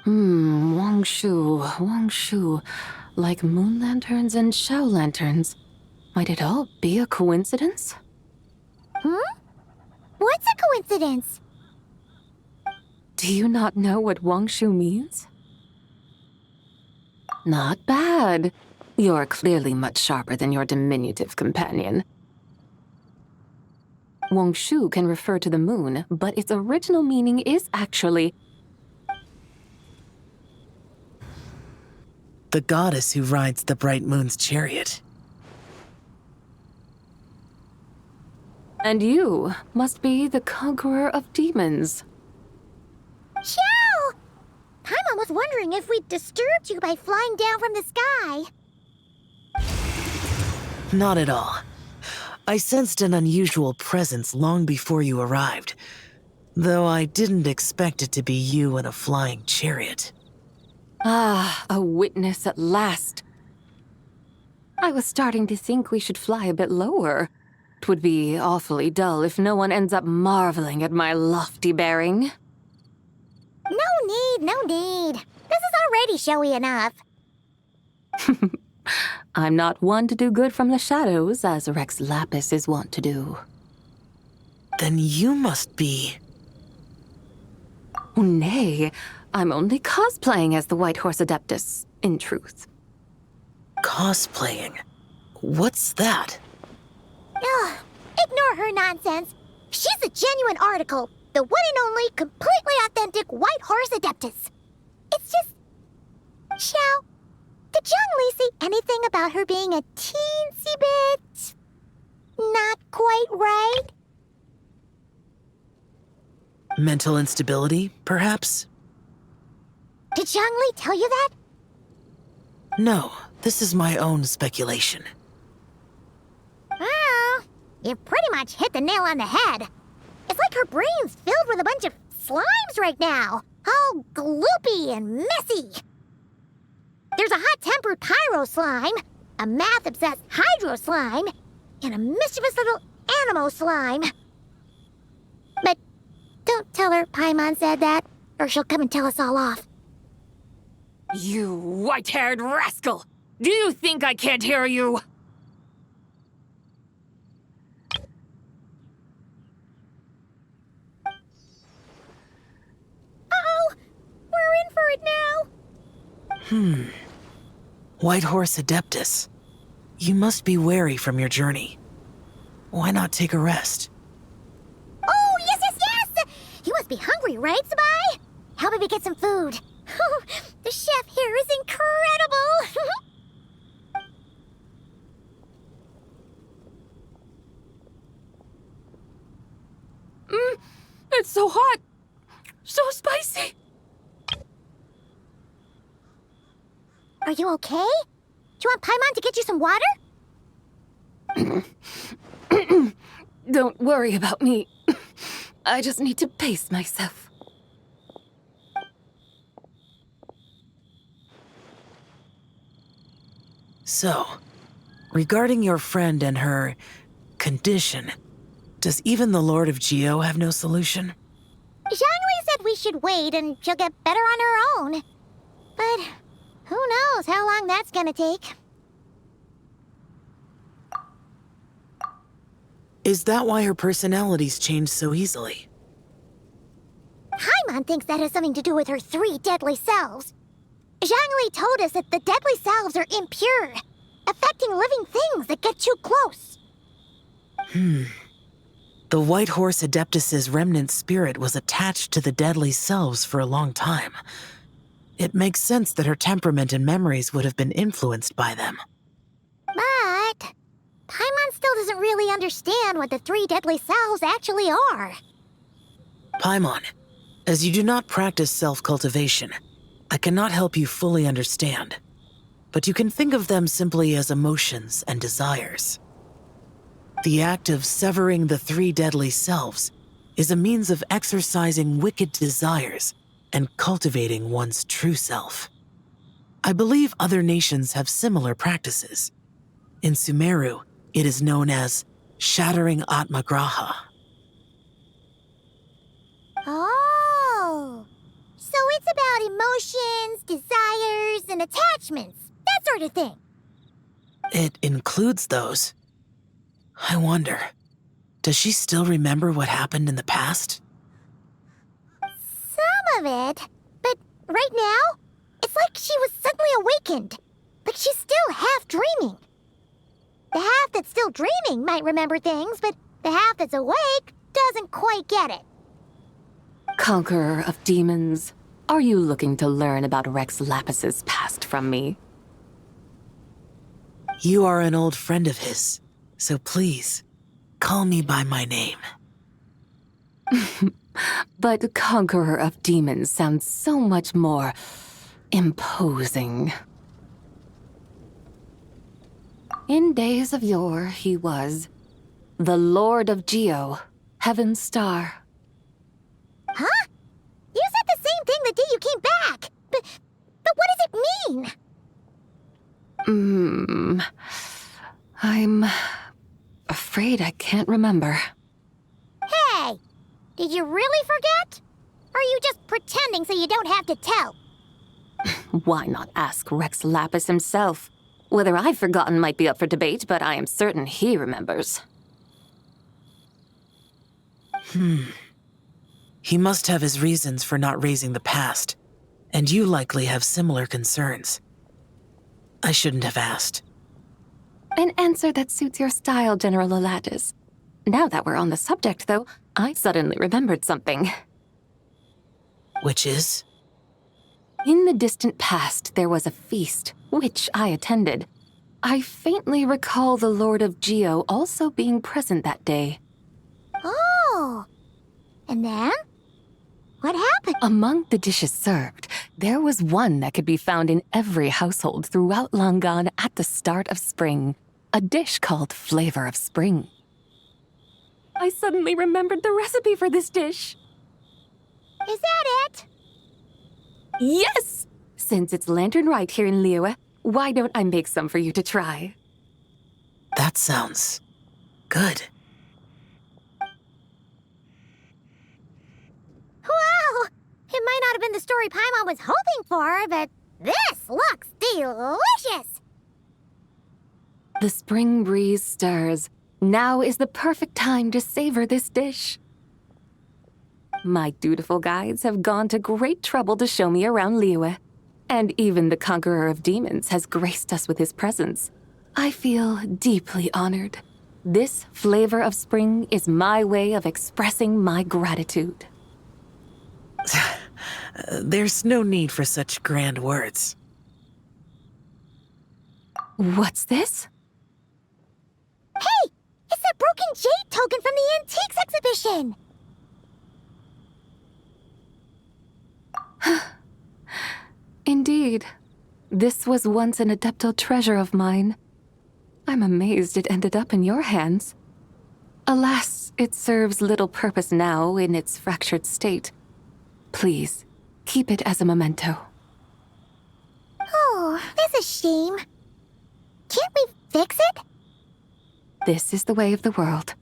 Wangshu. Like moon lanterns and shell lanterns. Might it all be a coincidence? What's a coincidence? Do you not know what Wangshu means? Not bad. You're clearly much sharper than your diminutive companion. Wangshu can refer to the moon, but its original meaning is actually the goddess who rides the bright moon's chariot. And you must be the conqueror of demons. Xiao! Paimon was wondering if we'd disturbed you by flying down from the sky. Not at all. I sensed an unusual presence long before you arrived, though I didn't expect it to be you in a flying chariot. Ah, a witness at last. I was starting to think we should fly a bit lower. It would be awfully dull if no one ends up marveling at my lofty bearing. No need. This is already showy enough. I'm not one to do good from the shadows, as Rex Lapis is wont to do. Then you must be... Oh, nay. I'm only cosplaying as the White Horse Adeptus, in truth. Cosplaying? What's that? Ugh, ignore her nonsense. She's a genuine article. The one and only, completely authentic White Horse Adeptus. It's just... Xiao, did Zhongli say anything about her being a teensy bit... not quite right? Mental instability, perhaps? Did Zhongli tell you that? No, this is my own speculation. Well, you pretty much hit the nail on the head. It's like her brain's filled with a bunch of slimes right now. All gloopy and messy. There's a hot-tempered pyro slime, a math-obsessed hydro slime, and a mischievous little animo slime. But don't tell her Paimon said that, or she'll come and tell us all off. You white-haired rascal! Do you think I can't hear you? Uh-oh! We're in for it now! White Horse Adeptus. You must be weary from your journey. Why not take a rest? Oh, yes! You must be hungry, right, Sabai? How about we get some food? The chef here is incredible! so hot! So spicy! Are you okay? Do you want Paimon to get you some water? Don't worry about me. I just need to pace myself. So, regarding your friend and her condition, does even the Lord of Geo have no solution? Zhangli said we should wait and she'll get better on her own. But who knows how long that's gonna take. Is that why her personalities change so easily? Paimon thinks that has something to do with her 3 deadly selves. Zhangli told us that the deadly selves are impure, affecting living things that get too close. The White Horse Adeptus's remnant spirit was attached to the deadly selves for a long time. It makes sense that her temperament and memories would have been influenced by them. But Paimon still doesn't really understand what the 3 deadly selves actually are. Paimon, as you do not practice self-cultivation, I cannot help you fully understand. But you can think of them simply as emotions and desires. The act of severing the 3 deadly selves is a means of exercising wicked desires and cultivating one's true self. I believe other nations have similar practices. In Sumeru, it is known as shattering Atmagraha. Oh, so it's about emotions, desires, and attachments, that sort of thing. It includes those. I wonder, does she still remember what happened in the past? Some of it, but right now, it's like she was suddenly awakened. Like she's still half dreaming. The half that's still dreaming might remember things, but the half that's awake doesn't quite get it. Conqueror of demons, are you looking to learn about Rex Lapis's past from me? You are an old friend of his, so please, call me by my name. But Conqueror of Demons sounds so much more imposing. In days of yore, he was the Lord of Geo, Heaven's Star. Huh? You said the same thing the day you came back. But what does it mean? I'm afraid I can't remember. Hey! Did you really forget? Or are you just pretending so you don't have to tell? Why not ask Rex Lapis himself? Whether I've forgotten might be up for debate, but I am certain he remembers. He must have his reasons for not raising the past, and you likely have similar concerns. I shouldn't have asked. An answer that suits your style, General Olatis. Now that we're on the subject, though, I suddenly remembered something. Which is? In the distant past, there was a feast, which I attended. I faintly recall the Lord of Geo also being present that day. Oh! And then? What happened? Among the dishes served, there was one that could be found in every household throughout Langan at the start of spring. A dish called Flavor of Spring. I suddenly remembered the recipe for this dish. Is that it? Yes! Since it's Lantern Right here in Liyue, why don't I make some for you to try? That sounds good. Wow! It might not have been the story Paimon was hoping for, but this looks delicious! The spring breeze stirs. Now is the perfect time to savor this dish. My dutiful guides have gone to great trouble to show me around Liyue, and even the Conqueror of Demons has graced us with his presence. I feel deeply honored. This Flavor of Spring is my way of expressing my gratitude. There's no need for such grand words. What's this? Hey! It's that broken jade token from the antiques exhibition! Indeed. This was once an Adeptal treasure of mine. I'm amazed it ended up in your hands. Alas, it serves little purpose now in its fractured state. Please, keep it as a memento. Oh, that's a shame. Can't we fix it? This is the way of the world.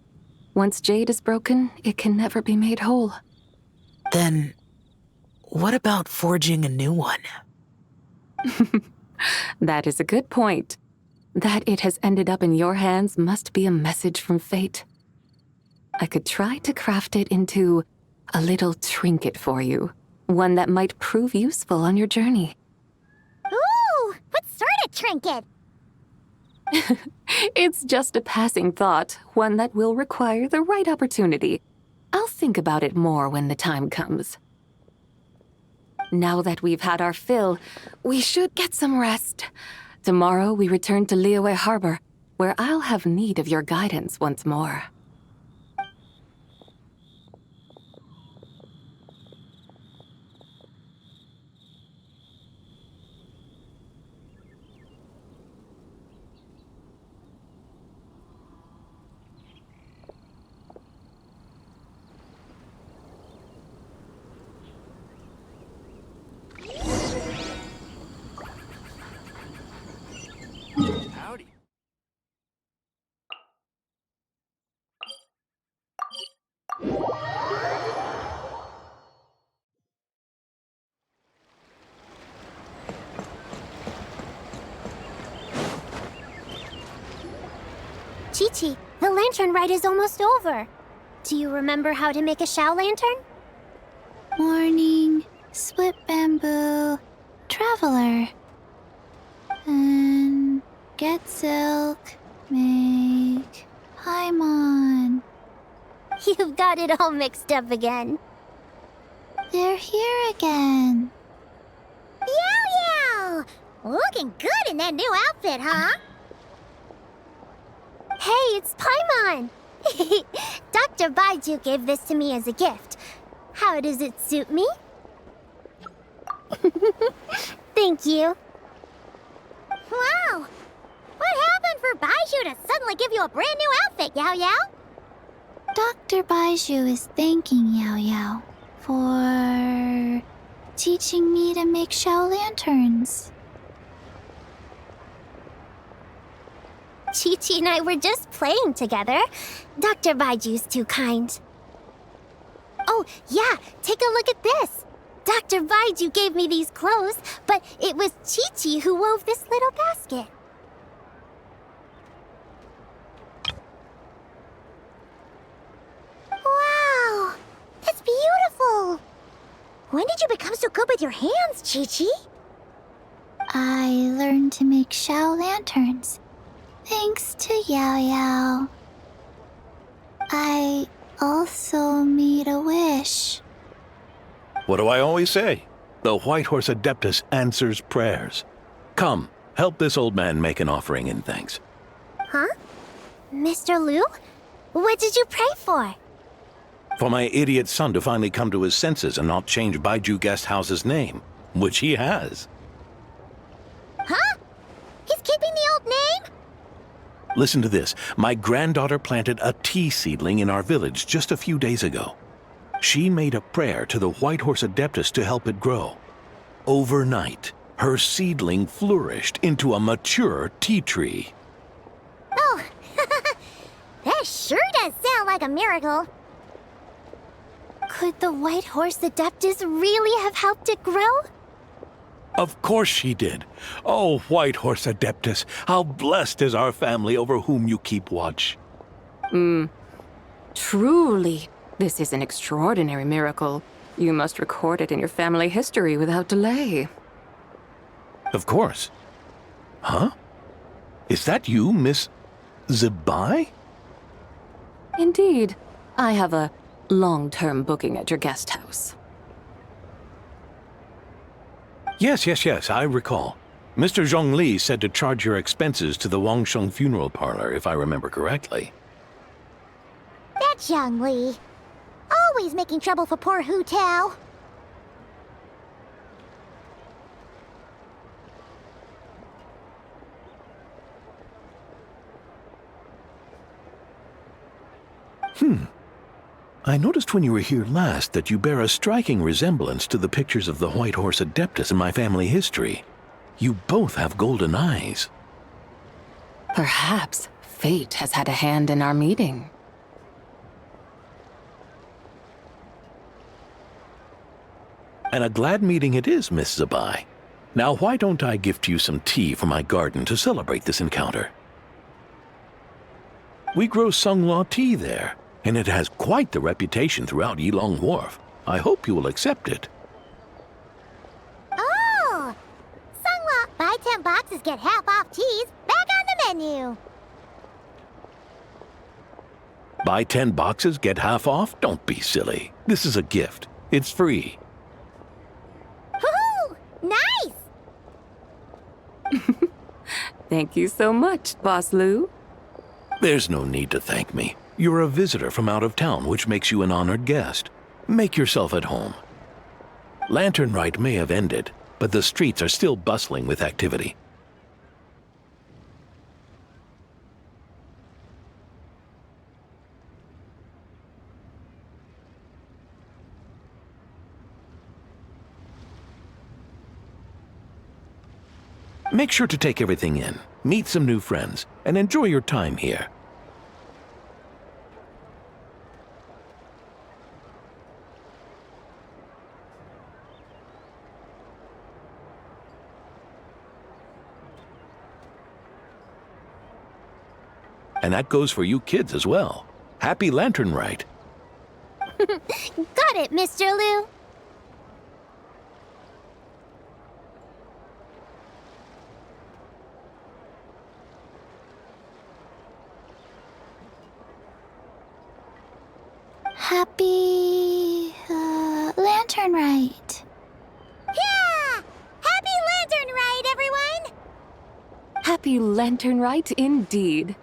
Once jade is broken, it can never be made whole. Then, what about forging a new one? That is a good point. That it has ended up in your hands must be a message from fate. I could try to craft it into a little trinket for you. One that might prove useful on your journey. Ooh, what sort of trinket? It's just a passing thought, one that will require the right opportunity. I'll think about it more when the time comes. Now that we've had our fill, we should get some rest. Tomorrow we return to Liyue Harbor, where I'll have need of your guidance once more. Howdy. Chi-Chi, the lantern ride is almost over. Do you remember how to make a Shao lantern? Morning, split bamboo, traveler. And get silk, make Paimon. You've got it all mixed up again. They're here again. Yow yow! Looking good in that new outfit, huh? Hey, it's Paimon! Dr. Baiju gave this to me as a gift. How does it suit me? Thank you. Wow! What happened for Baiju to suddenly give you a brand new outfit, Yao Yao? Dr. Baiju is thanking Yao Yao for teaching me to make Shao lanterns. Chi-Chi and I were just playing together. Dr. Baiju's too kind. Oh, yeah, take a look at this. Dr. Baiju gave me these clothes, but it was Chi-Chi who wove this little basket. Wow, that's beautiful. When did you become so good with your hands, Chi-Chi? I learned to make Shao lanterns, thanks to Yao Yao. I also made a wish. What do I always say? The White Horse Adeptus answers prayers. Come, help this old man make an offering in thanks. Huh? Mr. Liu? What did you pray for? For my idiot son to finally come to his senses and not change Baiju Guest House's name, which he has. Huh? He's keeping the old name? Listen to this. My granddaughter planted a tea seedling in our village just a few days ago. She made a prayer to the White Horse Adeptus to help it grow. Overnight, her seedling flourished into a mature tea tree. Oh, that sure does sound like a miracle. Could the White Horse Adeptus really have helped it grow? Of course she did. Oh, White Horse Adeptus, how blessed is our family over whom you keep watch. Truly, this is an extraordinary miracle. You must record it in your family history without delay. Of course. Huh? Is that you, Miss Zibai? Indeed. I have a long-term booking at your guest house. Yes, I recall. Mr. Zhongli said to charge your expenses to the Wangsheng funeral parlor, if I remember correctly. That Zhang Li. Always making trouble for poor Hu Tao. I noticed when you were here last that you bear a striking resemblance to the pictures of the White Horse Adeptus in my family history. You both have golden eyes. Perhaps fate has had a hand in our meeting. And a glad meeting it is, Miss Zabai. Now why don't I gift you some tea from my garden to celebrate this encounter? We grow Sunglaw tea there, and it has quite the reputation throughout Yilong Wharf. I hope you will accept it. Oh! Sunglaw, buy 10 boxes, get half off teas. Back on the menu. Buy 10 boxes, get half off? Don't be silly. This is a gift. It's free. Woohoo! Nice! Thank you so much, Boss Lou. There's no need to thank me. You're a visitor from out of town, which makes you an honored guest. Make yourself at home. Lantern Rite may have ended, but the streets are still bustling with activity. Make sure to take everything in, meet some new friends, and enjoy your time here. And that goes for you kids as well. Happy Lantern Rite. Got it, Mr. Lou. Happy Lantern Rite. Yeah! Happy Lantern Rite, everyone! Happy Lantern Rite indeed.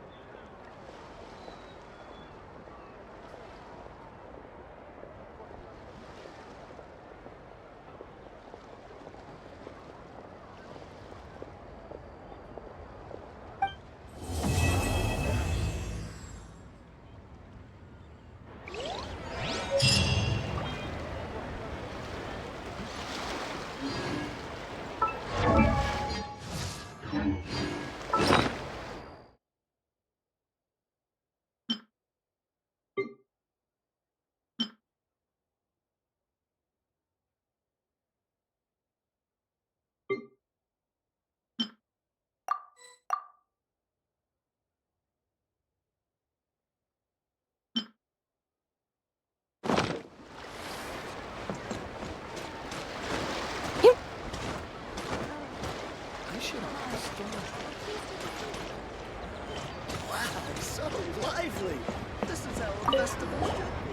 Wow, so lively! This is how a festival should be.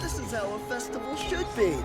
This is how a festival should be.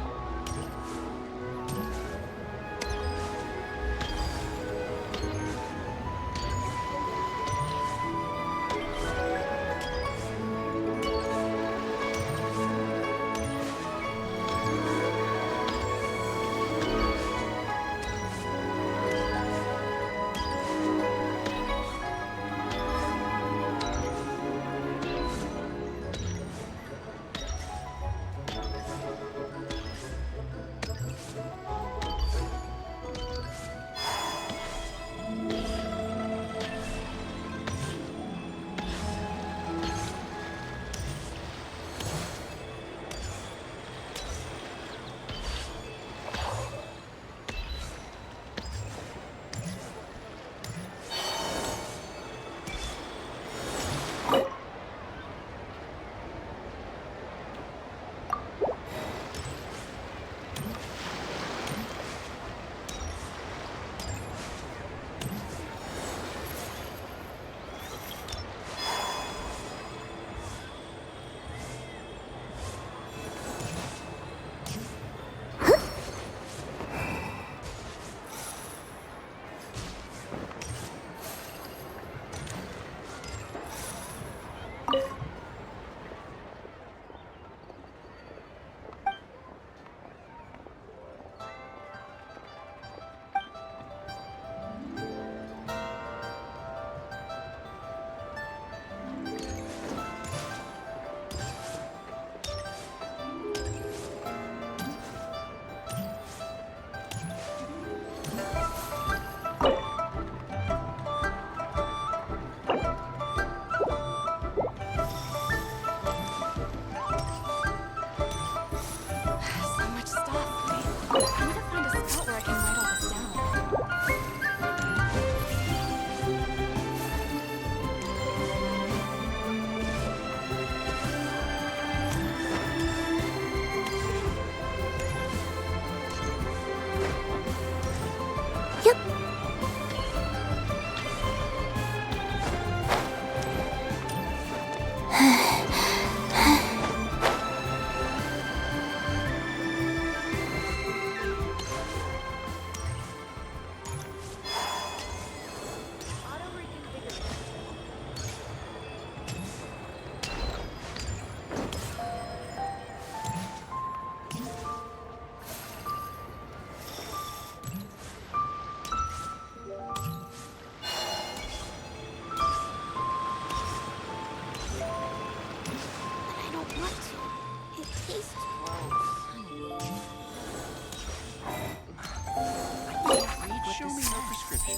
Show me your prescription.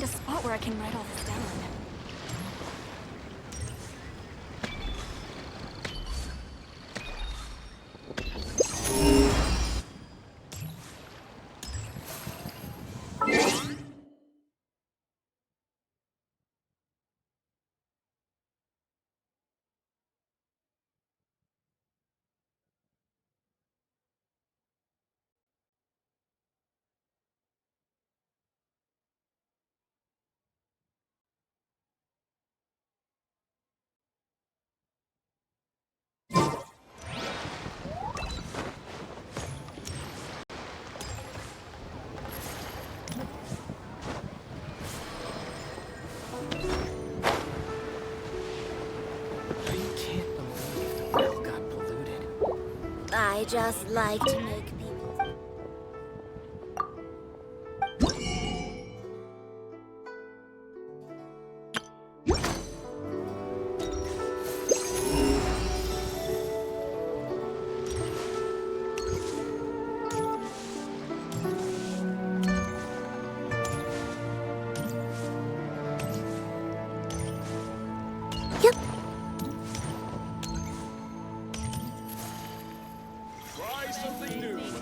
find a spot where I can write all this down. I just like to make people... Try something new.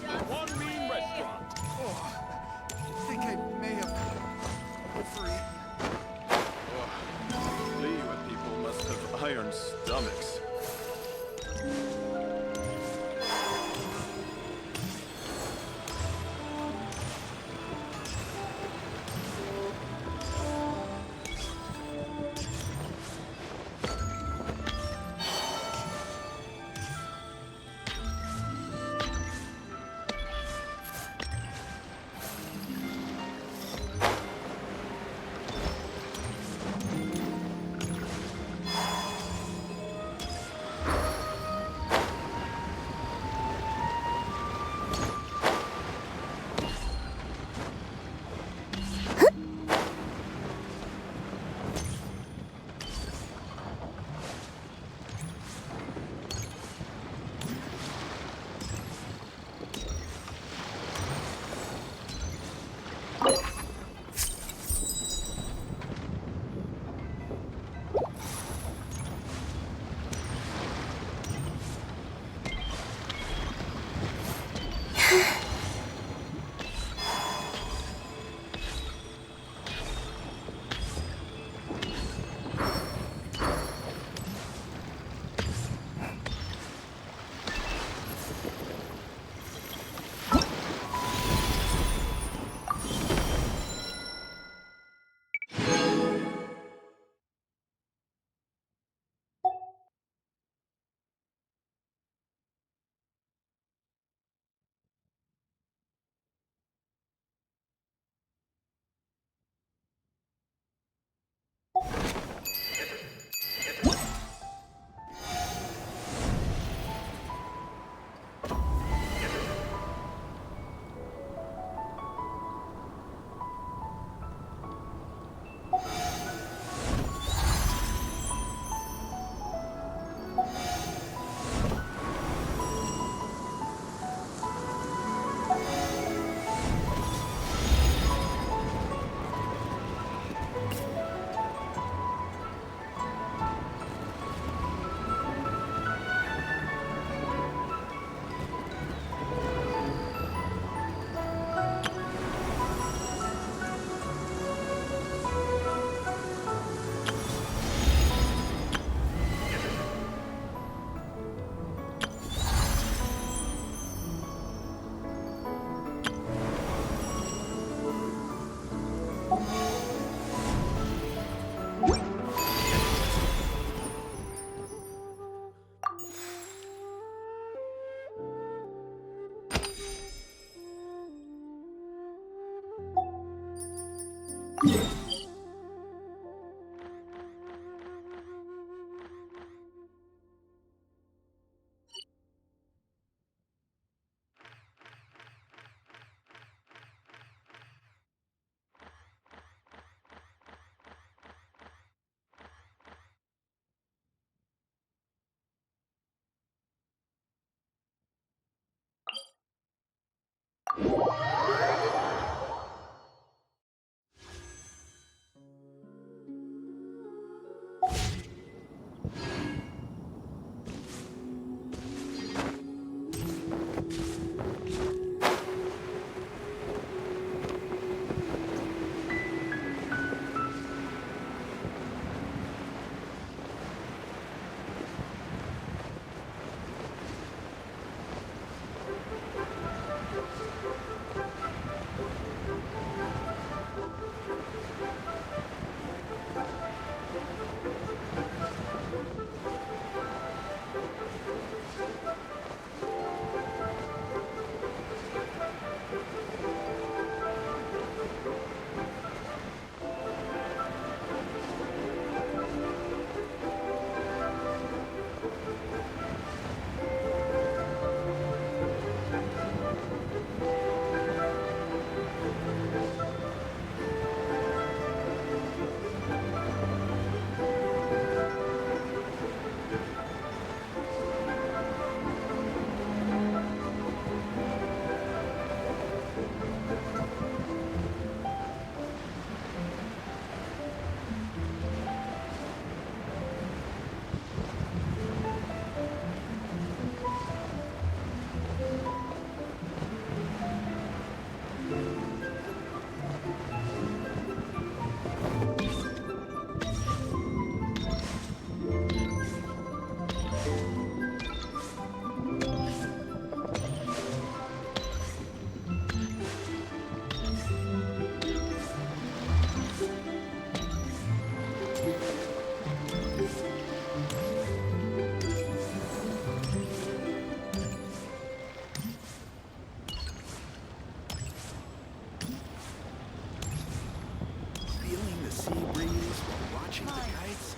sea breeze while watching the kites.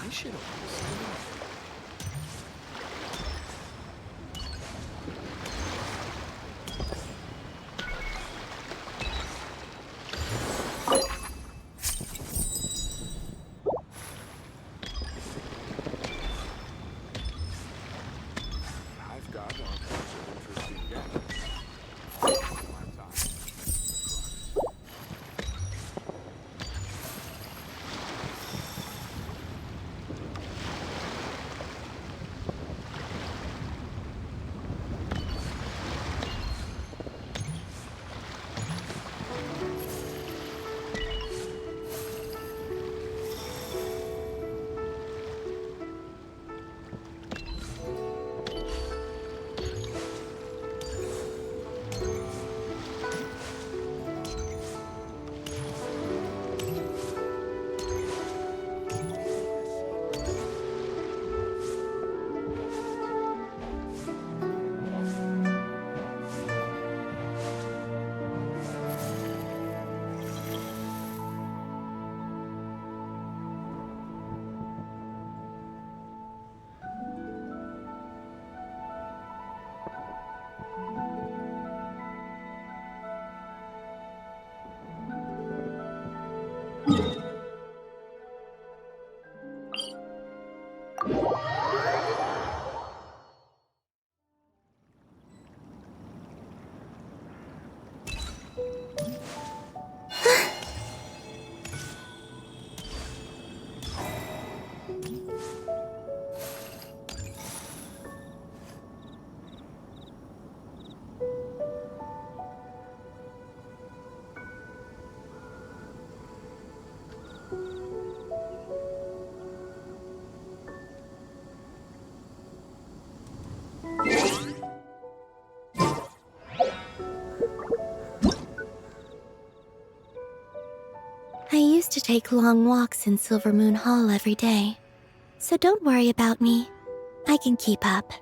I should have. I've got all kinds of interesting gadgets. I used to take long walks in Silver Moon Hall every day, so don't worry about me. I can keep up.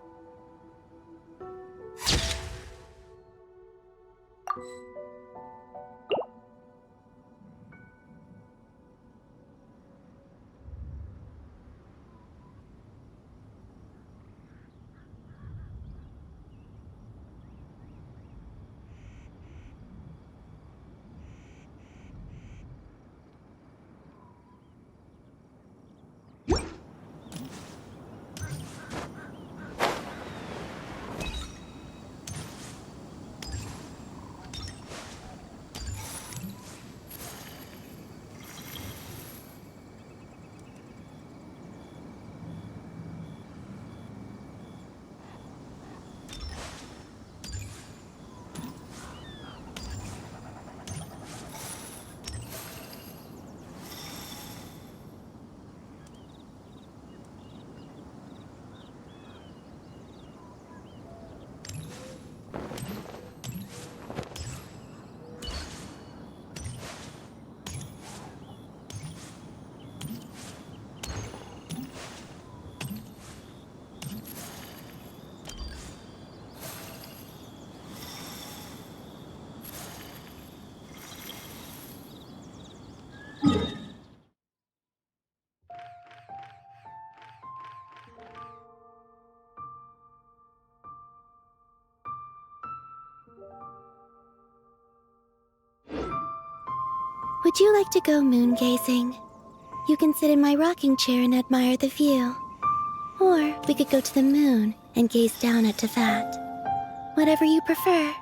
Would you like to go moon gazing? You can sit in my rocking chair and admire the view. Or we could go to the moon and gaze down at that. Whatever you prefer.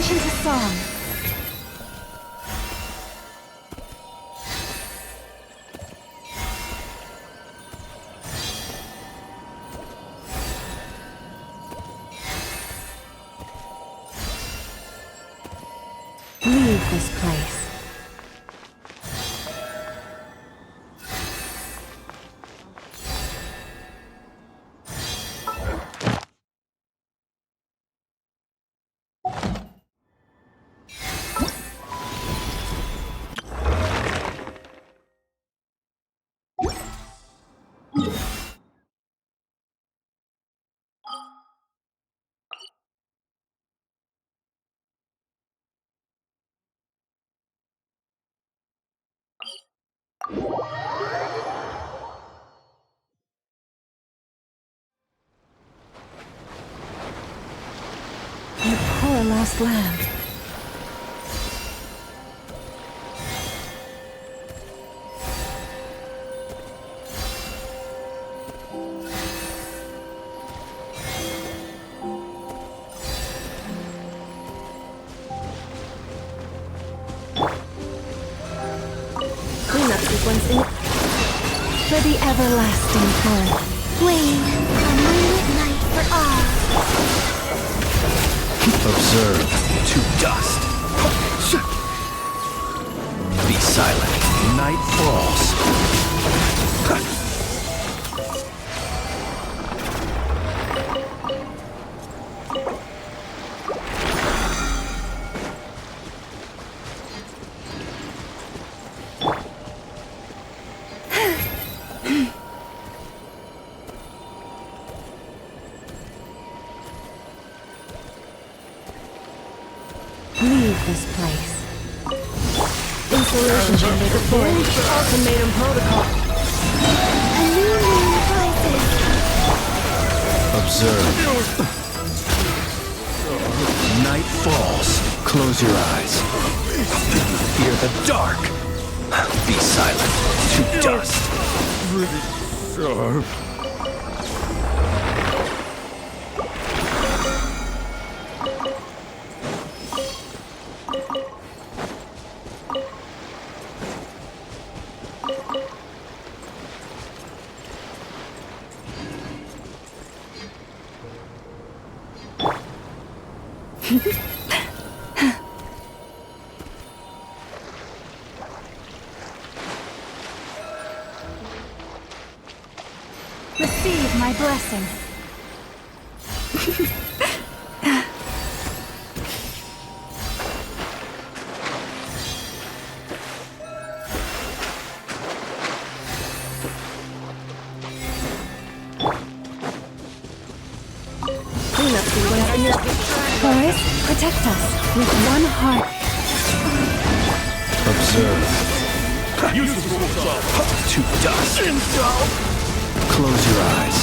launch into song. Leave this place. Your poor lost lamb. Cleanup sequence in. For the everlasting fun. Flame, a moonlit night for all. Observe to dust. Be silent. Night falls. Leave this place. Installation chamber deployed. Ultimatum protocol. A new moon rises. Observe. Night falls. Close your eyes. Fear the dark. Be silent. To dust. Receive my blessing. Cleanup sequence in. Boys, protect us with one heart. Observe. To dust. Close your eyes.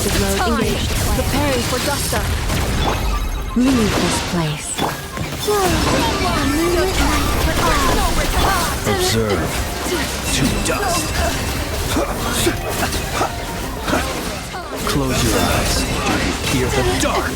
Defensive mode engaged. Preparing for dust up. Leave this place. Observe. To dust. Close your eyes. Do you hear the dark?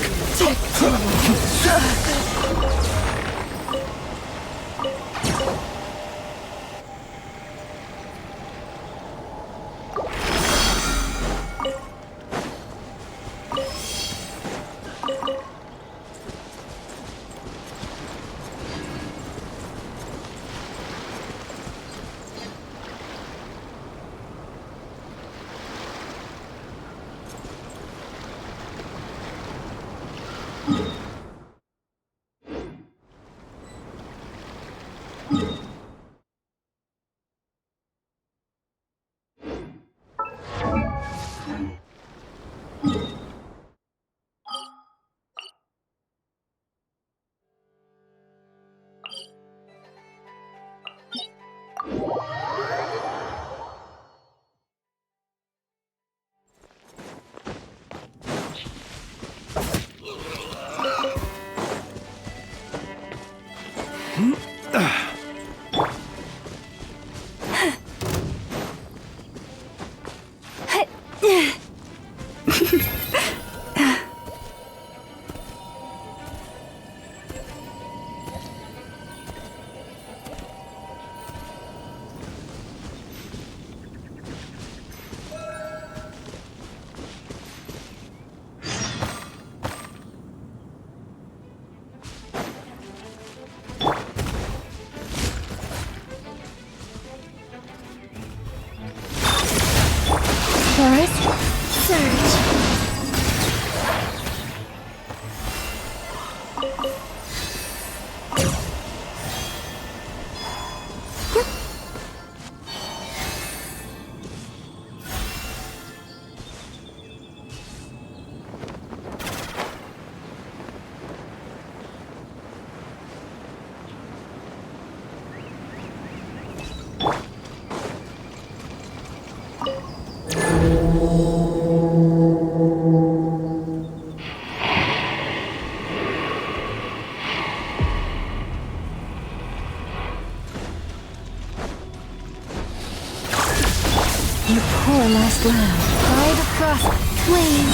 Poor last lamb. Ride across flame.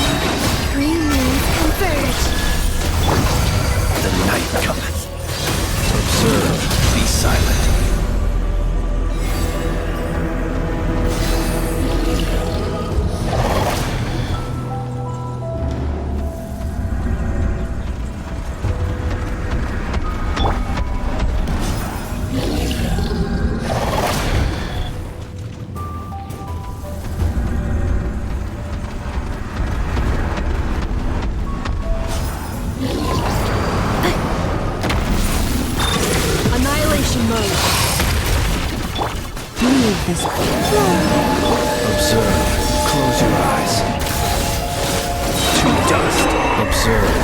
Three moons converge. The night cometh. Observe. Be silent. This Observe. Close your eyes. To dust. Observe.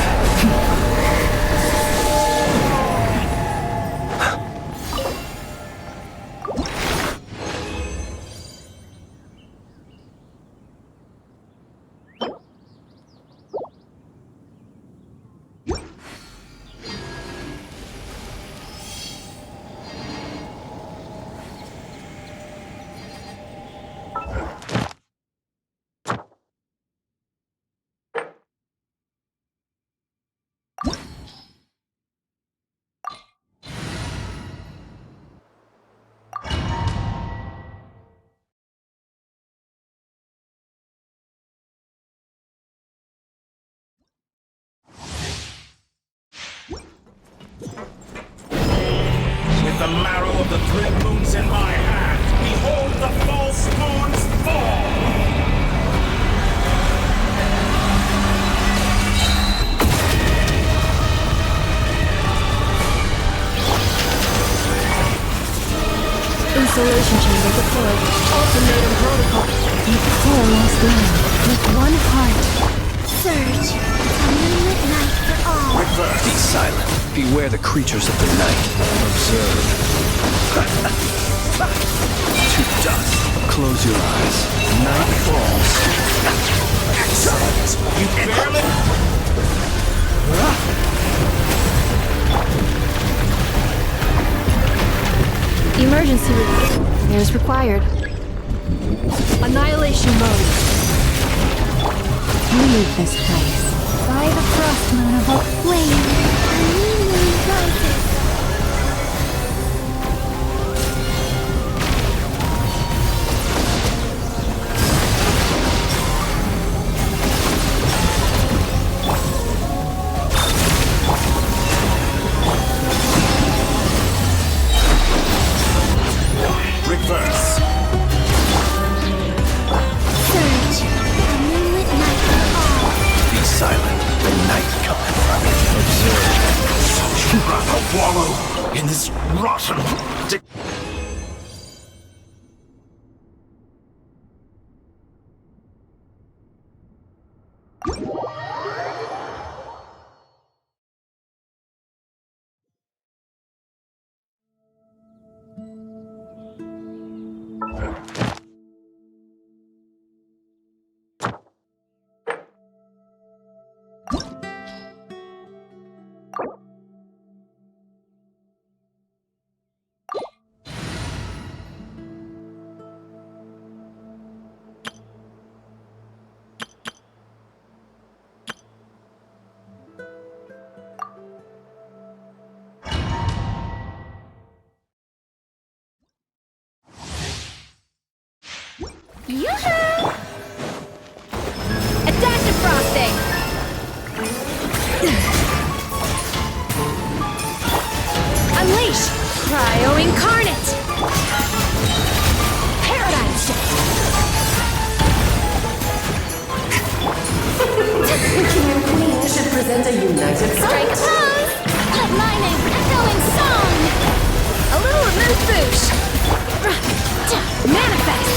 With the marrow of the three moons in my hand, behold the false moons fall! Installation chamber deployed. Ultimatum protocol. You poor lost lamb. With one heart. Surge. A moonlit night for all. Reverse. Be silent. Beware the creatures of the night. Observe. To dust. Close your eyes. Night falls. Excellent! You barely... Emergency repairs required. Annihilation mode. Leave this place. By the frost moon of a flame, a new moon rises. Reverse. Surge. A moonlit night falls. Be silent. The night cometh. Observe. Rather wallow in this rotten... Yoo-hoo! A dash of frosting! Unleash! Cryo Incarnate! Paradigm shift! Should present a united Strike a pose! Let mine an echoing song! A little amuse-bouche! Manifest!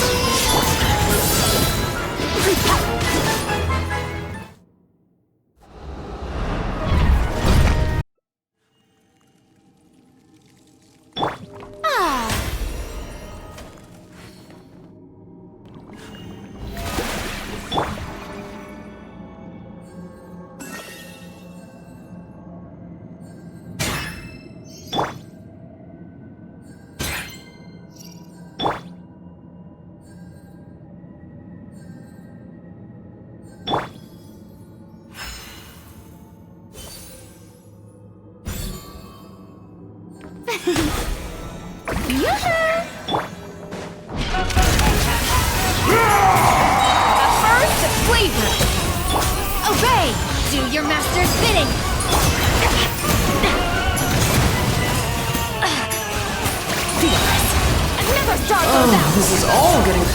Flavor! Obey! Do your master's bidding! Fearless! Never start those out! This is all getting...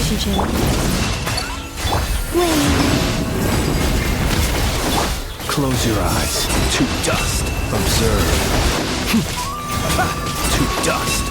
relationship. Close your eyes. To dust. Observe. To dust.